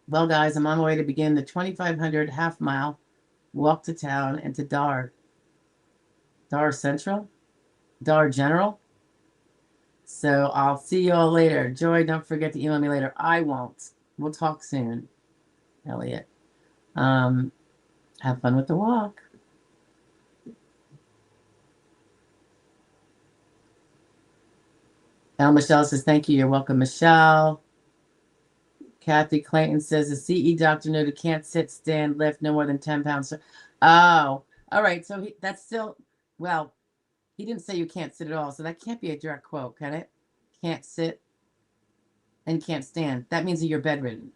A: well, guys, I'm on my way to begin the 2,500 half mile walk to town and to Dar Central, Dar General. So I'll see you all later. Joy, don't forget to email me later. I won't. We'll talk soon, Elliot. Have fun with the walk. Michelle says, thank you. You're welcome, Michelle. Kathy Clayton says, the CE doctor noted can't sit, stand, lift no more than 10 pounds. Oh, all right. So that's still, well, he didn't say you can't sit at all. So that can't be a direct quote, can it? Can't sit and can't stand. That means that you're bedridden,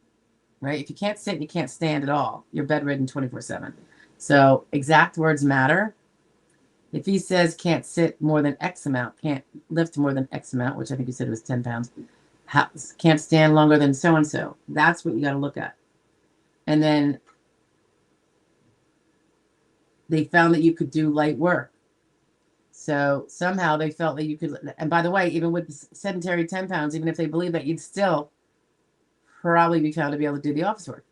A: right? If you can't sit and you can't stand at all, you're bedridden 24/7. So exact words matter. If he says can't sit more than X amount, can't lift more than X amount, which I think you said was 10 pounds, can't stand longer than so-and-so, that's what you got to look at. And then they found that you could do light work. So somehow they felt that you could, and by the way, even with the sedentary 10 pounds, even if they believe that, you'd still probably be found to be able to do the office work,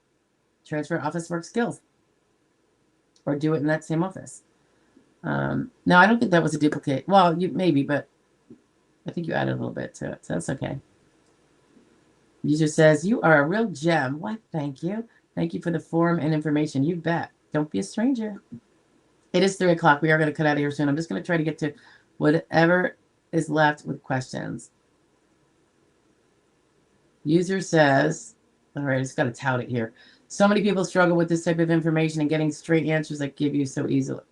A: transfer office work skills, or do it in that same office. No, I don't think that was a duplicate. Well, you maybe, but I think you added a little bit to it, so that's okay. User says, you are a real gem. What? Thank you. Thank you for the form and information. You bet. Don't be a stranger. It is 3 o'clock. We are going to cut out of here soon. I'm just going to try to get to whatever is left with questions. User says, all right, I just got to tout it here. So many people struggle with this type of information and getting straight answers that give you so easily,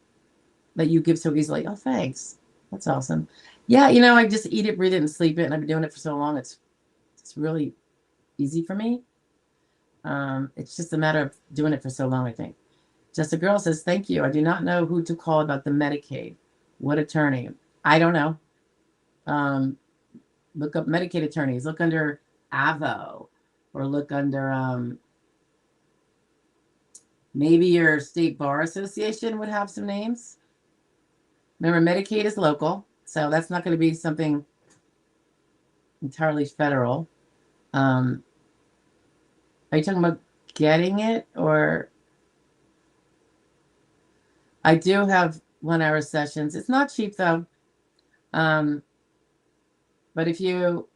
A: that you give so easily. Oh, thanks. That's awesome. Yeah, you know, I just eat it, breathe it, and sleep it, and I've been doing it for so long. It's really easy for me. It's just a matter of doing it for so long, I think. Just a girl says, thank you. I do not know who to call about the Medicaid. What attorney? I don't know. Look up Medicaid attorneys. Look under AVO, or look under maybe your state bar association would have some names. Remember, Medicaid is local, so that's not going to be something entirely federal. Are you talking about getting it, or? I do have 1-hour sessions. It's not cheap though. But if you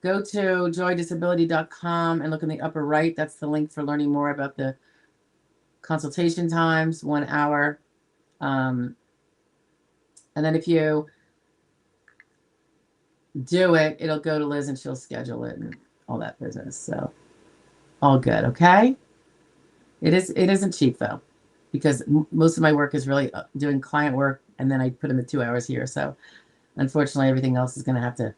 A: go to joydisability.com and look in the upper right, that's the link for learning more about the consultation times, 1 hour. And then if you do it, it'll go to Liz and she'll schedule it and all that business. So all good. Okay. It isn't cheap though, because most of my work is really doing client work, and then I put in the 2 hours here. So unfortunately, everything else is going to have to,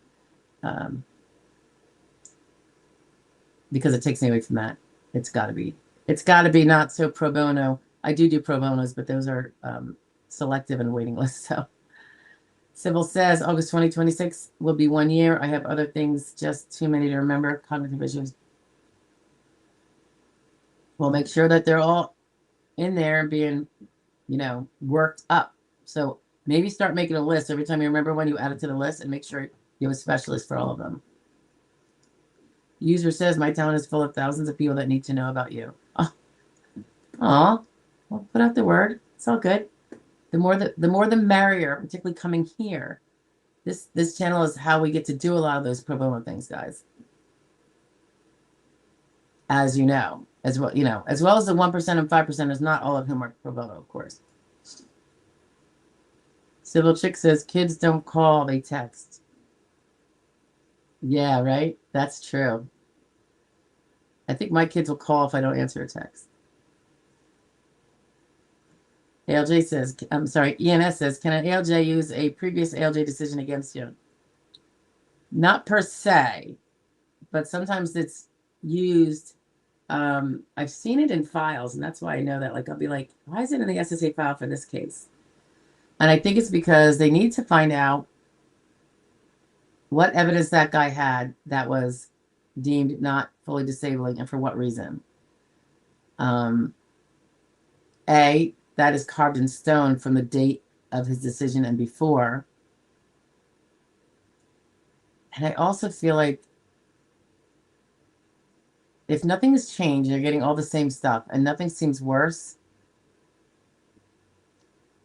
A: because it takes me away from that. It's got to be not so pro bono. I do pro bonos, but those are selective and waiting lists. So Sybil says August 2026 will be 1 year. I have other things, just too many to remember. Cognitive issues. We'll make sure that they're all in there being, worked up. So maybe start making a list every time you remember one, you add it to the list, and make sure you have a specialist for all of them. User says, my talent is full of thousands of people that need to know about you. Oh, well, put out the word. It's all good. The more the merrier, particularly coming here. This channel is how we get to do a lot of those pro bono things, guys. As you know, as well as the 1% and 5% is not all of whom are pro bono, of course. Civil Chick says, kids don't call, they text. Yeah, right? That's true. I think my kids will call if I don't answer a text. ALJ says, I'm sorry, ENS says, can an ALJ use a previous ALJ decision against you? Not per se, but sometimes it's used. I've seen it in files, and that's why I know that. Like, I'll be like, why is it in the SSA file for this case? And I think it's because they need to find out what evidence that guy had that was deemed not fully disabling, and for what reason. That is carved in stone from the date of his decision and before. And I also feel like if nothing has changed, you're getting all the same stuff, and nothing seems worse,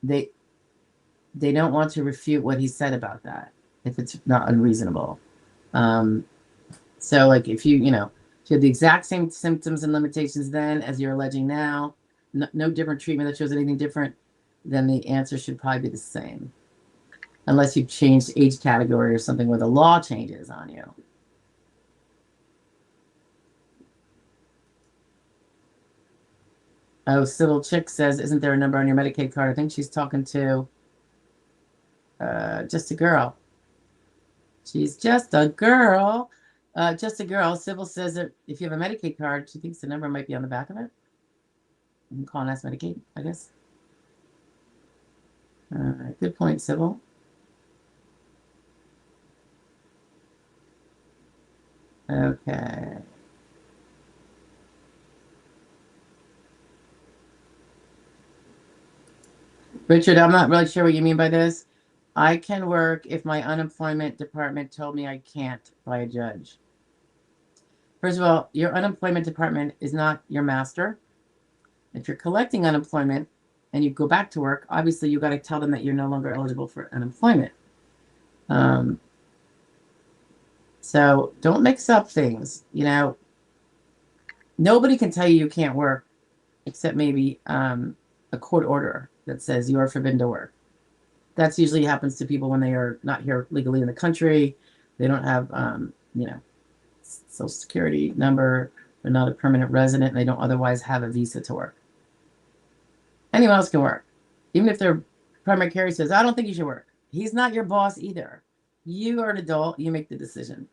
A: they don't want to refute what he said about that if it's not unreasonable. So like if you have the exact same symptoms and limitations then as you're alleging now, no different treatment that shows anything different, then the answer should probably be the same. Unless you've changed age category or something where the law changes on you. Oh, Civil Chick says, isn't there a number on your Medicaid card? I think she's talking to just a girl. She's just a girl. Just a girl. Sybil says that if you have a Medicaid card, she thinks the number might be on the back of it. You can call and ask Medicaid, I guess. Good point, Sybil. Okay. Richard, I'm not really sure what you mean by this. I can work if my unemployment department told me I can't by a judge. First of all, your unemployment department is not your master. If you're collecting unemployment and you go back to work, obviously you got to tell them that you're no longer eligible for unemployment. So don't mix up things. You know, nobody can tell you can't work except maybe a court order that says you are forbidden to work. That's usually happens to people when they are not here legally in the country. They don't have, you know, social security number. They're not a permanent resident. And they don't otherwise have a visa to work. Anyone else can work. Even if their primary care says, I don't think you should work. He's not your boss either. You are an adult. You make the decision.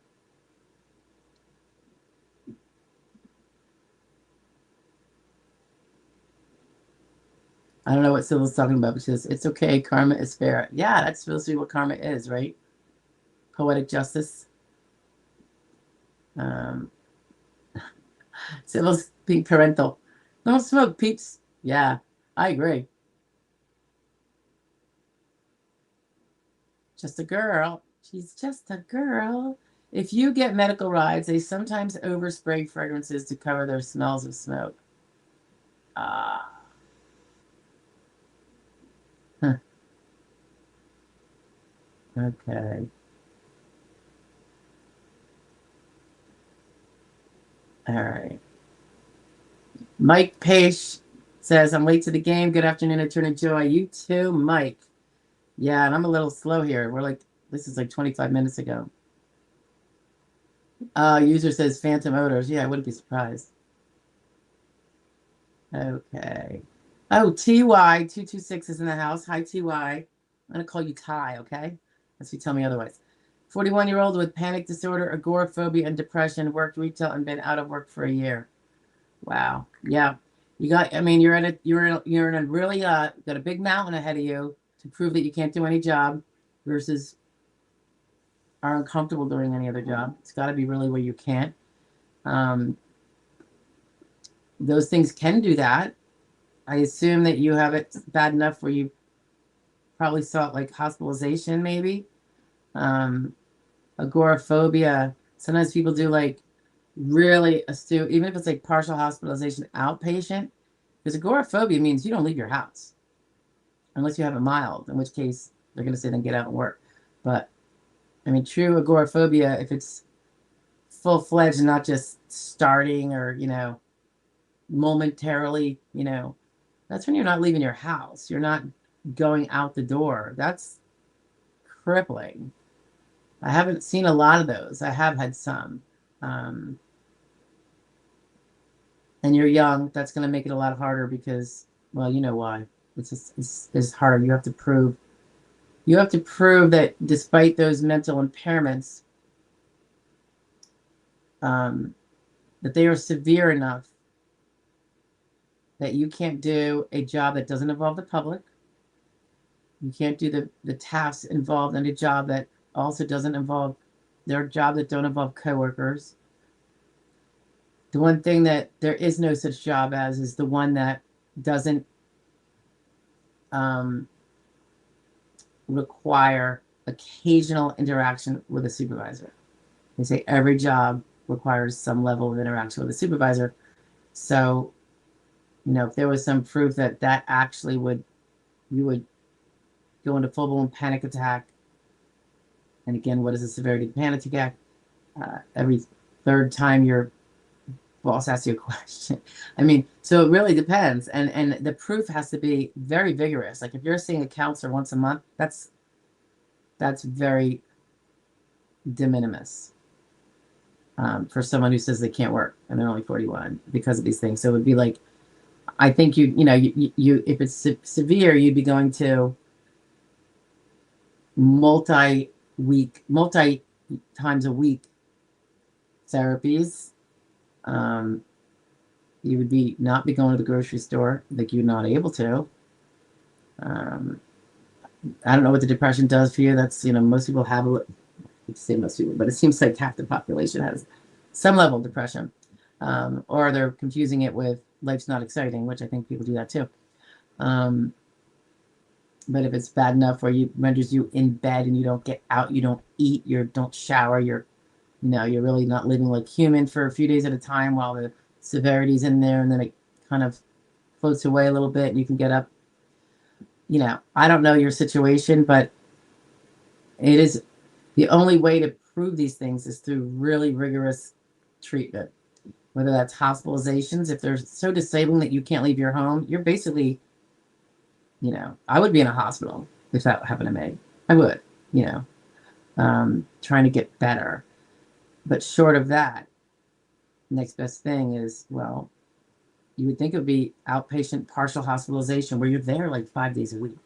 A: I don't know what Sybil's talking about, but she says, it's okay. Karma is fair. Yeah, that's supposed to be what karma is, right? Poetic justice. Sybil's being parental. Don't smoke, peeps. Yeah, I agree. Just a girl. She's just a girl. If you get medical rides, they sometimes overspray fragrances to cover their smells of smoke. Ah. Huh. Okay. All right. Mike Page says, I'm late to the game. Good afternoon, Attorney Joy. You too, Mike. Yeah, and I'm a little slow here. This is like 25 minutes ago. User says phantom odors. Yeah, I wouldn't be surprised. Okay. Oh, TY226 is in the house. Hi, TY. I'm going to call you Ty, okay? Unless you tell me otherwise. 41-year-old with panic disorder, agoraphobia, and depression, worked retail and been out of work for a year. Wow. Yeah. You're in a really, got a big mountain ahead of you to prove that you can't do any job versus are uncomfortable doing any other job. It's got to be really where you can't. Those things can do that. I assume that you have it bad enough where you probably sought like hospitalization, maybe. Agoraphobia. Sometimes people do like really astute, even if it's like partial hospitalization outpatient, because agoraphobia means you don't leave your house unless you have a mild, in which case they're going to say then get out and work. But I mean, true agoraphobia, if it's full-fledged and not just starting or, you know, momentarily, you know, that's when you're not leaving your house. You're not going out the door. That's crippling. I haven't seen a lot of those. I have had some. And you're young. That's going to make it a lot harder because, well, you know why. It's harder. You have to prove that despite those mental impairments, that they are severe enough that you can't do a job that doesn't involve the public. You can't do the tasks involved in a job that also doesn't involve their job that don't involve coworkers. The one thing that there is no such job as is the one that doesn't require occasional interaction with a supervisor. They say every job requires some level of interaction with a supervisor. So, you know, if there was some proof that actually you would go into full-blown panic attack. And again, what is the severity of panic attack? Every third time your boss asks you a question. I mean, so it really depends. And the proof has to be very vigorous. Like if you're seeing a counselor once a month, that's very de minimis for someone who says they can't work and they're only 41 because of these things. So it would be like, I think you if it's severe, you'd be going to multi times a week therapies. You would not be going to the grocery store, like you're not able to. I don't know what the depression does for you. That's, you know, most people have say most people, but it seems like half the population has some level of depression. Or they're confusing it with life's not exciting, which I think people do that too. But if it's bad enough where you renders you in bed and you don't get out, you don't eat, you don't shower, you're really not living like human for a few days at a time while the severity's in there, and then it kind of floats away a little bit and you can get up. I don't know your situation, but it is the only way to prove these things is through really rigorous treatment, whether that's hospitalizations. If they're so disabling that you can't leave your home, you're basically, I would be in a hospital if that happened to me. I would, trying to get better. But short of that, next best thing is, well, you would think it would be outpatient partial hospitalization where you're there like 5 days a week.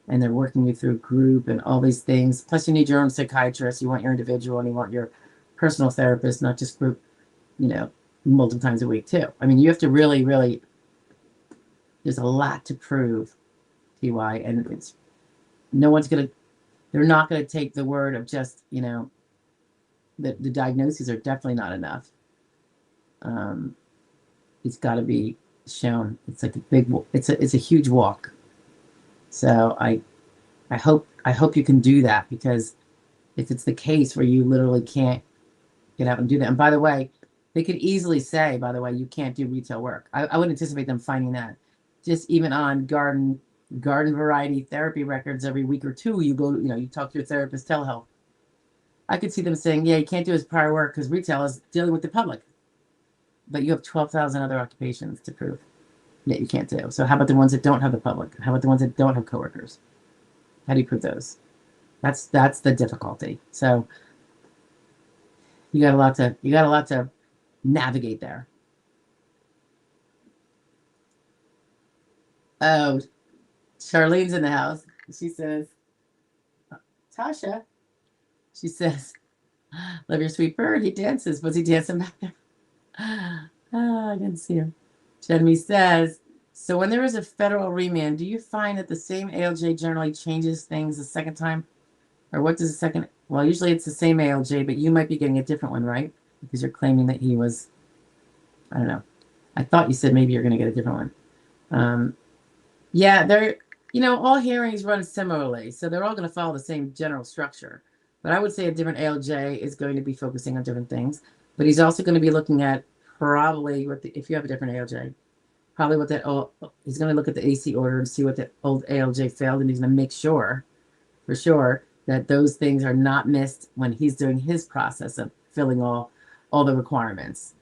A: And they're working you through group and all these things. Plus, you need your own psychiatrist. You want your individual and you want your personal therapist, not just group, multiple times a week, too. I mean, you have to really, really, there's a lot to prove, TY. And they're not going to take the word of just, the diagnoses are definitely not enough. It's got to be shown. It's like it's a huge walk. So I hope you can do that, because if it's the case where you literally can't get out and do that, and by the way, they could easily say, by the way, you can't do retail work. I would anticipate them finding that. Just even on garden variety therapy records every week or two, you go, you talk to your therapist, telehealth. I could see them saying, yeah, you can't do his prior work because retail is dealing with the public. But you have 12,000 other occupations to prove that you can't do. So how about the ones that don't have the public? How about the ones that don't have coworkers? How do you prove those? That's the difficulty. So you got a lot to navigate there. Oh, Charlene's in the house. She says, Tasha, she says, love your sweet bird. He dances. Was he dancing back there? Oh, I didn't see him. Jeremy says, so when there is a federal remand, do you find that the same ALJ generally changes things the second time? Or what does the second? Well, usually it's the same ALJ, but you might be getting a different one, right? Because you're claiming that he was, I don't know. I thought you said maybe you're going to get a different one. Yeah, they're, all hearings run similarly. So they're all going to follow the same general structure. But I would say a different ALJ is going to be focusing on different things. But he's also going to be looking at probably if you have a different ALJ, probably he's going to look at the AC order and see what the old ALJ failed. And he's going to make sure, for sure, that those things are not missed when he's doing his process of filling all the requirements.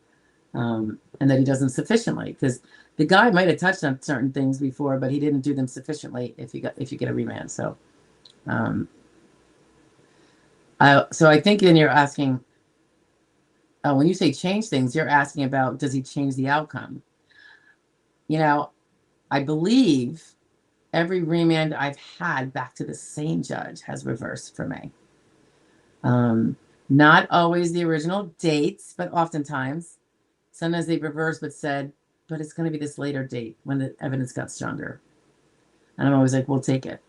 A: And that he does them sufficiently, because the guy might have touched on certain things before, but he didn't do them sufficiently if you get a remand. So, I think then you're asking, when you say change things, you're asking about, does he change the outcome? I believe every remand I've had back to the same judge has reversed for me. Not always the original dates, but oftentimes. Sometimes they've reversed but said, but it's going to be this later date when the evidence got stronger. And I'm always like, we'll take it.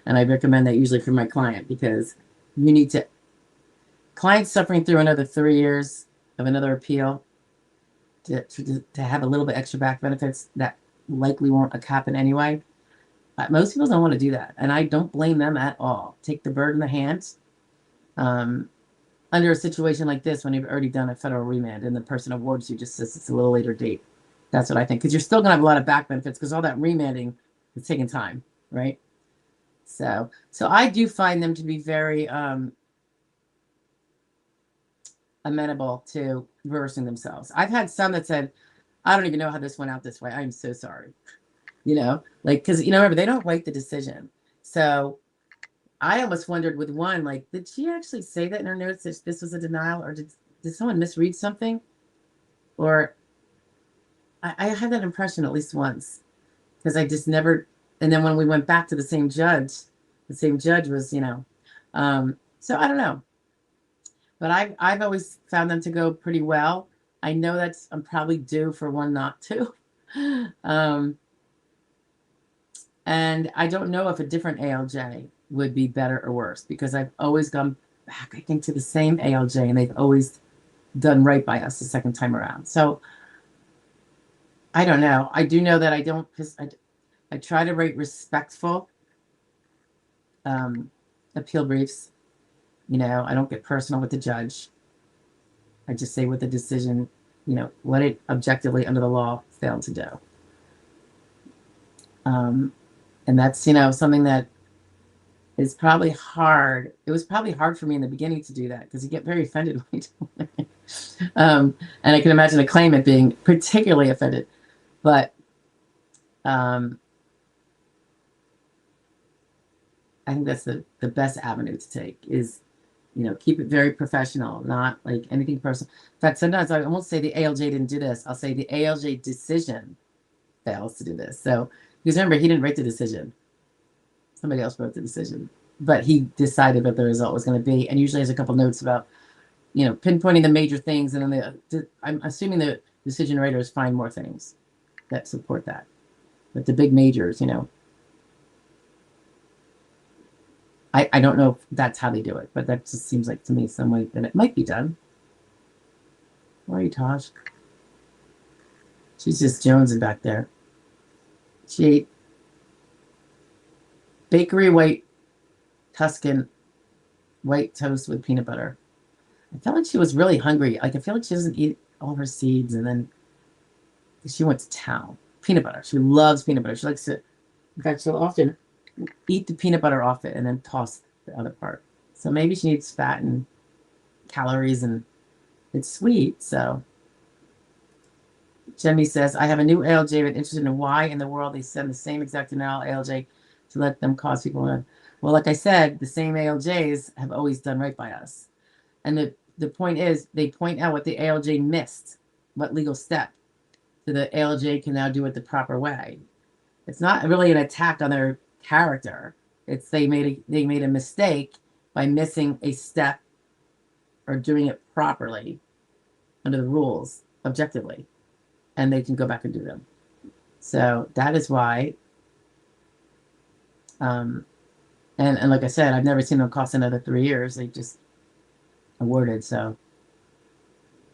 A: And I recommend that usually for my client, because you need to, clients suffering through another 3 years of another appeal to have a little bit extra back benefits that likely won't happen anyway. Most people don't want to do that. And I don't blame them at all. Take the bird in the hands. Under a situation like this, when you've already done a federal remand and the person awards you just says it's a little later date. That's what I think. Because you're still going to have a lot of back benefits, because all that remanding is taking time, right? So I do find them to be very amenable to reversing themselves. I've had some that said, I don't even know how this went out this way. I'm so sorry. Because, remember, they don't write the decision. So I almost wondered with one, like, did she actually say that in her notes that this was a denial, or did someone misread something? Or I had that impression at least once, because I just never. And then when we went back to the same judge was, so I don't know. But I've always found them to go pretty well. I know I'm probably due for one not to. And I don't know if a different ALJ would be better or worse, because I've always gone back, I think, to the same ALJ, and they've always done right by us the second time around. So I don't know. I do know that I try to rate respectful appeal briefs. You know, I don't get personal with the judge. I just say what the decision, you know, what it objectively under the law failed to do. And that's, you know, something that is probably hard. It was probably hard for me in the beginning to do that because you get very offended when you do it. And I can imagine a claimant being particularly offended. But I think that's the best avenue to take is, you know, keep it very professional, not like anything personal. In fact, sometimes I won't say the ALJ didn't do this. I'll say the ALJ decision fails to do this. So, because remember, he didn't write the decision. Somebody else wrote the decision. But he decided what the result was going to be. And usually has a couple notes about, you know, pinpointing the major things. And then I'm assuming the decision writers find more things that support that. But the big majors, you know, I don't know if that's how they do it, but that just seems like to me some way that it might be done. Where are you, Tosh? She's just jonesing back there. She ate bakery white Tuscan white toast with peanut butter. I felt like she was really hungry. Like I feel like she doesn't eat all her seeds, and then she went to town. Peanut butter. She loves peanut butter. She likes to, in fact, she'll often eat the peanut butter off it and then toss the other part. So maybe she needs fat and calories, and it's sweet. So Jemmy says, I have a new ALJ but interested in why in the world they send the same exact denial ALJ to let them cause people in. Well, like I said, the same ALJs have always done right by us. And the point is, they point out what the ALJ missed, what legal step, so the ALJ can now do it the proper way. It's not really an attack on their character. It's they made a mistake by missing a step or doing it properly under the rules objectively, and they can go back and do them. So that is why. And like I said, I've never seen them cost another 3 years. They just awarded. So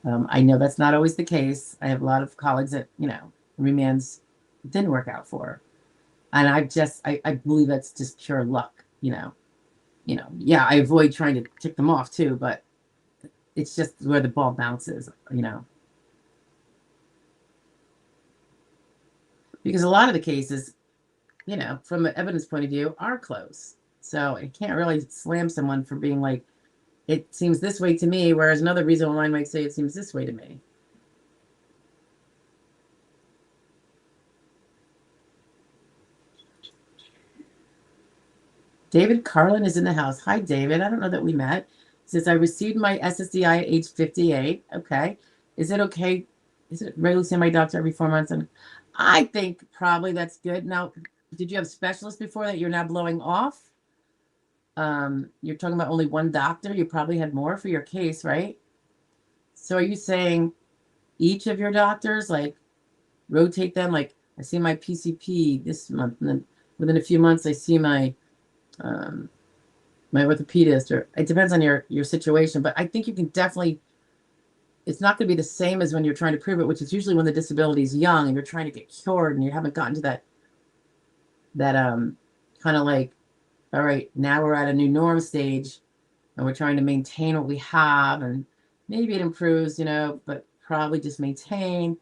A: I know that's not always the case. I have a lot of colleagues that, you know, remands didn't work out for. And I believe that's just pure luck, you know. Yeah, I avoid trying to tick them off too, but it's just where the ball bounces, you know. Because a lot of the cases, you know, from an evidence point of view, are close. So I can't really slam someone for being like, it seems this way to me, whereas another reasonable mind might say it seems this way to me. David Carlin is in the house. Hi, David. I don't know that we met. He says, I received my SSDI at age 58. Okay. Is it okay? Is it regularly see my doctor every 4 months? And I think probably that's good. Now, did you have specialists before that you're now blowing off? You're talking about only one doctor. You probably had more for your case, right? So are you saying each of your doctors, like, rotate them? Like, I see my PCP this month, and then within a few months, I see my orthopedist, or it depends on your situation. But I think you can definitely, it's not going to be the same as when you're trying to prove it, which is usually when the disability is young and you're trying to get cured and you haven't gotten to that kind of like, all right, now we're at a new norm stage and we're trying to maintain what we have, and maybe it improves, you know, but probably just maintain.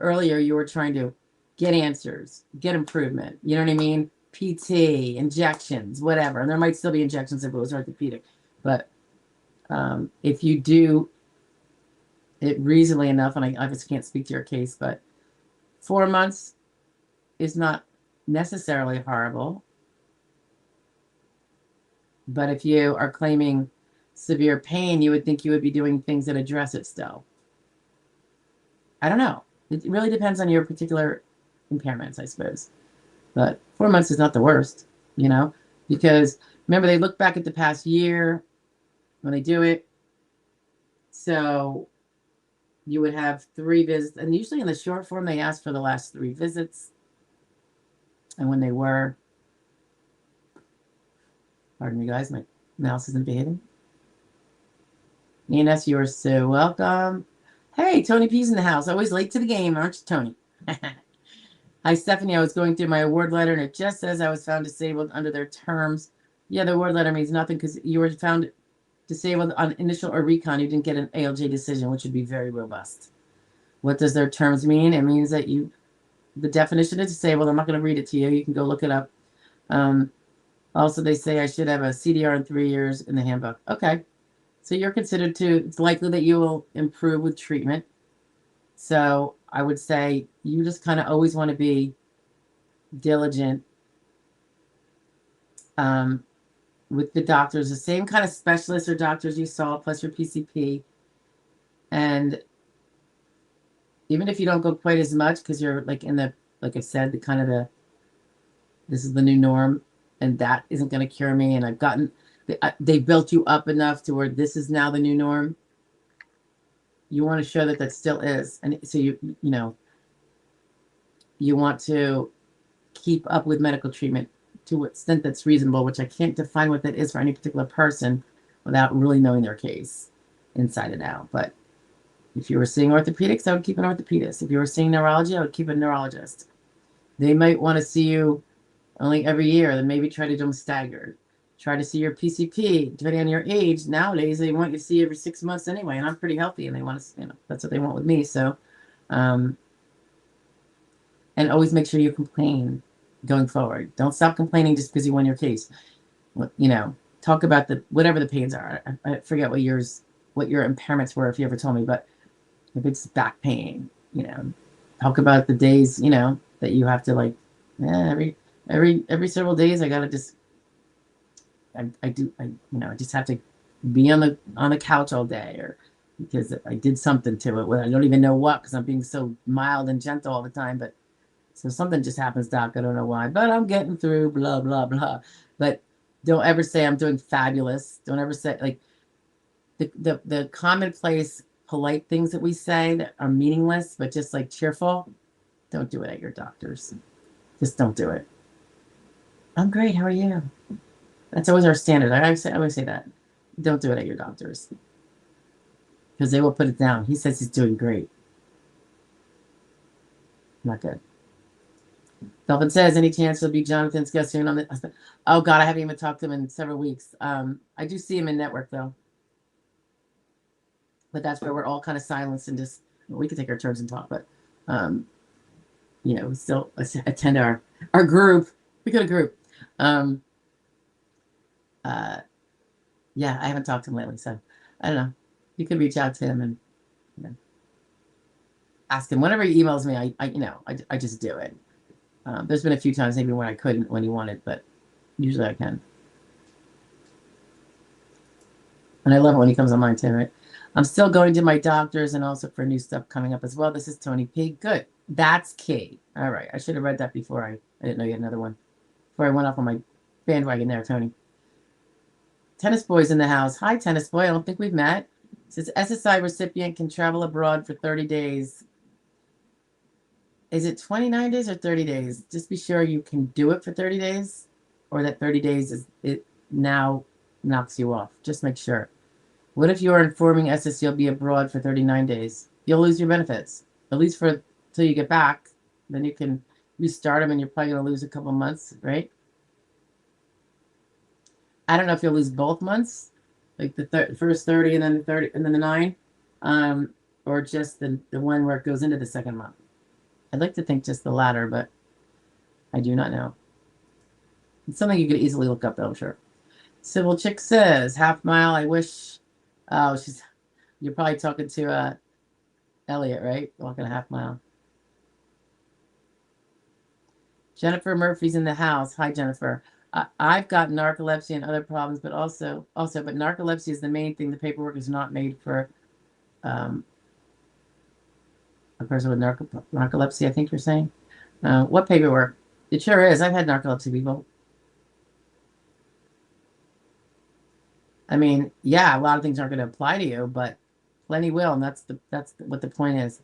A: Earlier, you were trying to get answers, get improvement. You know what I mean? PT, injections, whatever. And there might still be injections if it was orthopedic. But if you do it reasonably enough, and I obviously can't speak to your case, but 4 months is not necessarily horrible. But if you are claiming severe pain, you would think you would be doing things that address it still. I don't know. It really depends on your particular impairments, I suppose. But 4 months is not the worst, you know, because remember, they look back at the past year when they do it. So you would have 3 visits, and usually in the short form, they ask for the last 3 visits and when they were. Pardon me, guys, my mouse isn't behaving. Nina, you are so welcome. Hey, Tony P's in the house. Always late to the game, aren't you, Tony? Hi, Stephanie. I was going through my award letter, and it just says I was found disabled under their terms Yeah, the word letter means nothing because you were found disabled on initial or recon. You didn't get an ALJ decision, which would be very robust. What does their terms mean? It means that the definition is disabled. I'm not going to read it to you. You can go look it up. Also, they say I should have a CDR in 3 years in the handbook. Okay. So you're considered to, it's likely that you will improve with treatment. So I would say you just kind of always want to be diligent with the doctors, the same kind of specialists or doctors you saw, plus your PCP. And even if you don't go quite as much, because you're like in the, like I said, the kind of this is the new norm, and that isn't going to cure me. And I've gotten, they built you up enough to where this is now the new norm. You want to show that that still is. And so you know, you want to keep up with medical treatment to an extent that's reasonable, which I can't define what that is for any particular person without really knowing their case inside and out. But if you were seeing orthopedics, I would keep an orthopedist. If you were seeing neurology, I would keep a neurologist. They might want to see you only every year, then maybe try to do them staggered. Try to see your PCP, depending on your age. Nowadays, they want you to see every 6 months anyway, and I'm pretty healthy, and they want to, that's what they want with me. So, and always make sure you complain going forward. Don't stop complaining just because you won your case. Talk about whatever the pains are. I forget what your impairments were, if you ever told me, but if it's back pain, talk about the days, that you have to like, every several days, I gotta just, I just have to be on the couch all day, or because I did something to it, where I don't even know what, because I'm being so mild and gentle all the time, but so something just happens, doc. I don't know why, but I'm getting through, blah, blah, blah. But don't ever say I'm doing fabulous. Don't ever say, like, the commonplace, polite things that we say that are meaningless, but just like cheerful. Don't do it at your doctor's. Just don't do it. I'm great. How are you? That's always our standard. I always say that. Don't do it at your doctor's, because they will put it down. He says he's doing great. Not good. Dolphin says, any chance it'll be Jonathan's guest soon on the... Oh, God, I haven't even talked to him in several weeks. I do see him in network, though. But that's where we're all kind of silenced and just... we could take our turns and talk, but... we still attend our group. We got a group. Yeah, I haven't talked to him lately, so... I don't know. You could reach out to him and... ask him. Whenever he emails me, I just do it. There's been a few times maybe when I couldn't when he wanted, but usually I can. And I love it when he comes on mine too, right? I'm still going to my doctors and also for new stuff coming up as well. This is Tony P. Good. That's key. All right. I should have read that before I didn't know you had another one. Before I went off on my bandwagon there, Tony. Tennis Boy's in the house. Hi, Tennis Boy. I don't think we've met. It says SSI recipient can travel abroad for 30 days. Is it 29 days or 30 days? Just be sure you can do it for 30 days, or that 30 days it now knocks you off. Just make sure. What if you are informing SS you'll be abroad for 39 days? You'll lose your benefits, at least for till you get back. Then you can restart them, and you're probably going to lose a couple months, right? I don't know if you'll lose both months, like the first 30 and then the 30 and then the 9, or just the one where it goes into the second month. I'd like to think just the latter, but I do not know. It's something you could easily look up, though, I'm sure. Civil Chick says, half mile, I wish... Oh, you're probably talking to Elliot, right? Walking a half mile. Jennifer Murphy's in the house. Hi, Jennifer. I've got narcolepsy and other problems, but but narcolepsy is the main thing. The paperwork is not made for a person with narcolepsy, I think you're saying. What paperwork? It sure is. I've had narcolepsy, people. I mean, yeah, a lot of things aren't going to apply to you, but plenty will, and that's what the point is.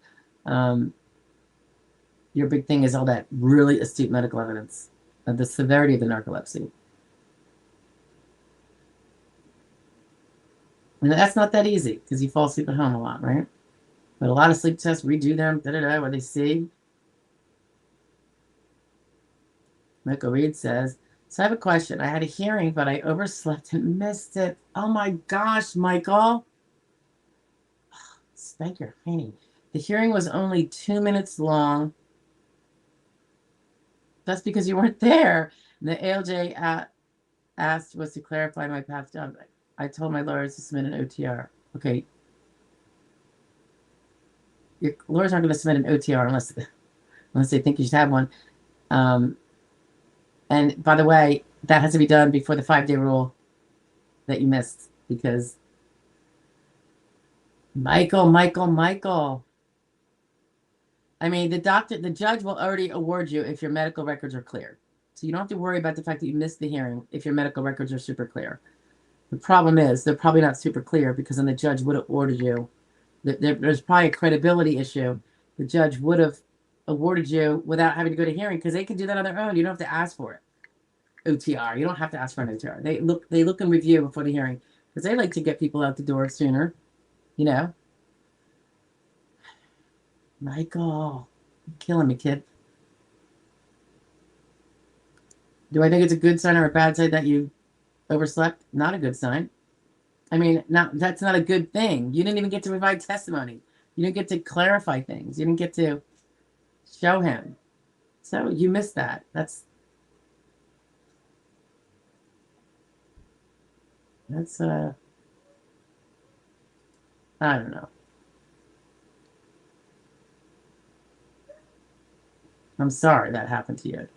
A: Your big thing is all that really astute medical evidence of the severity of the narcolepsy. And that's not that easy, because you fall asleep at home a lot, right? But a lot of sleep tests, redo them, where they see. Michael Reed says, So I have a question. I had a hearing, but I overslept and missed it. Oh my gosh, Michael. Spank your fanny. The hearing was only 2 minutes long. That's because you weren't there. And the ALJ asked was to clarify my path down. I told my lawyers to submit an OTR. Okay. Your lawyers aren't going to submit an OTR unless they think you should have one. And by the way, that has to be done before the 5-day rule that you missed, because Michael. I mean, the judge will already award you if your medical records are clear. So you don't have to worry about the fact that you missed the hearing if your medical records are super clear. The problem is they're probably not super clear, because then the judge would have ordered you. There's probably a credibility issue. The judge would have awarded you without having to go to hearing, because they can do that on their own. You don't have to ask for it. OTR. You don't have to ask for an OTR. They look and review before the hearing, because they like to get people out the door sooner. You know. Michael, you're killing me, kid. Do I think it's a good sign or a bad sign that you overslept? Not a good sign. I mean, that's not a good thing. You didn't even get to provide testimony. You didn't get to clarify things. You didn't get to show him. So you missed that. That's I don't know. I'm sorry that happened to you.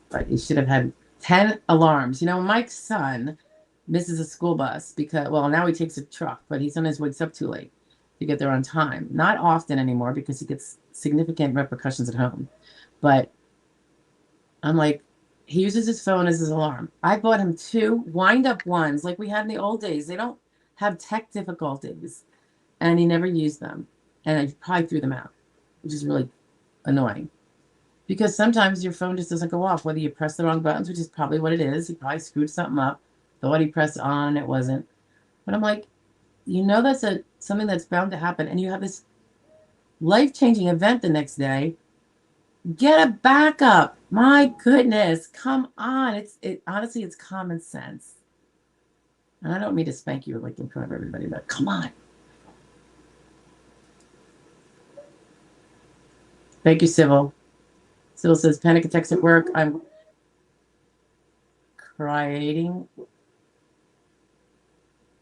A: But you should have had 10 alarms. You know, Mike's son misses a school bus because, well, now he takes a truck, but he sometimes wakes up too late to get there on time. Not often anymore, because he gets significant repercussions at home. But I'm like, he uses his phone as his alarm. I bought him 2 wind-up ones like we had in the old days. They don't have tech difficulties. And he never used them. And I probably threw them out, which is really annoying. Because sometimes your phone just doesn't go off, whether you press the wrong buttons, which is probably what it is. He probably screwed something up, thought he pressed on, and it wasn't. But I'm like, you know, that's something that's bound to happen, and you have this life-changing event the next day. Get a backup. My goodness, come on. Honestly, it's common sense. And I don't mean to spank you like in front of everybody, but come on. Thank you, Sybil. Sybil says, panic attacks at work. I'm creating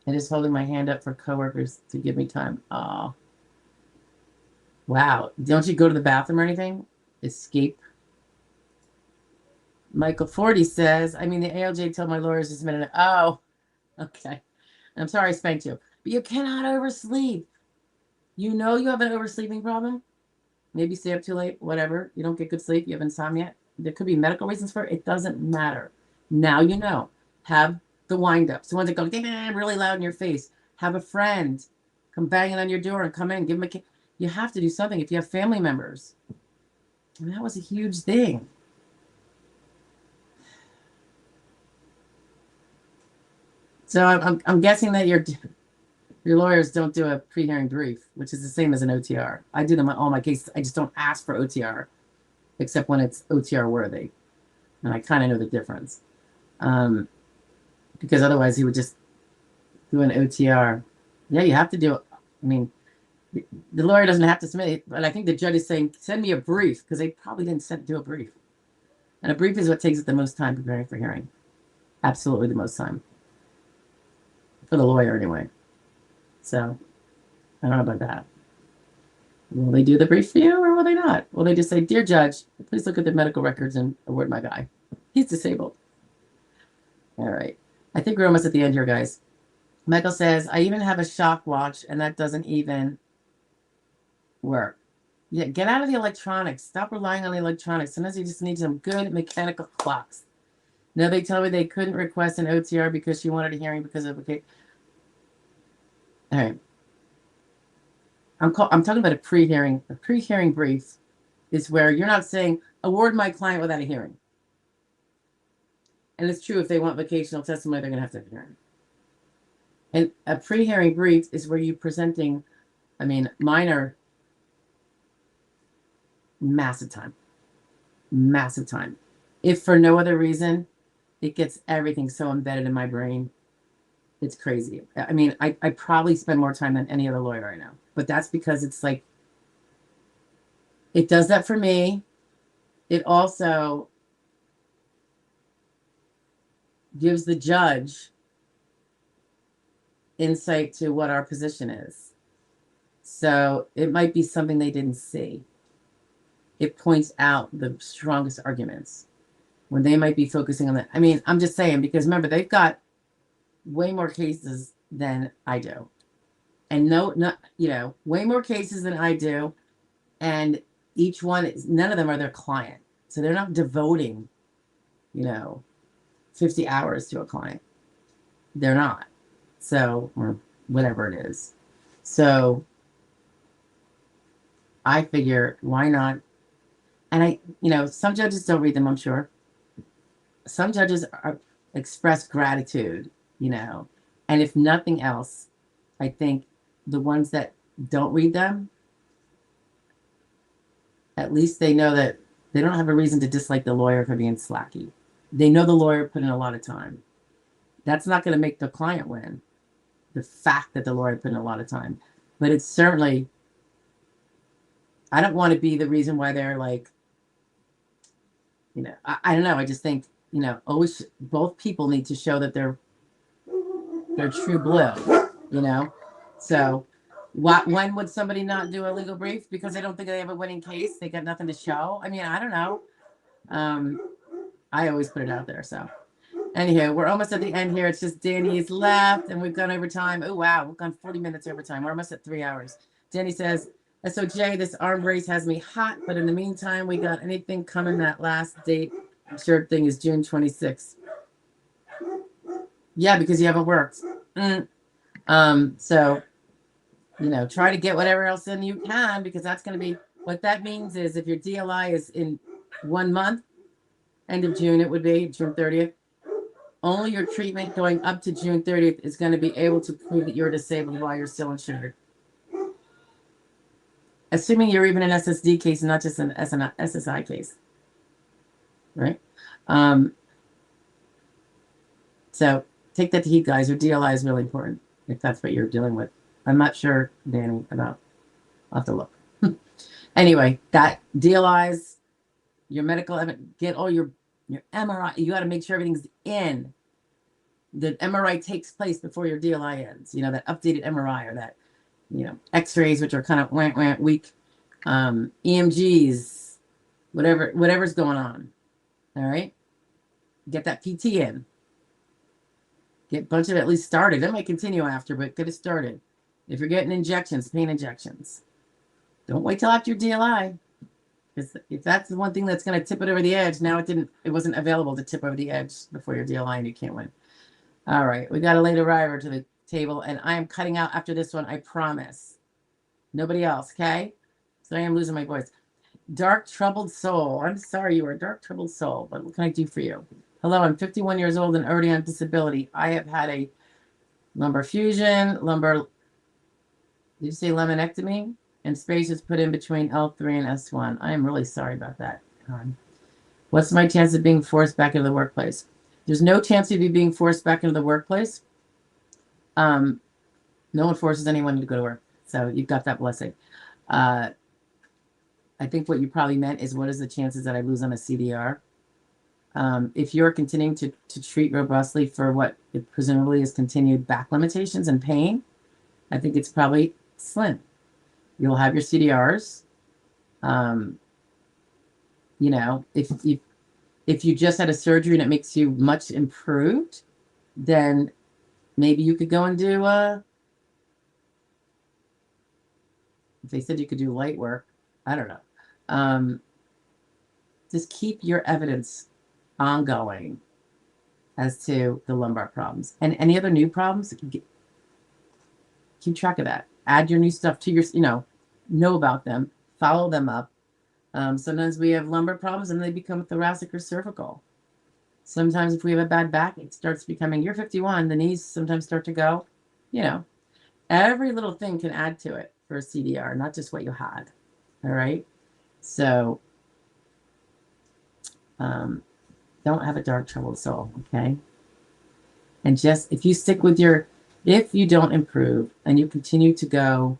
A: and just holding my hand up for coworkers to give me time. Oh, wow. Don't you go to the bathroom or anything? Escape. Michael 40 says, I mean, the ALJ told my lawyers this minute. Oh, okay. I'm sorry I spanked you. But you cannot oversleep. You know you have an oversleeping problem. Maybe stay up too late, whatever. You don't get good sleep. You have insomnia. There could be medical reasons for it. It doesn't matter. Now you know. Have the wind-ups. The ones that go really loud in your face. Have a friend come banging on your door and come in. Give them a... You have to do something if you have family members. And that was a huge thing. So I'm guessing that your lawyers don't do a pre-hearing brief, which is the same as an OTR. I do them on all my cases. I just don't ask for OTR, except when it's OTR worthy. And I kind of know the difference. Because otherwise he would just do an OTR. Yeah, you have to do it. I mean, the lawyer doesn't have to submit it, but I think the judge is saying, send me a brief, because they probably didn't do a brief. And a brief is what takes the most time preparing for hearing. Absolutely the most time. For the lawyer, anyway. So, I don't know about that. Will they do the brief for you, or will they not? Will they just say, dear judge, please look at the medical records and award my guy? He's disabled. All right. I think we're almost at the end here, guys. Michael says, I even have a shock watch, and that doesn't even work. Yeah, get out of the electronics. Stop relying on the electronics. Sometimes you just need some good mechanical clocks. No, they tell me they couldn't request an OTR because she wanted a hearing because of... Okay. All right. I'm talking about a pre-hearing. A pre-hearing brief is where you're not saying, award my client without a hearing. And it's true, if they want vocational testimony, they're going to have a hearing. And a pre-hearing brief is where you're presenting, I mean, minor, massive time. Massive time. If for no other reason, it gets everything so embedded in my brain. It's crazy. I mean, I probably spend more time than any other lawyer I know, but that's because it's like, it does that for me. It also gives the judge insight to what our position is. So it might be something they didn't see. It points out the strongest arguments when they might be focusing on that. I mean, I'm just saying, because remember, they've got way more cases than I do. And way more cases than I do. And each one is, none of them are their client. So they're not devoting, 50 hours to a client. They're not. So, or whatever it is. So I figure, why not? And some judges don't read them, I'm sure. Some judges express gratitude, and if nothing else, I think the ones that don't read them, at least they know that they don't have a reason to dislike the lawyer for being slacky. They know the lawyer put in a lot of time. That's not going to make the client win, the fact that the lawyer put in a lot of time. But it's certainly, I don't want to be the reason why they're like, I don't know. I just think, always both people need to show that they're true blue, So when would somebody not do a legal brief? Because they don't think they have a winning case. They got nothing to show. I mean, I don't know. I always put it out there. So anyhow, we're almost at the end here. It's just Danny's left and we've gone over time. Oh, wow. We've gone 40 minutes over time. We're almost at 3 hours. Danny says, so Jay, this arm brace has me hot, but in the meantime, we got anything coming that last date? Sure thing is June 26th. Yeah, because you haven't worked. So, try to get whatever else in you can, because that's going to be, what that means is if your DLI is in 1 month, end of June, it would be June 30th. Only your treatment going up to June 30th is going to be able to prove that you're disabled while you're still insured. Assuming you're even an SSD case and not just an SSI case. Right? So take that to heat, guys. Your DLI is really important if that's what you're dealing with. I'm not sure, Danny, about. I'll have to look. Anyway, that DLIs, your medical evidence, get all your MRI. You got to make sure everything's in. The MRI takes place before your DLI ends. That updated MRI or that, X-rays, which are kind of weak, EMGs, whatever's going on. All right, get that PT in. Get a bunch of it at least started. It might continue after, but get it started. If you're getting injections, pain injections, don't wait till after your DLI. Because if that's the one thing that's going to tip it over the edge, now it wasn't available to tip over the edge before your DLI and you can't win. All right, we got a late arriver to the table, and I am cutting out after this one, I promise. Nobody else, okay? So I am losing my voice. Dark Troubled Soul. I'm sorry you are a dark troubled soul, but what can I do for you? Hello, I'm 51 years old and already on disability. I have had a lumbar fusion, did you say laminectomy? And spaces put in between L3 and S1. I am really sorry about that. What's my chance of being forced back into the workplace? There's no chance of you being forced back into the workplace. No one forces anyone to go to work. So you've got that blessing. I think what you probably meant is, what is the chances that I lose on a CDR? If you're continuing to treat robustly for what it presumably is continued back limitations and pain, I think it's probably slim. You'll have your CDRs. If you just had a surgery and it makes you much improved, then maybe you could go and do if they said you could do light work, I don't know. Just keep your evidence ongoing as to the lumbar problems and any other new problems. Keep track of that. Add your new stuff to your, know about them, follow them up. Sometimes we have lumbar problems and they become thoracic or cervical. Sometimes if we have a bad back, it starts becoming, you're 51, the knees sometimes start to go, every little thing can add to it for a CDR, not just what you had. All right. So, don't have a dark troubled soul, okay? And just if you stick with if you don't improve and you continue to go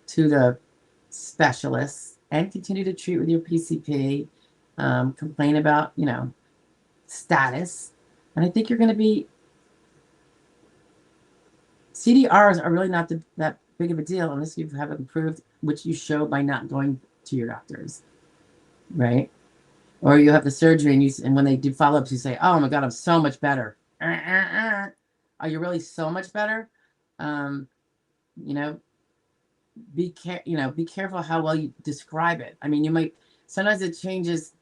A: to the specialists and continue to treat with your PCP, complain about, status, and I think you're going to be, CDRs are really not that big of a deal unless you have improved, which you show by not going to your doctors, right? Or you have the surgery and when they do follow-ups, you say, oh my God, I'm so much better. Are you really so much better? You know, be careful how well you describe it. I mean, sometimes it changes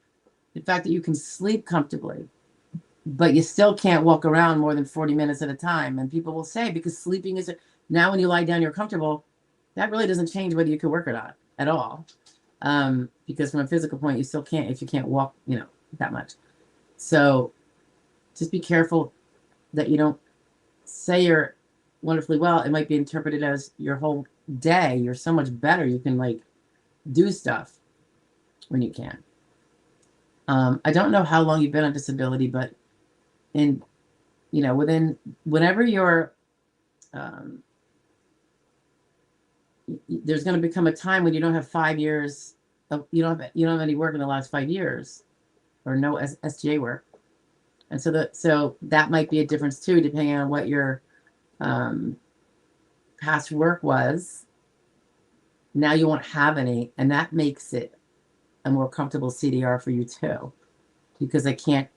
A: the fact that you can sleep comfortably, but you still can't walk around more than 40 minutes at a time. And people will say, because sleeping now when you lie down, you're comfortable. That really doesn't change whether you can work or not at all. Because from a physical point, you still can't, if you can't walk, that much. So just be careful that you don't say you're wonderfully well. It might be interpreted as your whole day, you're so much better. You can do stuff when you can. I don't know how long you've been on disability, but whenever you're, there's going to become a time when you don't have 5 years you don't have any work in the last 5 years, or no SGA work, and so that might be a difference too, depending on what your past work was. Now you won't have any, and that makes it a more comfortable CDR for you too, because they can't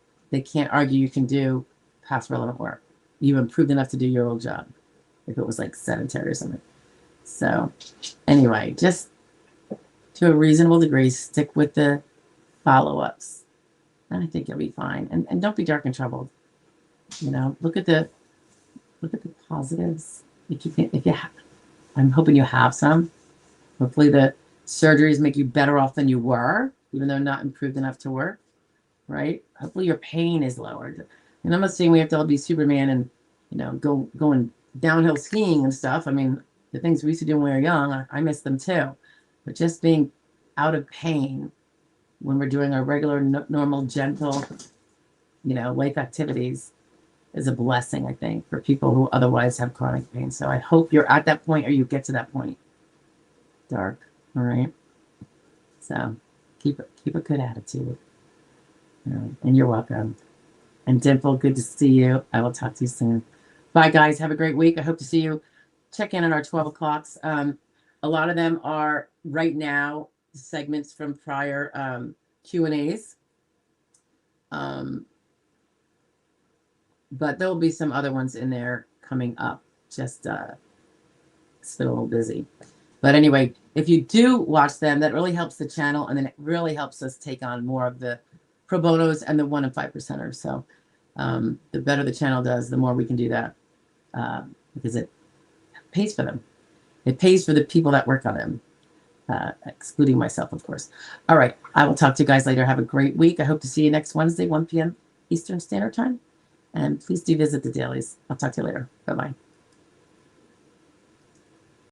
A: argue you can do past relevant work. You've improved enough to do your old job, if it was like sedentary or something. So anyway, just to a reasonable degree, stick with the follow-ups, and I think you'll be fine. And don't be dark and troubled. Look at the positives. If you have, I'm hoping you have some. Hopefully the surgeries make you better off than you were, even though not improved enough to work, right? Hopefully your pain is lowered. And I'm not saying we have to all be Superman and, going downhill skiing and stuff. I mean, the things we used to do when we were young, I miss them too. But just being out of pain when we're doing our regular, normal, gentle, life activities is a blessing, I think, for people who otherwise have chronic pain. So I hope you're at that point, or you get to that point. Dark. All right. So keep a good attitude. All right. And you're welcome. And Dimple, good to see you. I will talk to you soon. Bye, guys. Have a great week. I hope to see you. Check in on our 12 o'clocks. A lot of them are right now segments from prior Q&As. But there will be some other ones in there coming up. Just it's been a little busy. But anyway, if you do watch them, that really helps the channel, and then it really helps us take on more of the pro bonos and the 1 and 5%ers. So the better the channel does, the more we can do that, because it pays for them. It pays for the people that work on them, excluding myself, of course. All right. I will talk to you guys later. Have a great week. I hope to see you next Wednesday, 1 p.m. Eastern Standard Time. And please do visit the dailies. I'll talk to you later. Bye-bye.